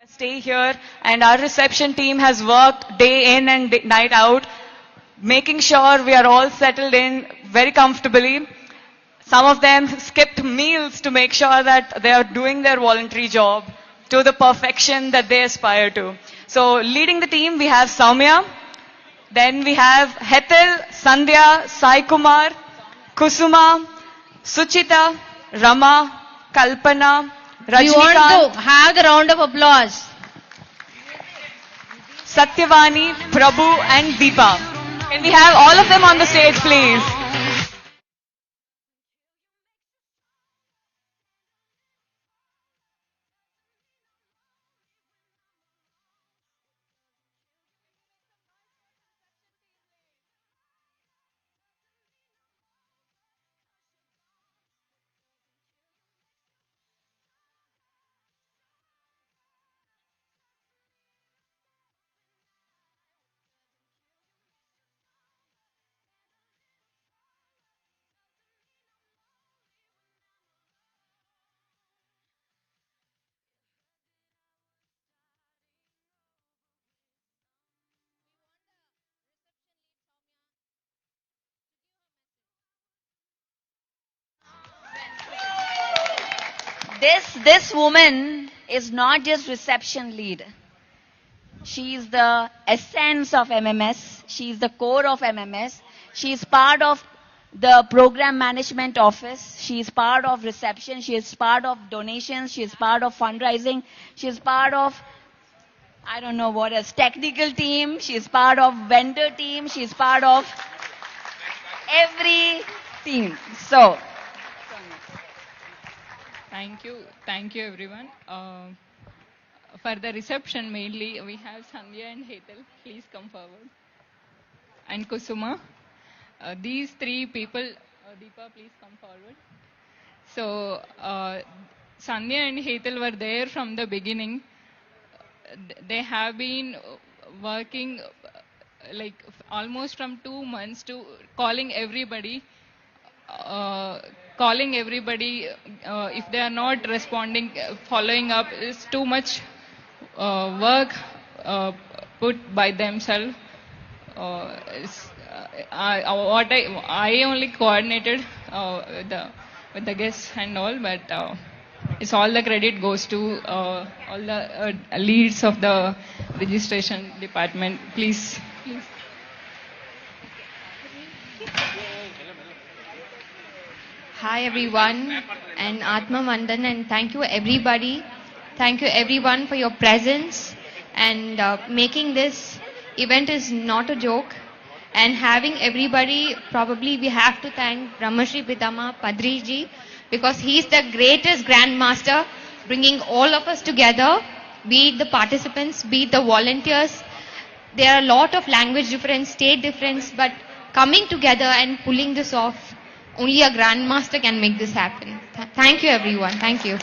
Stay here, and our reception team has worked day in and night out, making sure we are all settled in very comfortably. Some of them skipped meals to make sure that they are doing their voluntary job to the perfection that they aspire to. So leading the team, we have Soumya, then we have Hetal, Sandhya, Sai Kumar, Kusuma, Suchita, Rama, Kalpana, We want Rajnikant, to have the round of applause. Satyavani, Prabhu and Deepa. Can we have all of them on the stage, please? This woman is not just reception lead. She is the essence of MMS. She is the core of MMS. She is part of the program management office. She is part of reception. She is part of donations. She is part of fundraising. She is part of, I don't know what else, technical team. She is part of vendor team. She is part of every team. So, thank you everyone. For the reception mainly, we have Sandhya and Hetal. Please come forward. And Kusuma. These three people, Deepa, please come forward. So, Sandhya and Hetal were there from the beginning. They have been working like almost from 2 months to calling everybody if they are not responding, following up is too much work put by themselves. I only coordinated with the guests and all, but it's all the credit goes to all the leads of the registration department. Please. Hi everyone, and Atma Mandan, and thank you everybody. Thank you everyone for your presence, and making this event is not a joke. And having everybody, probably we have to thank Brahmashri Pitama Padriji, because he's the greatest grandmaster, bringing all of us together, be it the participants, be it the volunteers. There are a lot of language difference, state difference, but coming together and pulling this off, only a grandmaster can make this happen. Thank you everyone. Thank you.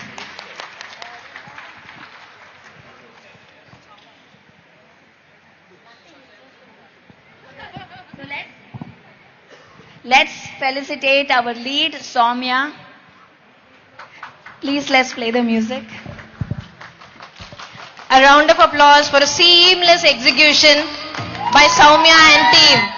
Let's felicitate our lead, Soumya. Please, let's play the music. A round of applause for a seamless execution by Soumya and team.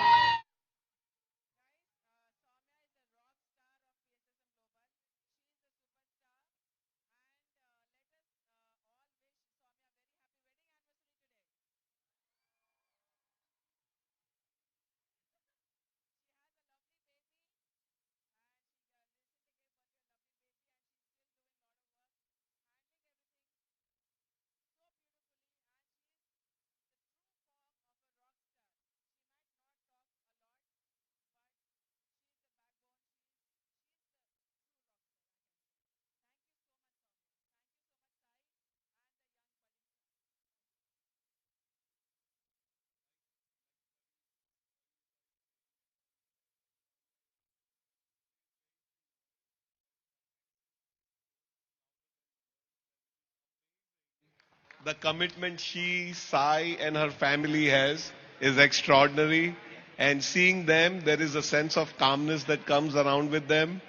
The commitment she, Sai, and her family has is extraordinary. And seeing them, there is a sense of calmness that comes around with them.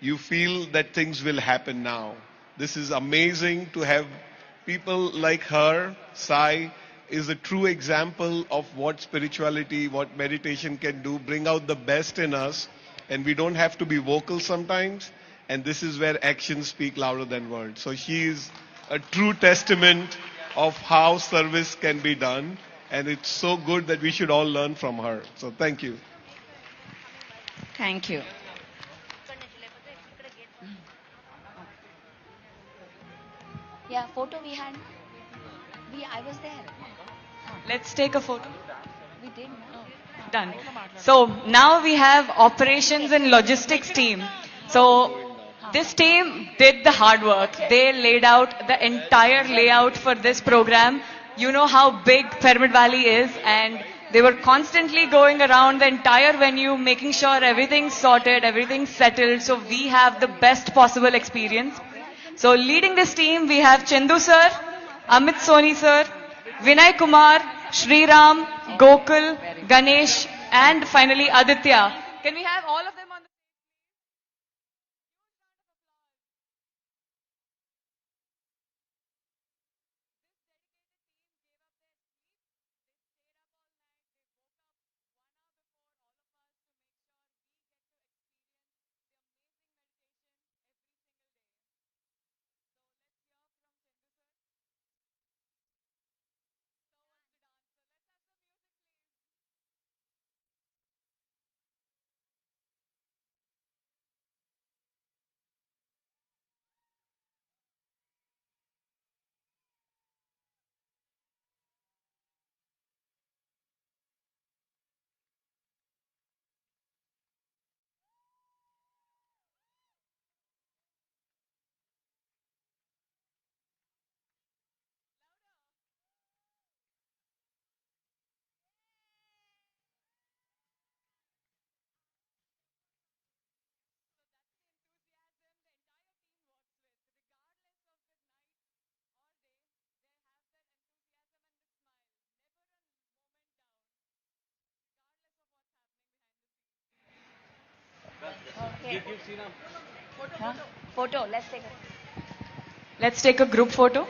You feel that things will happen now. This is amazing to have people like her. Sai is a true example of what spirituality, what meditation can do, bring out the best in us. And we don't have to be vocal sometimes. And this is where actions speak louder than words. So she is a true testament of how service can be done. And it's so good that we should all learn from her. So thank you. Thank you. Yeah, photo we had. I was there. Let's take a photo. We did. Done. So now we have operations and logistics team. So this team did the hard work. They laid out the entire layout for this program. You know how big Pyramid Valley is, and they were constantly going around the entire venue, making sure everything's sorted, everything's settled, so we have the best possible experience. So leading this team, we have Chandu sir, Amit Soni sir, Vinay Kumar, Shri Ram, Gokul, Ganesh, and finally Aditya. Can we have all of them on the Photo. Let's take a group photo.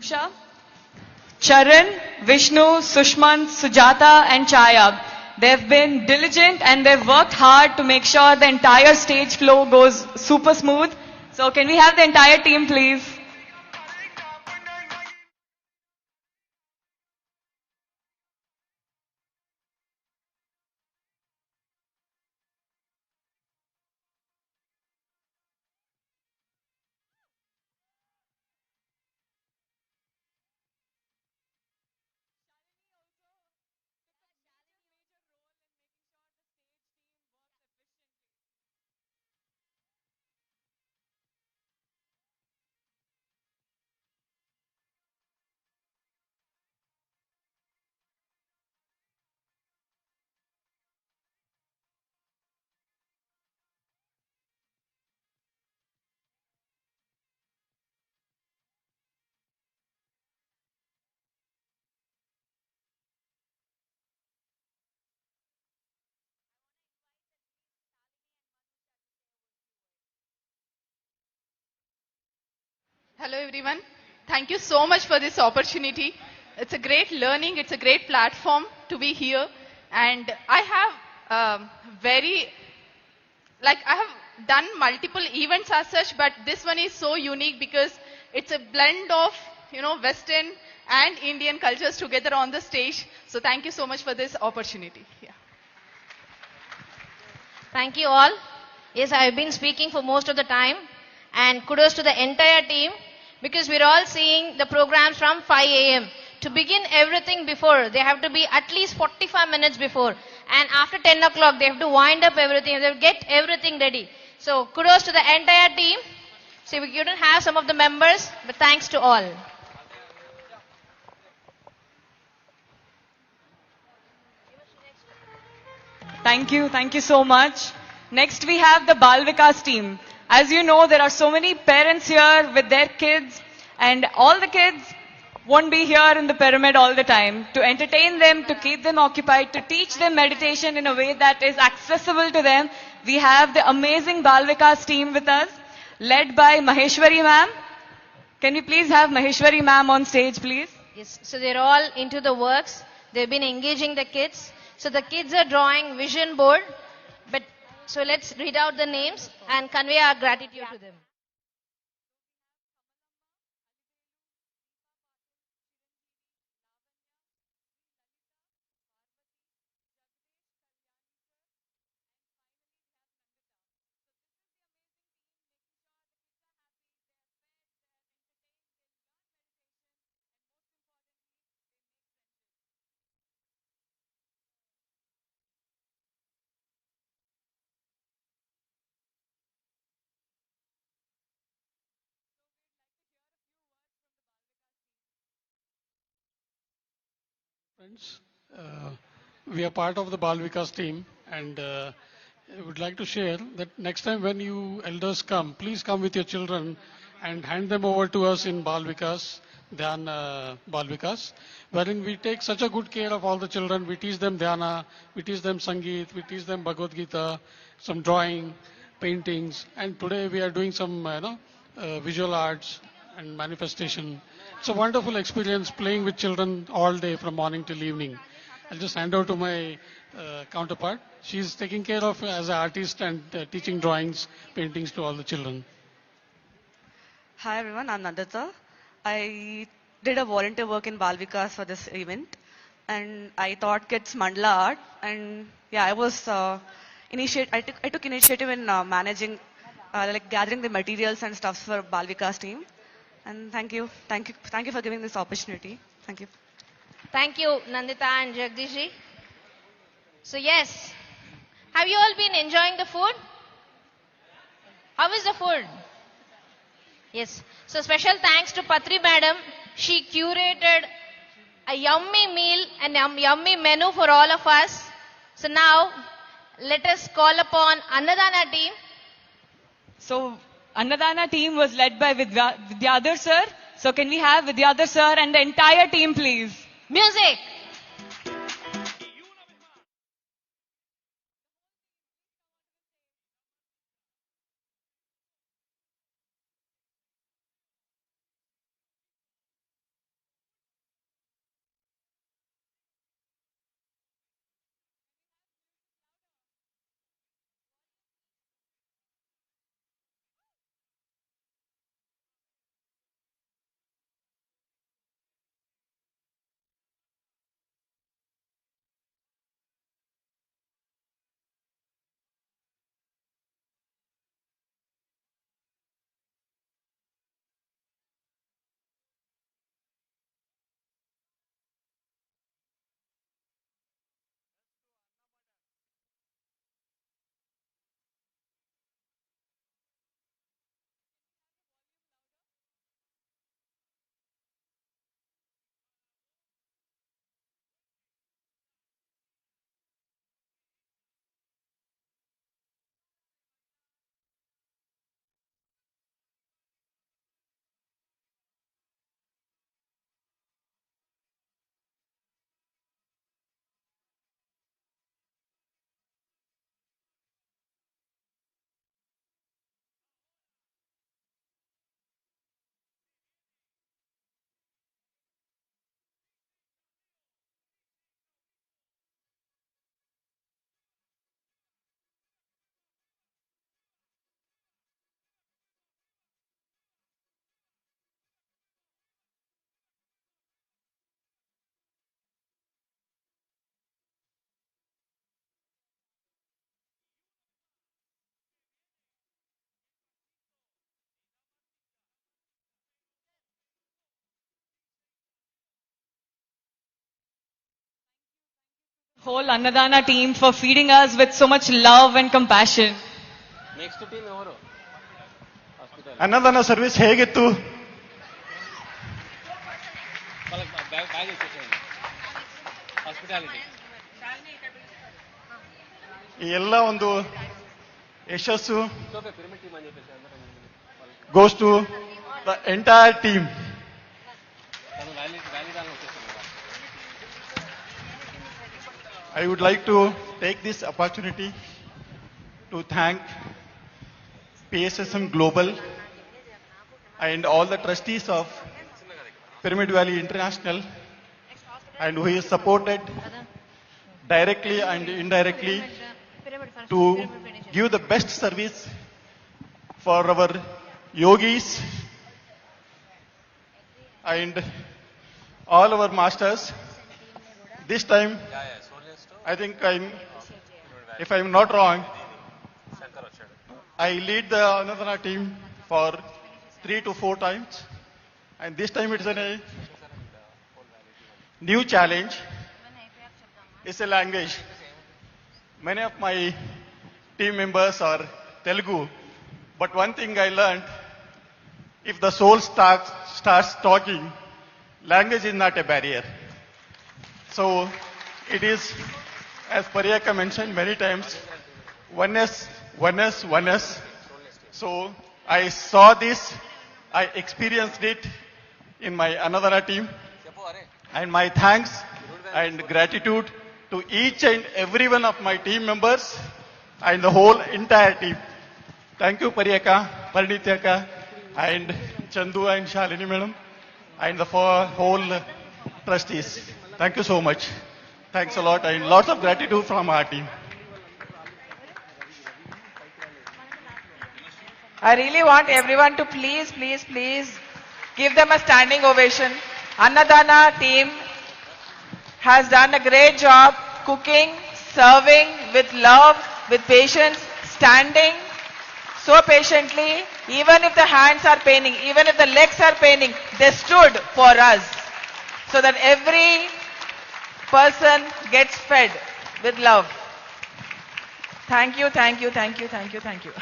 Usha, Charan, Vishnu, Sushman, Sujata and Chaya. They've been diligent and they've worked hard to make sure the entire stage flow goes super smooth. So can we have the entire team please? Hello everyone. Thank you so much for this opportunity. It's a great learning, it's a great platform to be here. And I have I have done multiple events as such, but this one is so unique because it's a blend of, Western and Indian cultures together on the stage. So thank you so much for this opportunity. Yeah. Thank you all. Yes, I have been speaking for most of the time. And kudos to the entire team because we're all seeing the programs from 5 a.m. To begin everything before, they have to be at least 45 minutes before. And after 10 o'clock, they have to wind up everything. They have to get everything ready. So kudos to the entire team. See, we couldn't have some of the members, but thanks to all. Thank you so much. Next we have the Bal Vikas team. As you know, there are so many parents here with their kids and all the kids won't be here in the pyramid all the time. To entertain them, to keep them occupied, to teach them meditation in a way that is accessible to them, we have the amazing Bal Vikas team with us, led by Maheshwari ma'am. Can we please have Maheshwari ma'am on stage, please? Yes, so they're all into the works. They've been engaging the kids. So the kids are drawing vision board. So let's read out the names and convey our gratitude to them. Friends, we are part of the Bal Vikas team and I would like to share that next time when you elders come, please come with your children and hand them over to us in Bal Vikas, Dhyan Bal Vikas, wherein we take such a good care of all the children. We teach them Dhyana, we teach them Sangeet, we teach them Bhagavad Gita, some drawing, paintings, and today we are doing some visual arts and manifestation. It's a wonderful experience playing with children all day from morning till evening. I'll just hand over to my counterpart. She's taking care of as an artist and teaching drawings, paintings to all the children. Hi everyone, I'm Nandita. I did a volunteer work in Bal Vikas for this event and I taught kids mandala art and yeah, I was I took initiative in managing like gathering the materials and stuff for Bal Vikas team. And thank you for giving this opportunity. Thank you. Thank you, Nandita and Jagdish ji. So yes, have you all been enjoying the food? How is the food? Yes. So special thanks to Patri madam. She curated a yummy meal and yummy menu for all of us. So now let us call upon Annadana team. So, Annadana team was led by Vidyadhar sir. So, can we have Vidyadhar sir and the entire team, please? Music. Whole Annadana team for feeding us with so much love and compassion. Next team evaru? ಅನ್ನದಾನ service ಹೇಗಿತ್ತು? ಈ ಎಲ್ಲ ಒಂದು ಯಶಸ್ಸು goes to the entire team. I would like to take this opportunity to thank PSSM Global and all the trustees of Pyramid Valley International, and who is supported directly and indirectly to give the best service for our yogis and all our masters. This time, I think if I'm not wrong, I lead the Annadana team for 3 to 4 times, and this time it's a new challenge. It's a language. Many of my team members are Telugu, but one thing I learned, if the soul starts talking, language is not a barrier. So it is, as Pariyaka mentioned many times, oneness, oneness, oneness. So I saw this, I experienced it in my Annadana team, and my thanks and gratitude to each and every one of my team members and the whole entire team. Thank you, Pariyaka, Parinityaka, and Chandu and Shalini madam, and the whole trustees. Thank you so much. Thanks a lot, and lots of gratitude from our team. I really want everyone to please give them a standing ovation. Annadana team has done a great job cooking, serving with love, with patience, standing so patiently. Even if the hands are paining, even if the legs are paining, they stood for us so that every person gets fed with love. Thank you, thank you, thank you, thank you, thank you.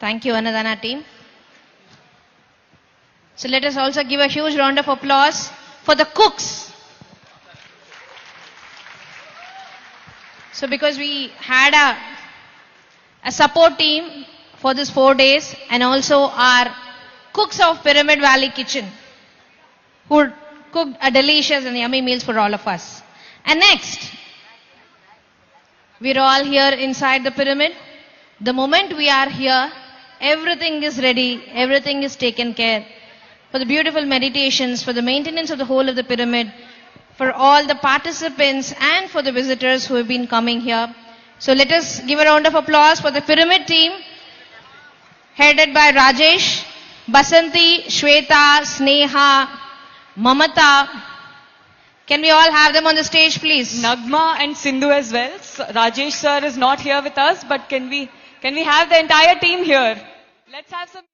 Thank you, Anadana team. So let us also give a huge round of applause for the cooks. So because we had a support team for this 4 days and also our cooks of Pyramid Valley Kitchen who cooked a delicious and yummy meals for all of us. And next, we're all here inside the pyramid. The moment we are here, everything is ready, everything is taken care for the beautiful meditations, for the maintenance of the whole of the pyramid, for all the participants and for the visitors who have been coming here. So let us give a round of applause for the pyramid team headed by Rajesh, Basanti, Shweta, Sneha, Mamata. Can we all have them on the stage, please? Nagma and Sindhu as well. Rajesh sir is not here with us, but can we have the entire team here? Let's have some.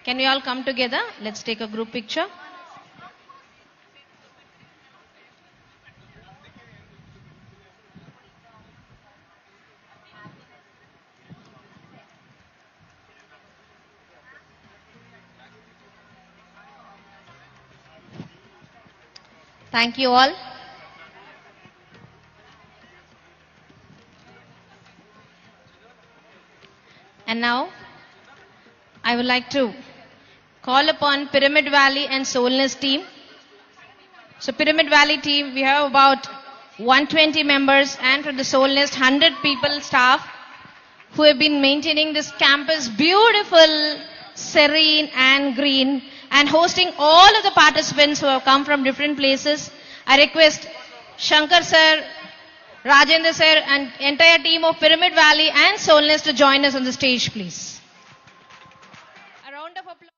Can we all come together? Let's take a group picture. Thank you all. And now, I would like to call upon Pyramid Valley and Soulness team. So Pyramid Valley team, we have about 120 members, and from the Soulness 100 people staff who have been maintaining this campus beautiful, serene and green, and hosting all of the participants who have come from different places. I request Shankar sir, Rajendra sir and entire team of Pyramid Valley and Soulness to join us on the stage, please. A round of applause.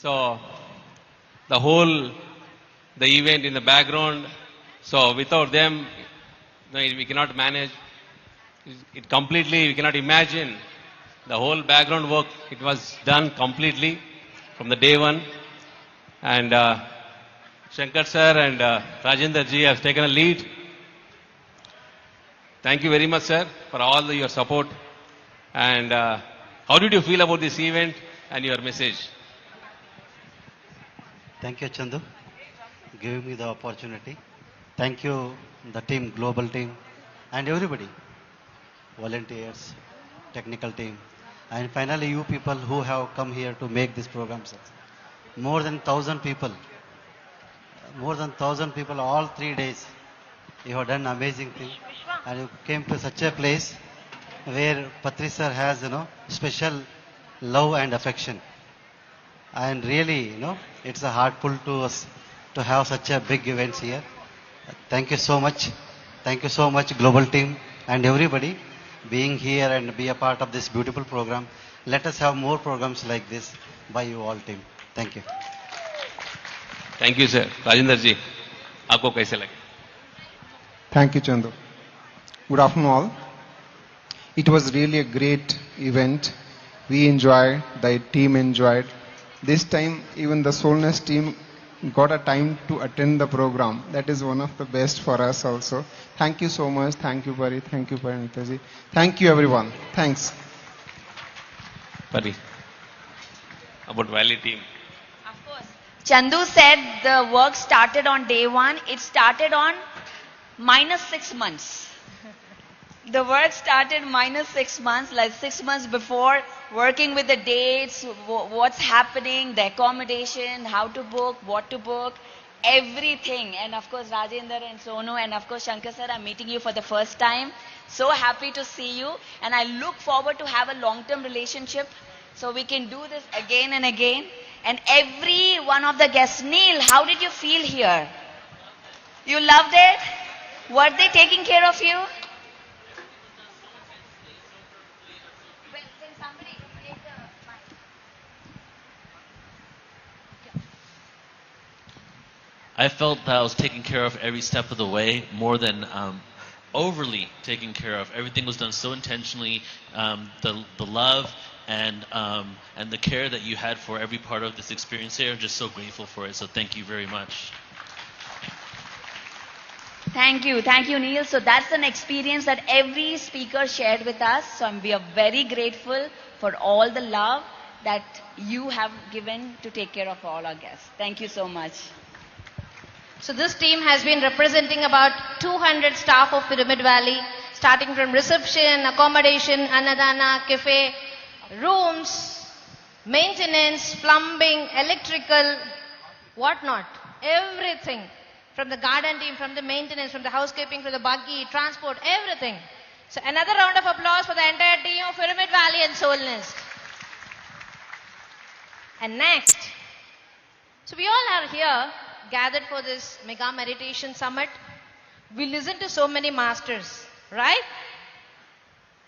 So the event in the background. So without them, we cannot manage. It completely, we cannot imagine the whole background work. It was done completely from the day one. And Shankar sir and Rajendra ji have taken a lead. Thank you very much, sir, for all your support. And how did you feel about this event and your message? Thank you, Chandu, giving me the opportunity. Thank you, the team, global team, and everybody, volunteers, technical team, and finally you people who have come here to make this program success. More than 1,000 people, all 3 days. You have done amazing thing, and you came to such a place where Patri sir has, special love and affection. And really, it's a hard pull to us to have such a big events here. Thank you so much. Thank you so much, global team and everybody being here and be a part of this beautiful program. Let us have more programs like this by you all team. Thank you. Thank you, sir. Rajendra ji, आपको कैसे लगे? Thank you, Chandu. Good afternoon, all. It was really a great event. We enjoyed, the team enjoyed. This time, even the Soulness team got a time to attend the program. That is one of the best for us also. Thank you so much. Thank you, Pari. Thank you, Parinitaji. Thank you, everyone. Thanks. Pari, about Valley team. Chandu said the work started on day one. It started on -6 months. The work started -6 months, like 6 months before, working with the dates, what's happening, the accommodation, how to book, what to book, everything. And of course, Rajendra and Sonu and of course, Shankar sir, I'm meeting you for the first time. So happy to see you. And I look forward to have a long-term relationship so we can do this again and again. And every one of the guests, Neil, how did you feel here? You loved it? Were they taking care of you? I felt that I was taken care of every step of the way, more than overly taken care of. Everything was done so intentionally. The love and the care that you had for every part of this experience here, I'm just so grateful for it. So thank you very much. Thank you, Neil. So that's an experience that every speaker shared with us. So we are very grateful for all the love that you have given to take care of all our guests. Thank you so much. So this team has been representing about 200 staff of Pyramid Valley, starting from reception, accommodation, annadana, cafe, rooms, maintenance, plumbing, electrical, whatnot, everything. From the garden team, from the maintenance, from the housekeeping, from the buggy, transport, everything. So another round of applause for the entire team of Pyramid Valley and Soul Nest. And next, so we all are here gathered for this mega meditation summit. We listen to so many masters, right?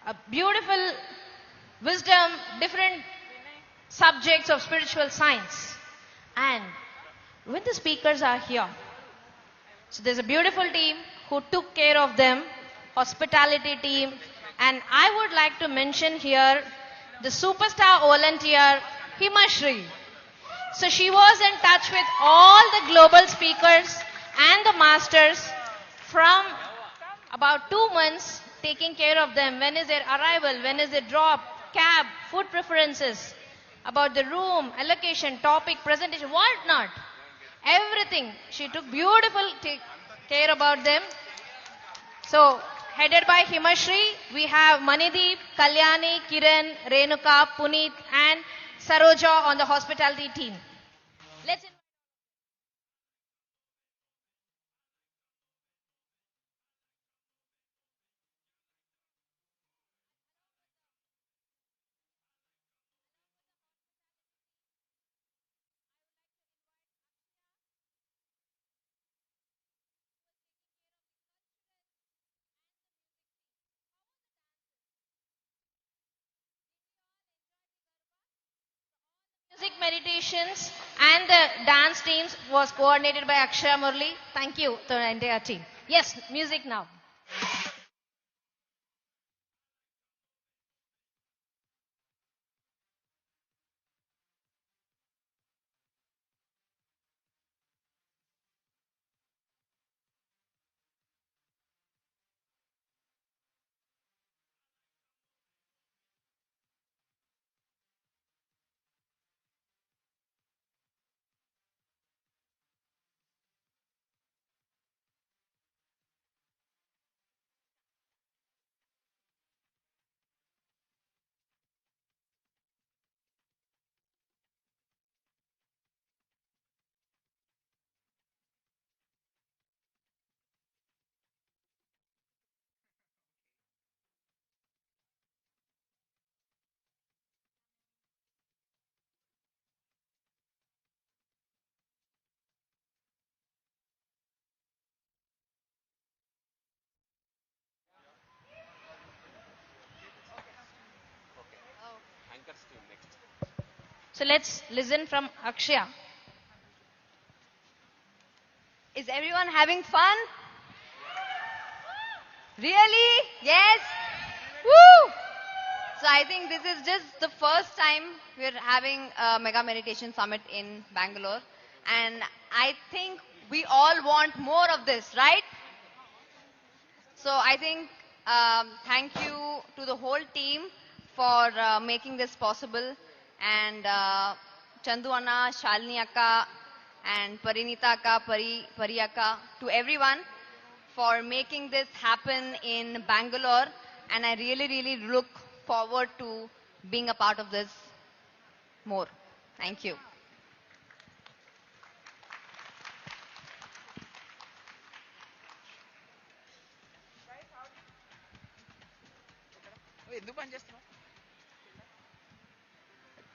A beautiful wisdom, different subjects of spiritual science. And when the speakers are here, so there's a beautiful team who took care of them, hospitality team, and I would like to mention here the superstar volunteer, Himashri. So she was in touch with all the global speakers and the masters from about 2 months, taking care of them. When is their arrival? When is their drop? Cab, food preferences, about the room, allocation, topic, presentation, what not. Everything. She took beautiful care about them. So, headed by Himashri, we have Manideep, Kalyani, Kiran, Renuka, Puneet and Saroja on the hospitality team. Let's music meditations and the dance teams was coordinated by Akshaya Murli. Thank you to the entire team. Yes, music now. So let's listen from Akshaya. Is everyone having fun? Really? Yes? Woo! So I think this is just the first time we're having a Mega Meditation Summit in Bangalore. And I think we all want more of this, right? So I think thank you to the whole team for making this possible. And Chandu Anna, Shalini Akka, and Parinita Akka, Pari Akka, to everyone for making this happen in Bangalore. And I really, really look forward to being a part of this more. Thank you.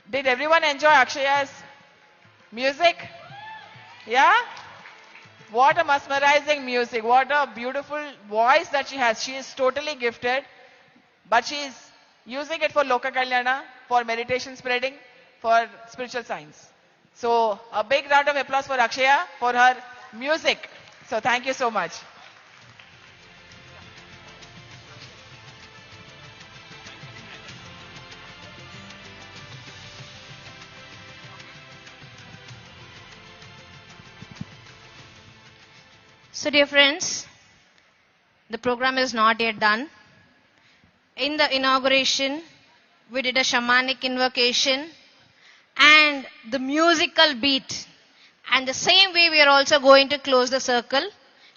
Did everyone enjoy Akshaya's music? Yeah? What a mesmerizing music. What a beautiful voice that she has. She is totally gifted. But she is using it for Loka Kalyana, for meditation spreading, for spiritual science. So a big round of applause for Akshaya for her music. So thank you so much. So dear friends, the program is not yet done. In the inauguration, we did a shamanic invocation and the musical beat. And the same way we are also going to close the circle,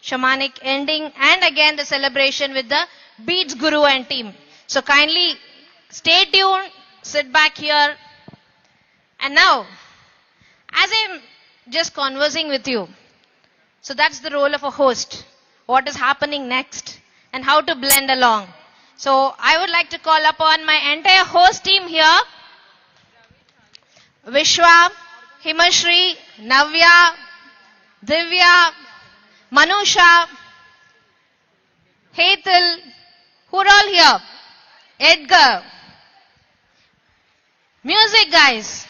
shamanic ending and again the celebration with the Beats Guru and team. So kindly stay tuned, sit back here. And now, as I'm just conversing with you, so that's the role of a host. What is happening next and how to blend along. So I would like to call upon my entire host team here. Vishwa, Himashri, Navya, Divya, Manusha, Hetal, who are all here? Edgar. Music guys.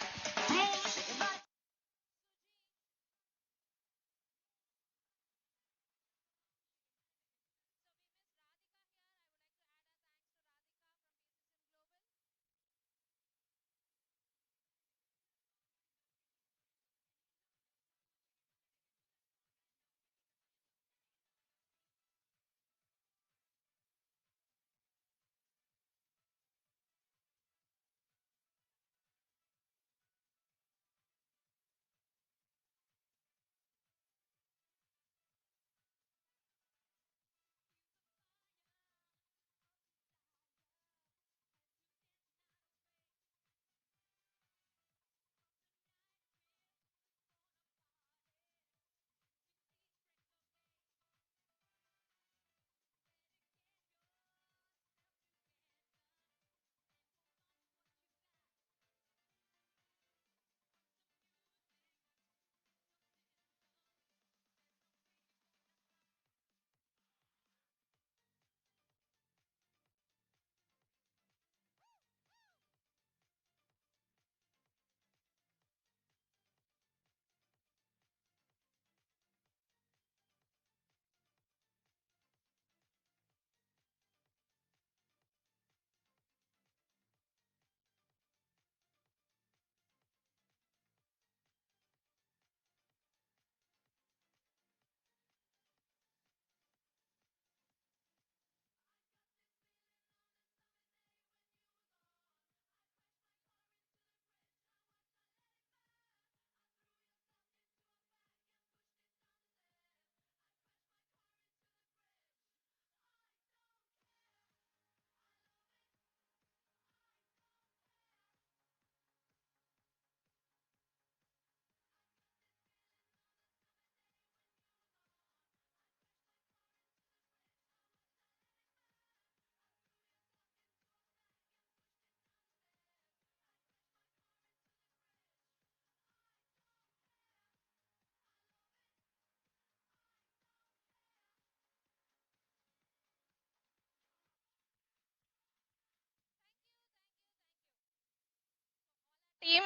Team,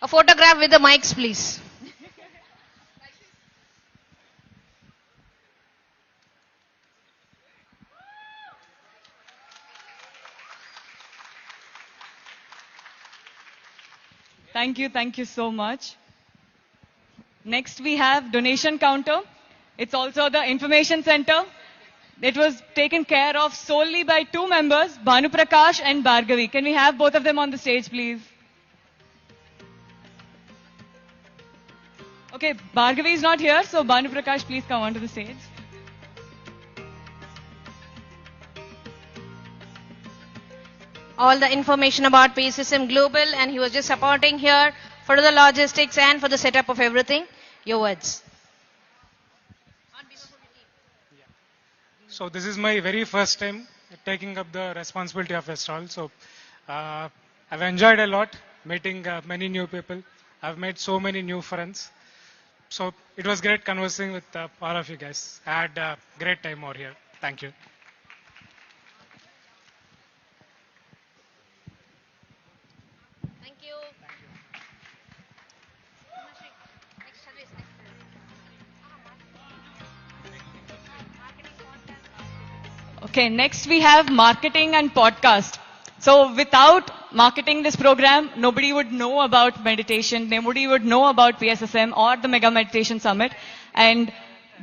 a photograph with the mics, please. Thank you so much. Next we have donation counter. It's also the information center. It was taken care of solely by two members, Bhanu Prakash and Bhargavi. Can we have both of them on the stage, please? Okay, Bhargavi is not here, so Bhanu Prakash, please come onto the stage. All the information about PSSM Global, and he was just supporting here for the logistics and for the setup of everything. Your words. So this is my very first time taking up the responsibility of a stall. So I've enjoyed a lot meeting many new people. I've made so many new friends. So it was great conversing with all of you guys. I had a great time over here. Thank you. Thank you. Okay, next we have marketing and podcast. So without marketing this program, nobody would know about meditation, nobody would know about PSSM or the Mega Meditation Summit. And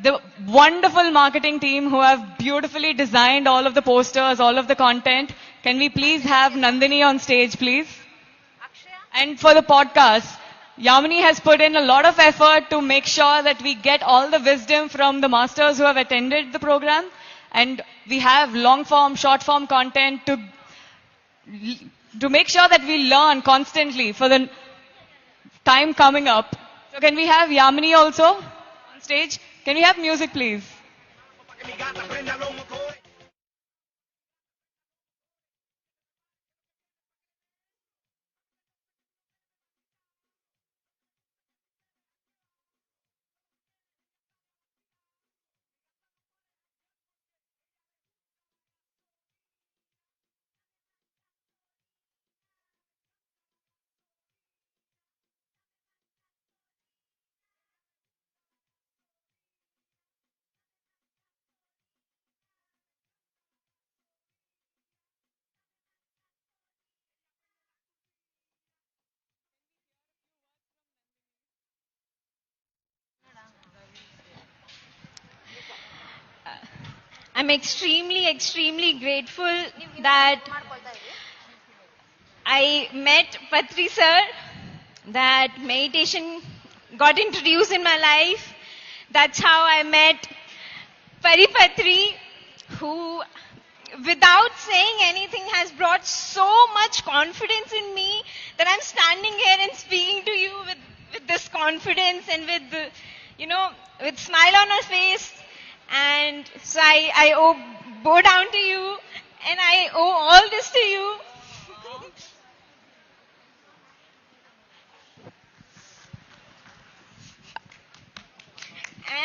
the wonderful marketing team who have beautifully designed all of the posters, all of the content. Can we please have Nandini on stage, please? And for the podcast, Yamini has put in a lot of effort to make sure that we get all the wisdom from the masters who have attended the program. And we have long form, short form content to make sure that we learn constantly for the time coming up. So can we have Yamini also on stage? Can we have music, please? I'm extremely grateful that I met Patri sir, that meditation got introduced in my life. That's how I met Patri, who without saying anything has brought so much confidence in me that I'm standing here and speaking to you with this confidence and with the, with smile on her face. And so I bow down to you, and I owe all this to you.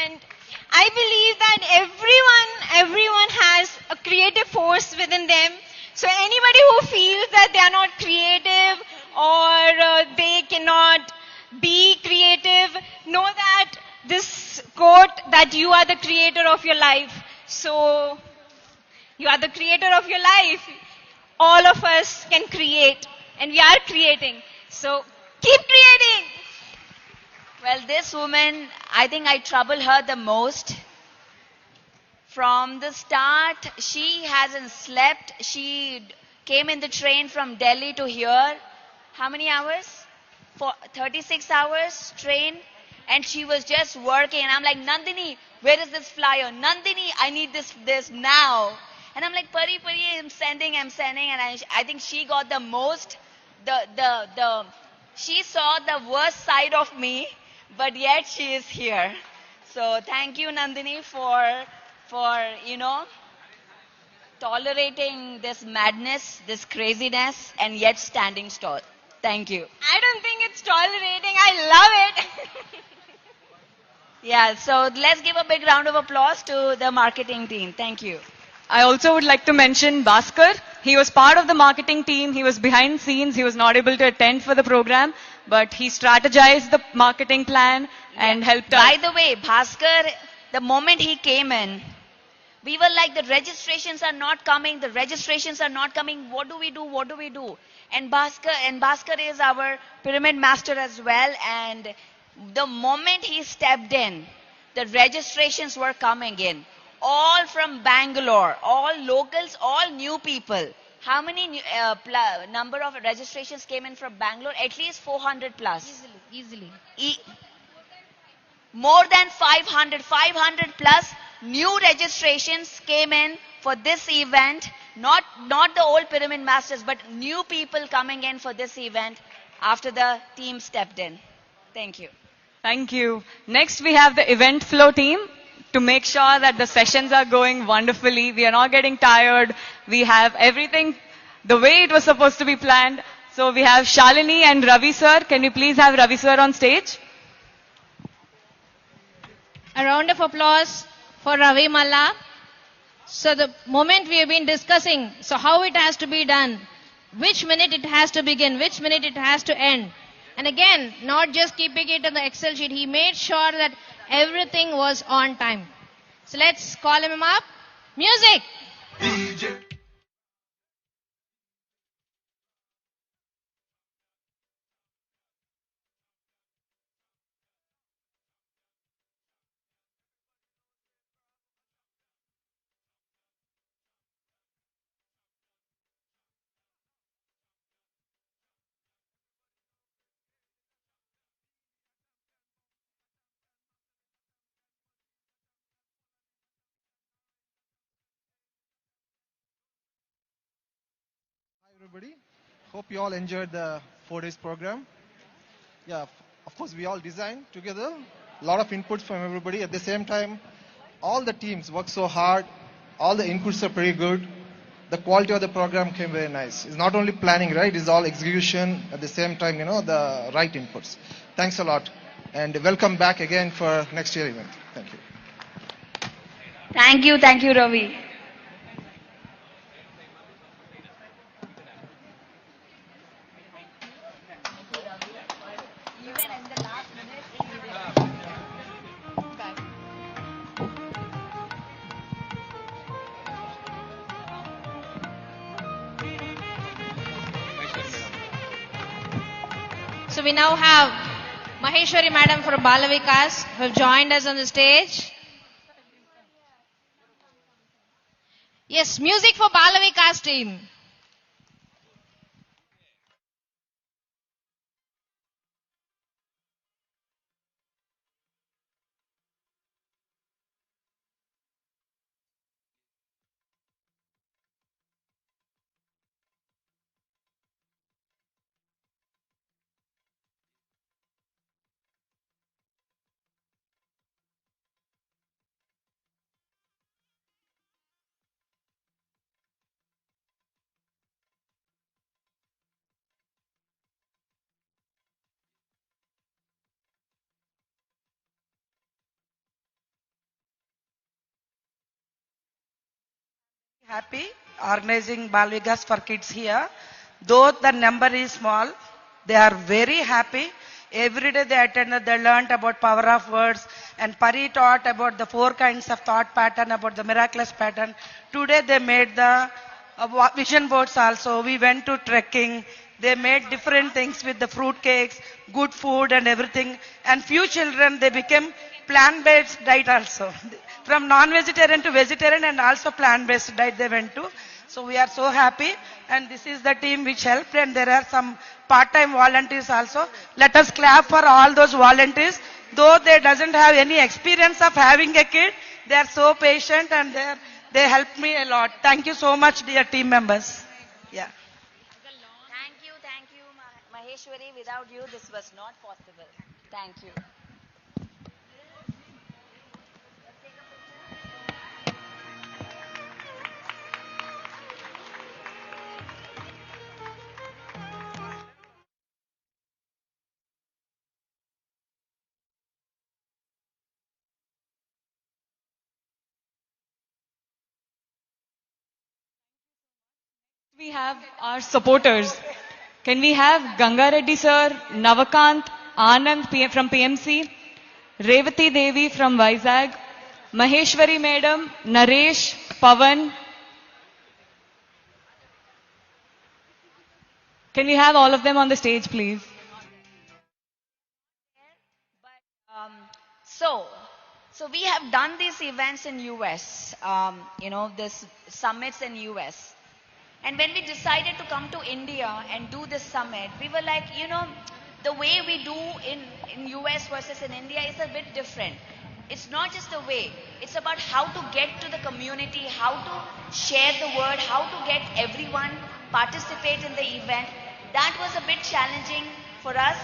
And I believe that everyone has a creative force within them. So anybody who feels that they are not creative or they cannot be creative, know that this quote that you are the creator of your life. So you are the creator of your life. All of us can create, and we are creating. So keep creating. Well, this woman, I think I trouble her the most. From the start, she hasn't slept. She came in the train from Delhi to here. How many hours? 36 hours train. And she was just working. And I'm like, Nandini, where is this flyer? Nandini, I need this now. And I'm like, Pari, I'm sending. And I think she got the most, she saw the worst side of me, but yet she is here. So thank you, Nandini, for tolerating this madness, this craziness, and yet standing tall. Thank you. I don't think it's tolerating. I love it. Yeah, so let's give a big round of applause to the marketing team. Thank you. I also would like to mention Bhaskar. He was part of the marketing team. He was behind scenes. He was not able to attend for the program. but he strategized the marketing plan and helped us. By the way, Bhaskar, the moment he came in, we were like, the registrations are not coming, the registrations are not coming. What do we do? What do we do? And Bhaskar is our pyramid master as well. And the moment he stepped in, the registrations were coming in. All from Bangalore, all locals, all new people. How many number of registrations came in from Bangalore? At least 400 plus. Easily. More than 500 plus new registrations came in for this event. Not the old pyramid masters, but new people coming in for this event after the team stepped in. Thank you. Thank you. Next, we have the event flow team to make sure that the sessions are going wonderfully. We are not getting tired. We have everything the way it was supposed to be planned. So we have Shalini and Ravi sir. Can we please have Ravi sir on stage? A round of applause for Ravi Malla. So the moment we have been discussing, so how it has to be done, which minute it has to begin, which minute it has to end. And again, not just keeping it on the Excel sheet, he made sure that everything was on time. So let's call him up. Music! Everybody, hope you all enjoyed the 4 days program. Yeah, of course we all designed together, a lot of inputs from everybody. At the same time, all the teams worked so hard, all the inputs are pretty good. The quality of the program came very nice. It's not only planning, right? It's all execution at the same time, the right inputs. Thanks a lot, and welcome back again for next year event. Thank you. Thank you, Ravi. So we now have Maheshwari Madam from Balavikas who have joined us on the stage. Yes, music for Balavikas team. Happy organizing Balvikas for kids here. Though the number is small, they are very happy. Every day they attended, they learnt about power of words, and Pari taught about the 4 kinds of thought pattern, about the miraculous pattern. Today they made the vision boards also. We went to trekking. They made different things with the fruit cakes, good food and everything. And few children, they became plant-based diet also. From non-vegetarian to vegetarian and also plant-based diet they went to. So we are so happy, and this is the team which helped, and there are some part-time volunteers also. Let us clap for all those volunteers. Though they doesn't have any experience of having a kid, they are so patient and they helped me a lot. Thank you so much, dear team members. Yeah. Thank you, Maheshwari. Without you, this was not possible. Thank you. We have our supporters. Can we have Ganga Reddy sir, Navakant, Anand from PMC, Revati Devi from Vizag, Maheshwari madam, Naresh, Pavan. Can we have all of them on the stage, please? So we have done these events in US, this summits in US. And when we decided to come to India and do this summit, we were like, the way we do in US versus in India is a bit different. It's not just the way, it's about how to get to the community, how to share the word, how to get everyone participate in the event. That was a bit challenging for us.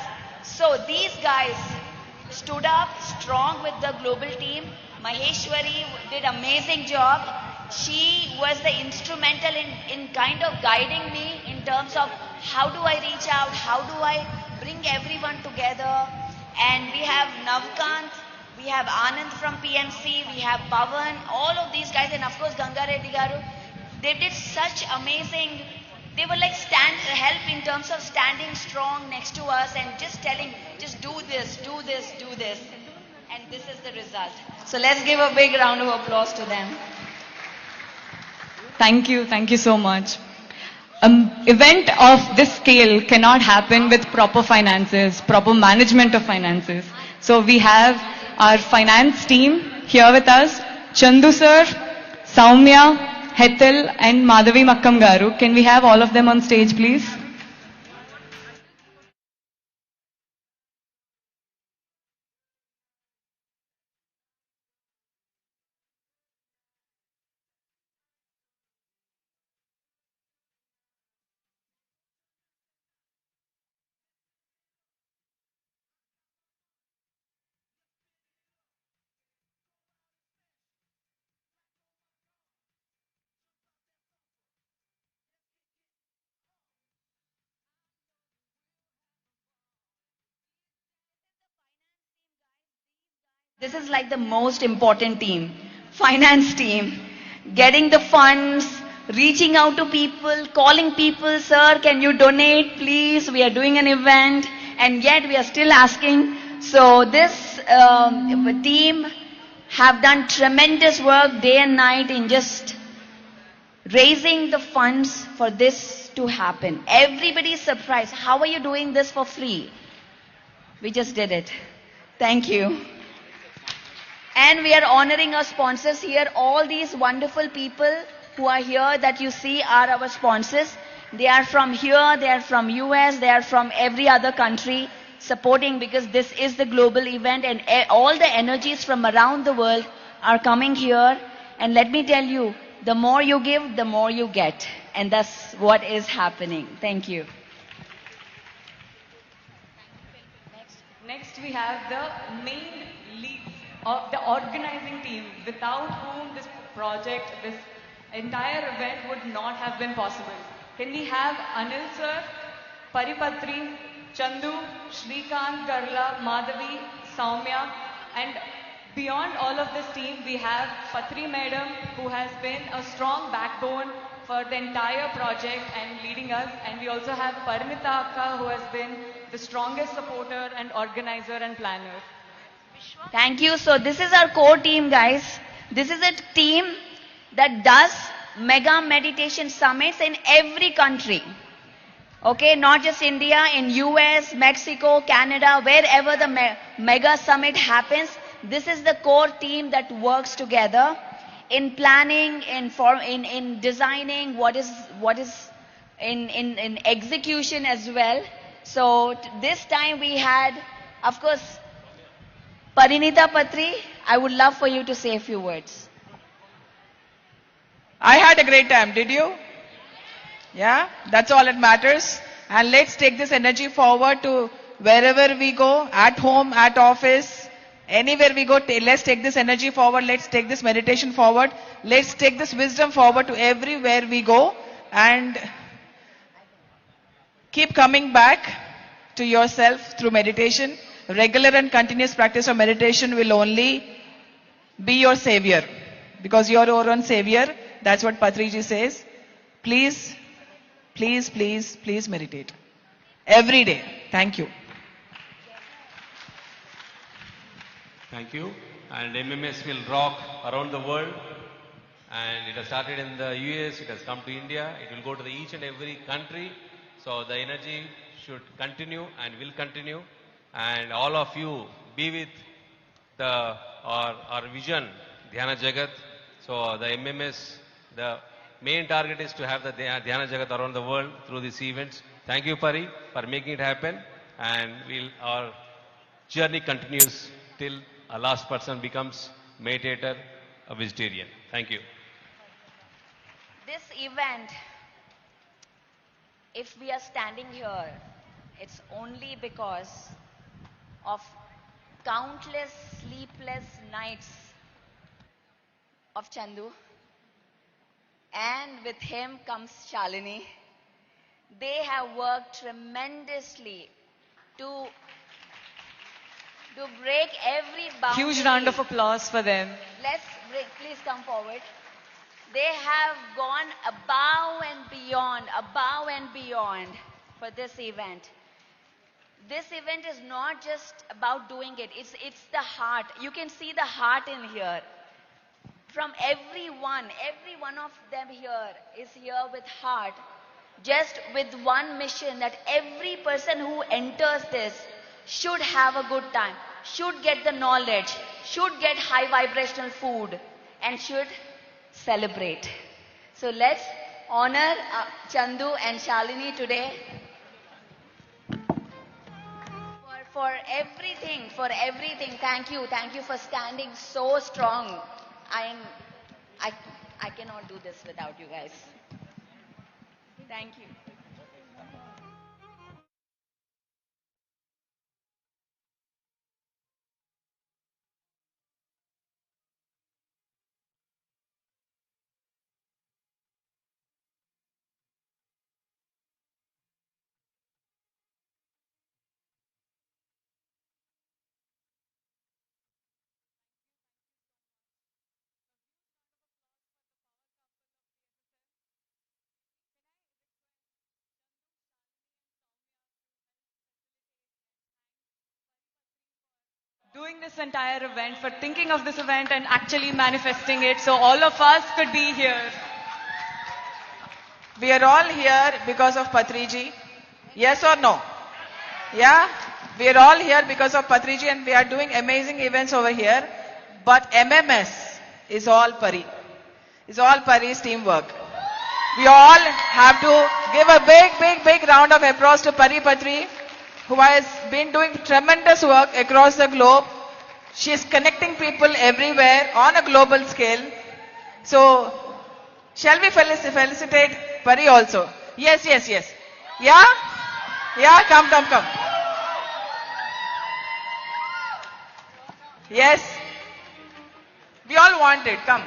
So these guys stood up strong with the global team. Maheshwari did amazing job. She was the instrumental in kind of guiding me in terms of how do I reach out, how do I bring everyone together. And we have Navkant, we have Anand from PMC, we have Pavan, all of these guys, and of course Ganga Reddy Garu. They did such amazing, they were like help in terms of standing strong next to us and just telling, just do this, do this, do this. And this is the result. So let's give a big round of applause to them. Thank you so much. Event of this scale cannot happen with proper finances, proper management of finances. So we have our finance team here with us, Chandu sir, Saumya, Hetal and Madhavi Makkam Garu. Can we have all of them on stage, please? This is like the most important team, finance team, getting the funds, reaching out to people, calling people, sir, can you donate, please? We are doing an event, and yet we are still asking. So this team have done tremendous work day and night in just raising the funds for this to happen. Everybody is surprised. How are you doing this for free? We just did it. Thank you. And we are honoring our sponsors here. All these wonderful people who are here that you see are our sponsors. They are from here, they are from US, they are from every other country supporting, because this is the global event and all the energies from around the world are coming here. And let me tell you, the more you give, the more you get. And that's what is happening. Thank you. Next we have the main leads of the organizing team, without whom this project, this entire event would not have been possible. Can we have Anil sir, Paripatri, Chandu, Shrikant, Garla, Madhavi, Saumya, and beyond all of this team, we have Patri madam, who has been a strong backbone for the entire project and leading us. And we also have Parinita Akka, who has been the strongest supporter and organizer and planner. Thank you. So this is our core team, guys. This is a team that does mega meditation summits in every country. Okay, not just India, in US, Mexico, Canada, wherever the mega summit happens. This is the core team that works together in planning, in designing, what is in execution as well. So this time we had, of course, Parinita Patri. I would love for you to say a few words. I had a great time. Did you? Yeah, that's all that matters. And let's take this energy forward to wherever we go, at home, at office, anywhere we go. Let's take this energy forward. Let's take this meditation forward. Let's take this wisdom forward to everywhere we go. And keep coming back to yourself through meditation. Regular and continuous practice of meditation will only be your savior, because you're your own savior. That's what Patriji says. Please, please, please, please meditate. every day. Thank you. Thank you. And MMS will rock around the world. And it has started in the US, it has come to India, it will go to each and every country. So the energy should continue and will continue. And all of you be with our vision, Dhyana Jagat. So the MMS, the main target is to have the Dhyana Jagat around the world through these events. Thank you, Pari, for making it happen. And our journey continues till a last person becomes meditator, a vegetarian. Thank you. This event, if we are standing here, it's only because of countless sleepless nights of Chandu. And with him comes Shalini. They have worked tremendously to break every boundary. Huge round of applause for them. Please come forward. They have gone above and beyond for this event. This event is not just about doing it, it's the heart. You can see the heart in here. From every one of them here is here with heart, just with one mission that every person who enters this should have a good time, should get the knowledge, should get high vibrational food, and should celebrate. So let's honor Chandu and Shalini today for everything. Thank you for standing so strong. I cannot do this without you guys. Thank you. Doing this entire event, for thinking of this event and actually manifesting it so all of us could be here. We are all here because of Patriji. Yes or no? Yeah? We are all here because of Patriji and we are doing amazing events over here. But MMS is all Pari. It's all Pari's teamwork. We all have to give a big round of applause to Pari Patri, who has been doing tremendous work across the globe. She is connecting people everywhere on a global scale. So, shall we felicitate Pari also? Yes. Yeah? Yeah, come. Yes. We all want it, come.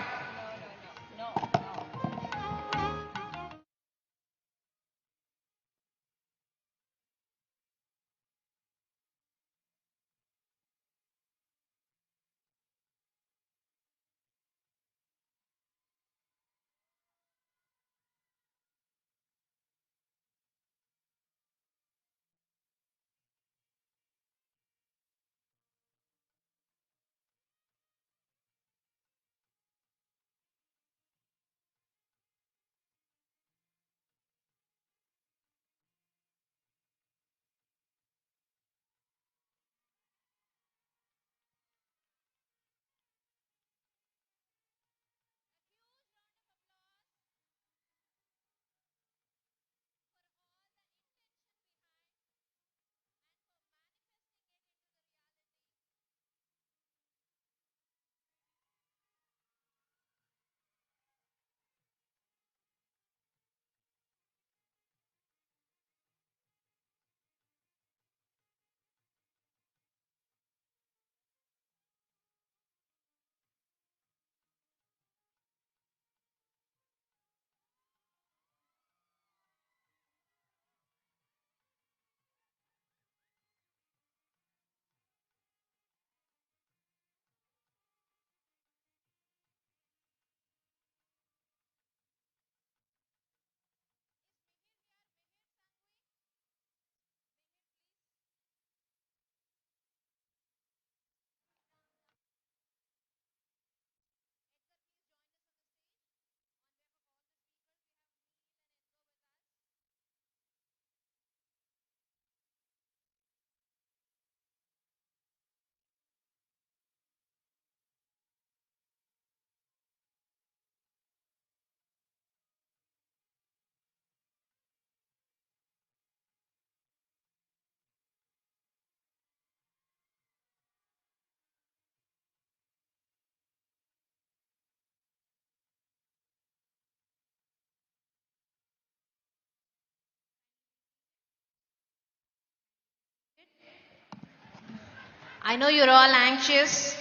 I know you're all anxious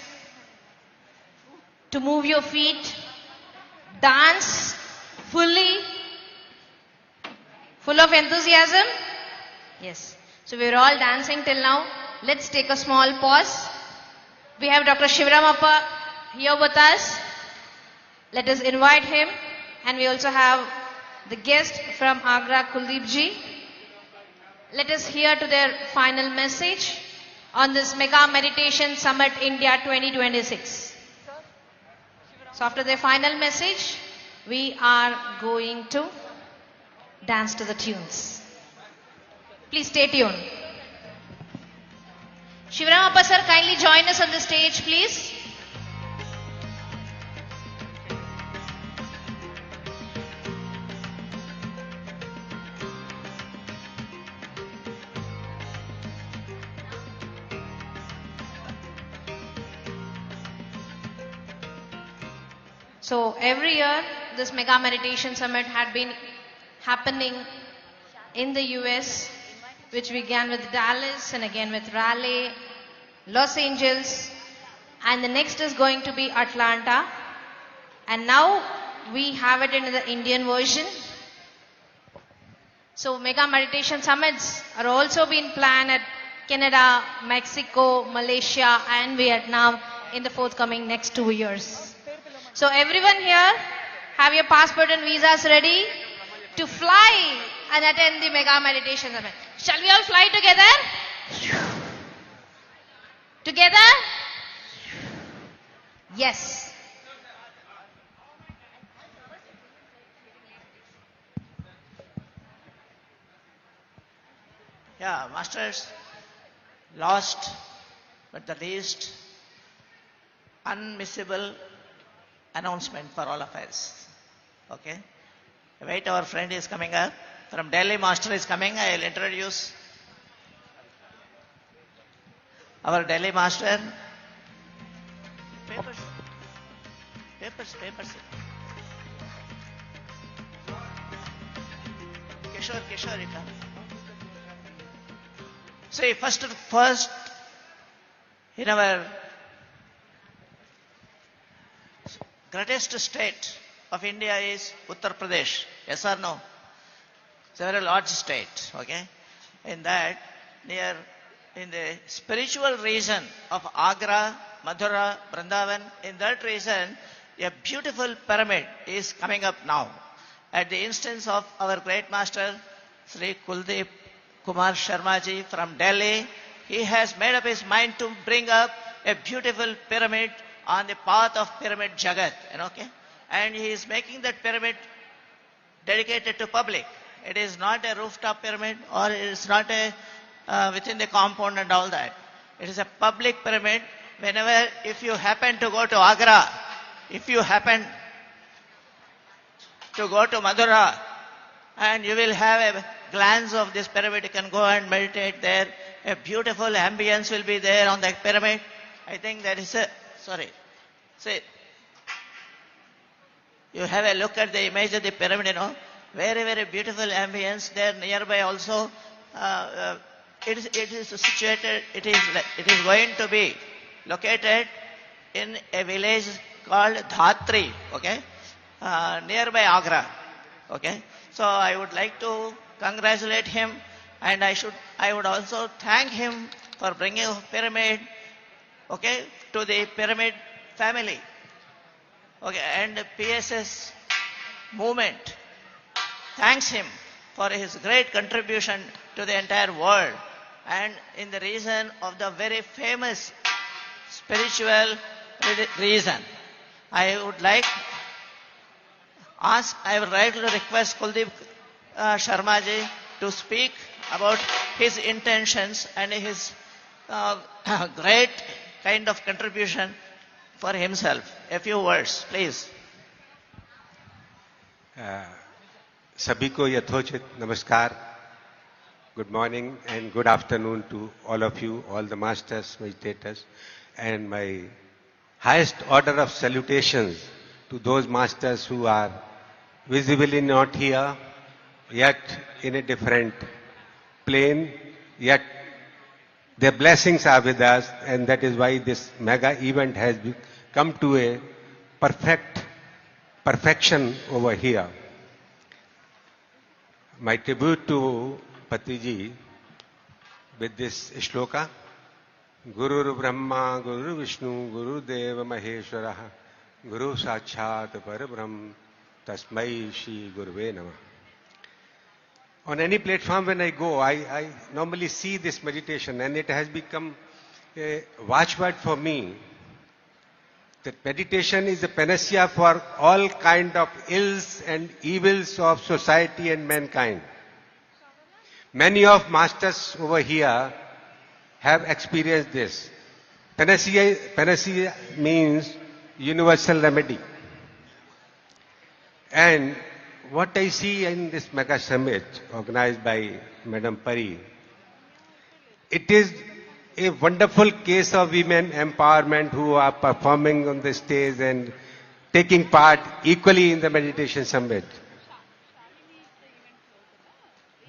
to move your feet, dance fully, full of enthusiasm. Yes. So we're all dancing till now. Let's take a small pause. We have Dr. Shivaramappa here with us. Let us invite him. And we also have the guest from Agra, Kuldeep ji. Let us hear to their final message on this Mega Meditation Summit India 2026. So after their final message, we are going to dance to the tunes. Please stay tuned. Shivaramappa sir, kindly join us on the stage, please. So every year, this Mega Meditation Summit had been happening in the US, which began with Dallas and again with Raleigh, Los Angeles, and the next is going to be Atlanta. And now we have it in the Indian version. So Mega Meditation Summits are also being planned at Canada, Mexico, Malaysia, and Vietnam in the forthcoming next 2 years. So everyone here, have your passport and visas ready to fly and attend the Mega Meditation Summit. Shall we all fly together? Together? Yes. Yeah, masters, last but the least, unmissable announcement for all of us. Okay? Wait, our friend is coming up. From Delhi, master is coming. I will introduce our Delhi master. Papers. Kishore, you come. See, first, in our greatest state of India is Uttar Pradesh. Yes or no? It's a very large state. Okay? In that, in the spiritual region of Agra, Mathura, Vrindavan, in that region, a beautiful pyramid is coming up now. At the instance of our great master, Sri Kuldeep Kumar Sharma ji from Delhi, he has made up his mind to bring up a beautiful pyramid on the path of Pyramid Jagat. Okay? And he is making that pyramid dedicated to public. It is not a rooftop pyramid or it is not a within the compound and all that. It is a public pyramid. Whenever, if you happen to go to Agra, if you happen to go to Mathura, and you will have a glance of this pyramid, you can go and meditate there. A beautiful ambience will be there on that pyramid. I think that is see, you have a look at the image of the pyramid, very, very beautiful ambience there nearby also. It is situated, it is going to be located in a village called Dhatri, okay, nearby Agra, okay. So I would like to congratulate him, and I would also thank him for bringing a pyramid, okay, to the pyramid family, okay, and the PSS movement thanks him for his great contribution to the entire world and in the region of the very famous spiritual region. I would like to request Kuldeep Sharma ji to speak about his intentions and his great kind of contribution for himself. A few words, please. सभी को यथोचित नमस्कार. Good morning and good afternoon to all of you, all the masters, meditators, and my highest order of salutations to those masters who are visibly not here, yet in a different plane, yet Their blessings are with us, and that is why this mega event has come to a perfection over here. My tribute to Patriji with this shloka. Guru Brahma, Guru Vishnu, Guru Deva Maheshwara, Guru Sachat Parabrahm, Tasmai Shri Guruve Namah. On any platform when I go, I normally see this meditation, and it has become a watchword for me. That meditation is a panacea for all kind of ills and evils of society and mankind. Many of masters over here have experienced this. Panacea means universal remedy. And what I see in this mega summit organized by Madam Pari, it is a wonderful case of women empowerment who are performing on the stage and taking part equally in the meditation summit.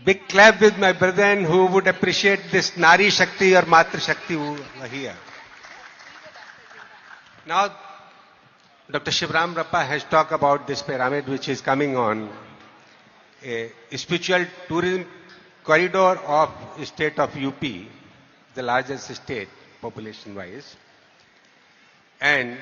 Big clap with my brethren who would appreciate this Nari Shakti or Matra Shakti who are here. Now, Dr. Shivram Rappa has talked about this pyramid which is coming on, a spiritual tourism corridor of state of UP, the largest state population-wise. And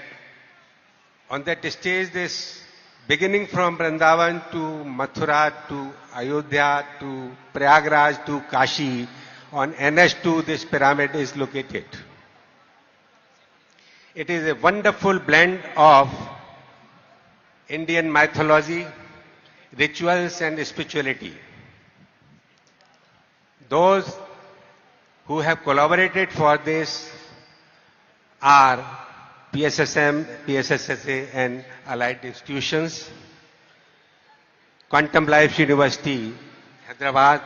on that stage, this beginning from Vrindavan to Mathura to Ayodhya to Prayagraj to Kashi, on NH2 this pyramid is located. It is a wonderful blend of Indian mythology, rituals and spirituality. Those who have collaborated for this are PSSM, PSSSA and allied institutions, Quantum Life University, Hyderabad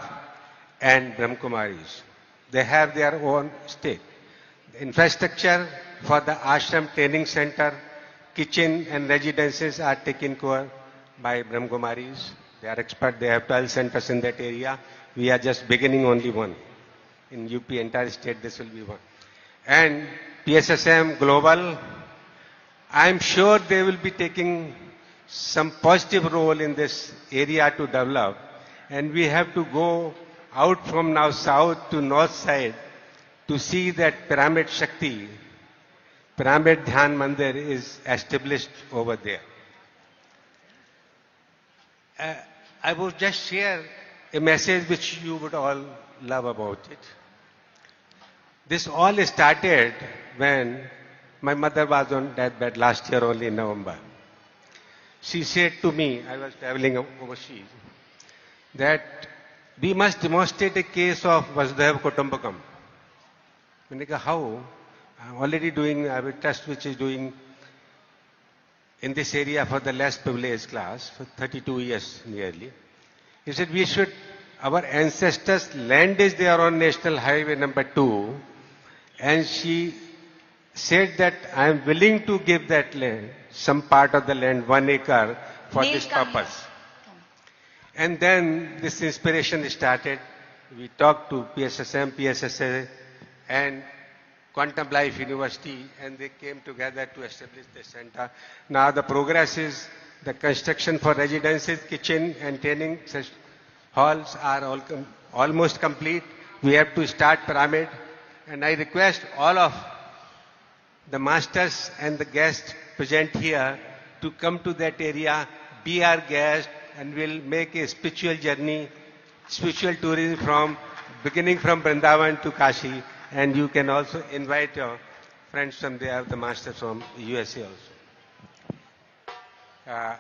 and Brahmakumaris. They have their own stake. The infrastructure for the ashram training center, kitchen and residences are taken care by Brahmakumaris. They are expert. They have 12 centers in that area. We are just beginning only one. In UP, entire state, this will be one. And PSSM Global, I am sure they will be taking some positive role in this area to develop. And we have to go out from now south to north side to see that Pyramid Shakti, Pyramid Dhyan Mandir is established over there. I would just share a message which you would all love about it. This all started when my mother was on deathbed last year only in November. She said to me, I was traveling overseas, that we must demonstrate a case of Vasudhaiva Kutumbakam. I said, how? I'm already doing, I have a trust which is doing in this area for the less privileged class for 32 years nearly. He said, we should, our ancestors' land is there on National Highway number 2, and she said that I am willing to give that land, some part of the land, 1 acre, for this purpose. And then this inspiration started. We talked to PSSM, PSSA, and Quantum Life University, and they came together to establish the center. Now the progress is the construction for residences, kitchen and training halls are all almost complete. We have to start pyramid, and I request all of the masters and the guests present here to come to that area, be our guest, and we'll make a spiritual journey, spiritual tourism from beginning from Vrindavan to Kashi. And you can also invite your friends from there, the masters from USA also.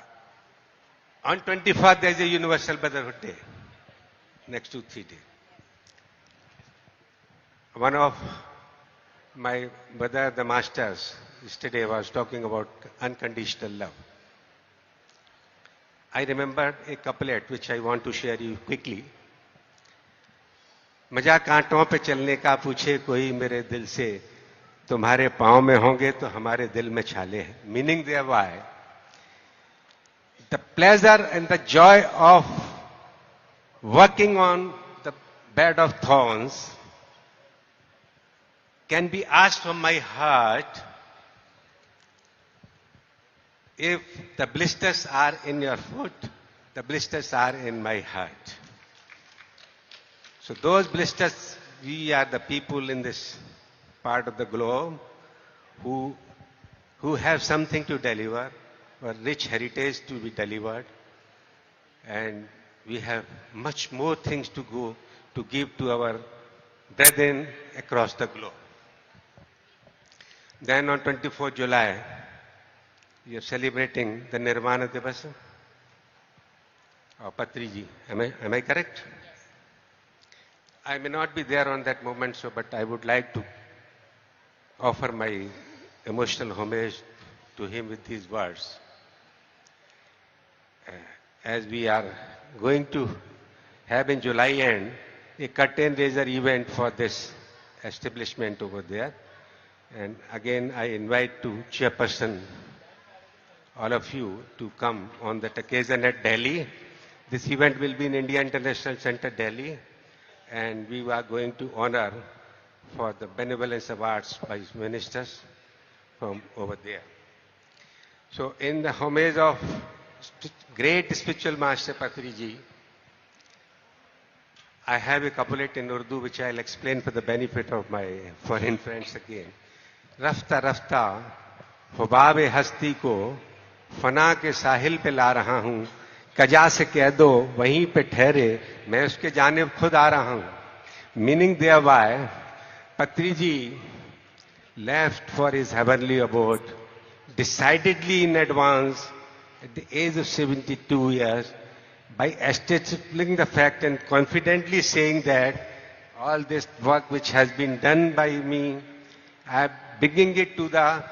On 24th, there is a Universal Brotherhood Day, next 2-3 days. One of my brother, the masters, yesterday was talking about unconditional love. I remember a couplet which I want to share you quickly. मजा कांटों पे चलने का पूछे कोई मेरे दिल से, तुम्हारे पांव में होंगे तो हमारे दिल में छाले हैं. Meaning thereby, the pleasure and the joy of working on the bed of thorns can be asked from my heart, if the blisters are in your foot, the blisters are in my heart. So those blisters, we are the people in this part of the globe who have something to deliver, a rich heritage to be delivered, and we have much more things to go to give to our brethren across the globe. Then on 24th July, we are celebrating the Nirvana Divas of Patriji. Am I correct? I may not be there on that moment, but I would like to offer my emotional homage to him with these words. As we are going to have in July end a curtain raiser event for this establishment over there. And again, I invite to chairperson all of you to come on that occasion at Delhi. This event will be in India International Center, Delhi, and we are going to honor for the benevolence awards by ministers from over there. So in the homage of great spiritual master Patriji, I have a couplet in Urdu which I'll explain for the benefit of my foreign friends again. Rafta rafta हुबाब हस्ती को फना के साहिल पे ला रहा हूँ, कजा से कह दो वहीं पे ठहरे, मैं उसके जानिब खुद आ रहा हूँ. Meaning thereby, Patriji left for his heavenly abode decidedly in advance at the age of 72 years by establishing the fact and confidently saying that all this work which has been done by me, I am bringing it to the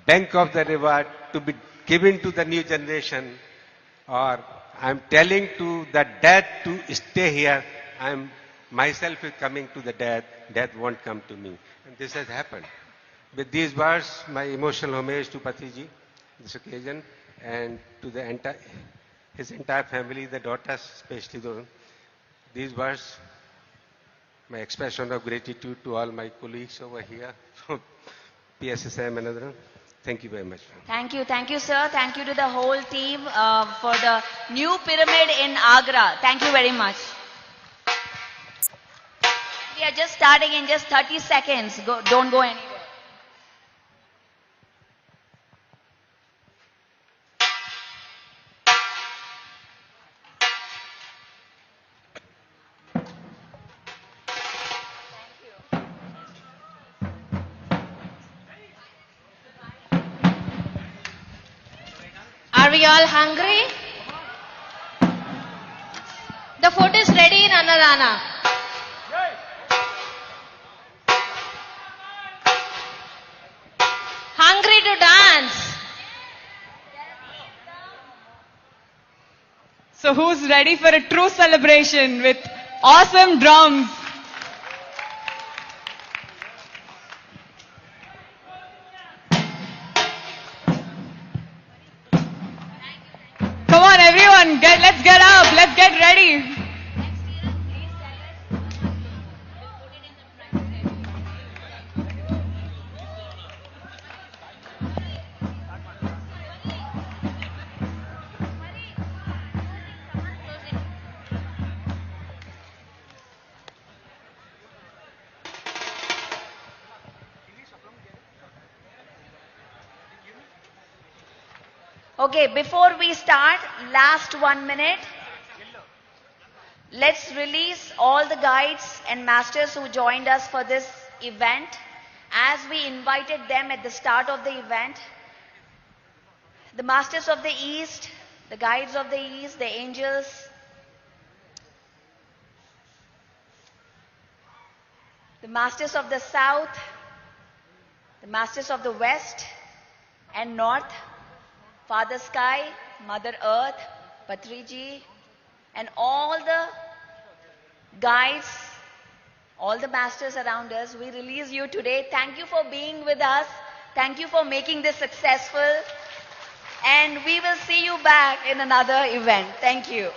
bank of the river to be given to the new generation, or I am telling to the dead to stay here. I am myself is coming to the death. Death won't come to me. And this has happened. With these words, my emotional homage to Patriji, this occasion, and to the his entire family, the daughters, especially those. These words, my expression of gratitude to all my colleagues over here from PSSM and other. Thank you very much. Thank you, sir. Thank you to the whole team for the new pyramid in Agra. Thank you very much. We are just starting in just 30 seconds. Don't go anywhere. Are we all hungry? The food is ready in Annadana. Hungry to dance. So who's ready for a true celebration with awesome drums? Come on everyone, let's get up, let's get ready. Okay, before we start, last 1 minute. Let's release all the guides and masters who joined us for this event. As we invited them at the start of the event, the masters of the East, the guides of the East, the angels, the masters of the South, the masters of the West and North, Father Sky, Mother Earth, Patriji, and all the guides, all the masters around us, we release you today. Thank you for being with us. Thank you for making this successful. And we will see you back in another event. Thank you.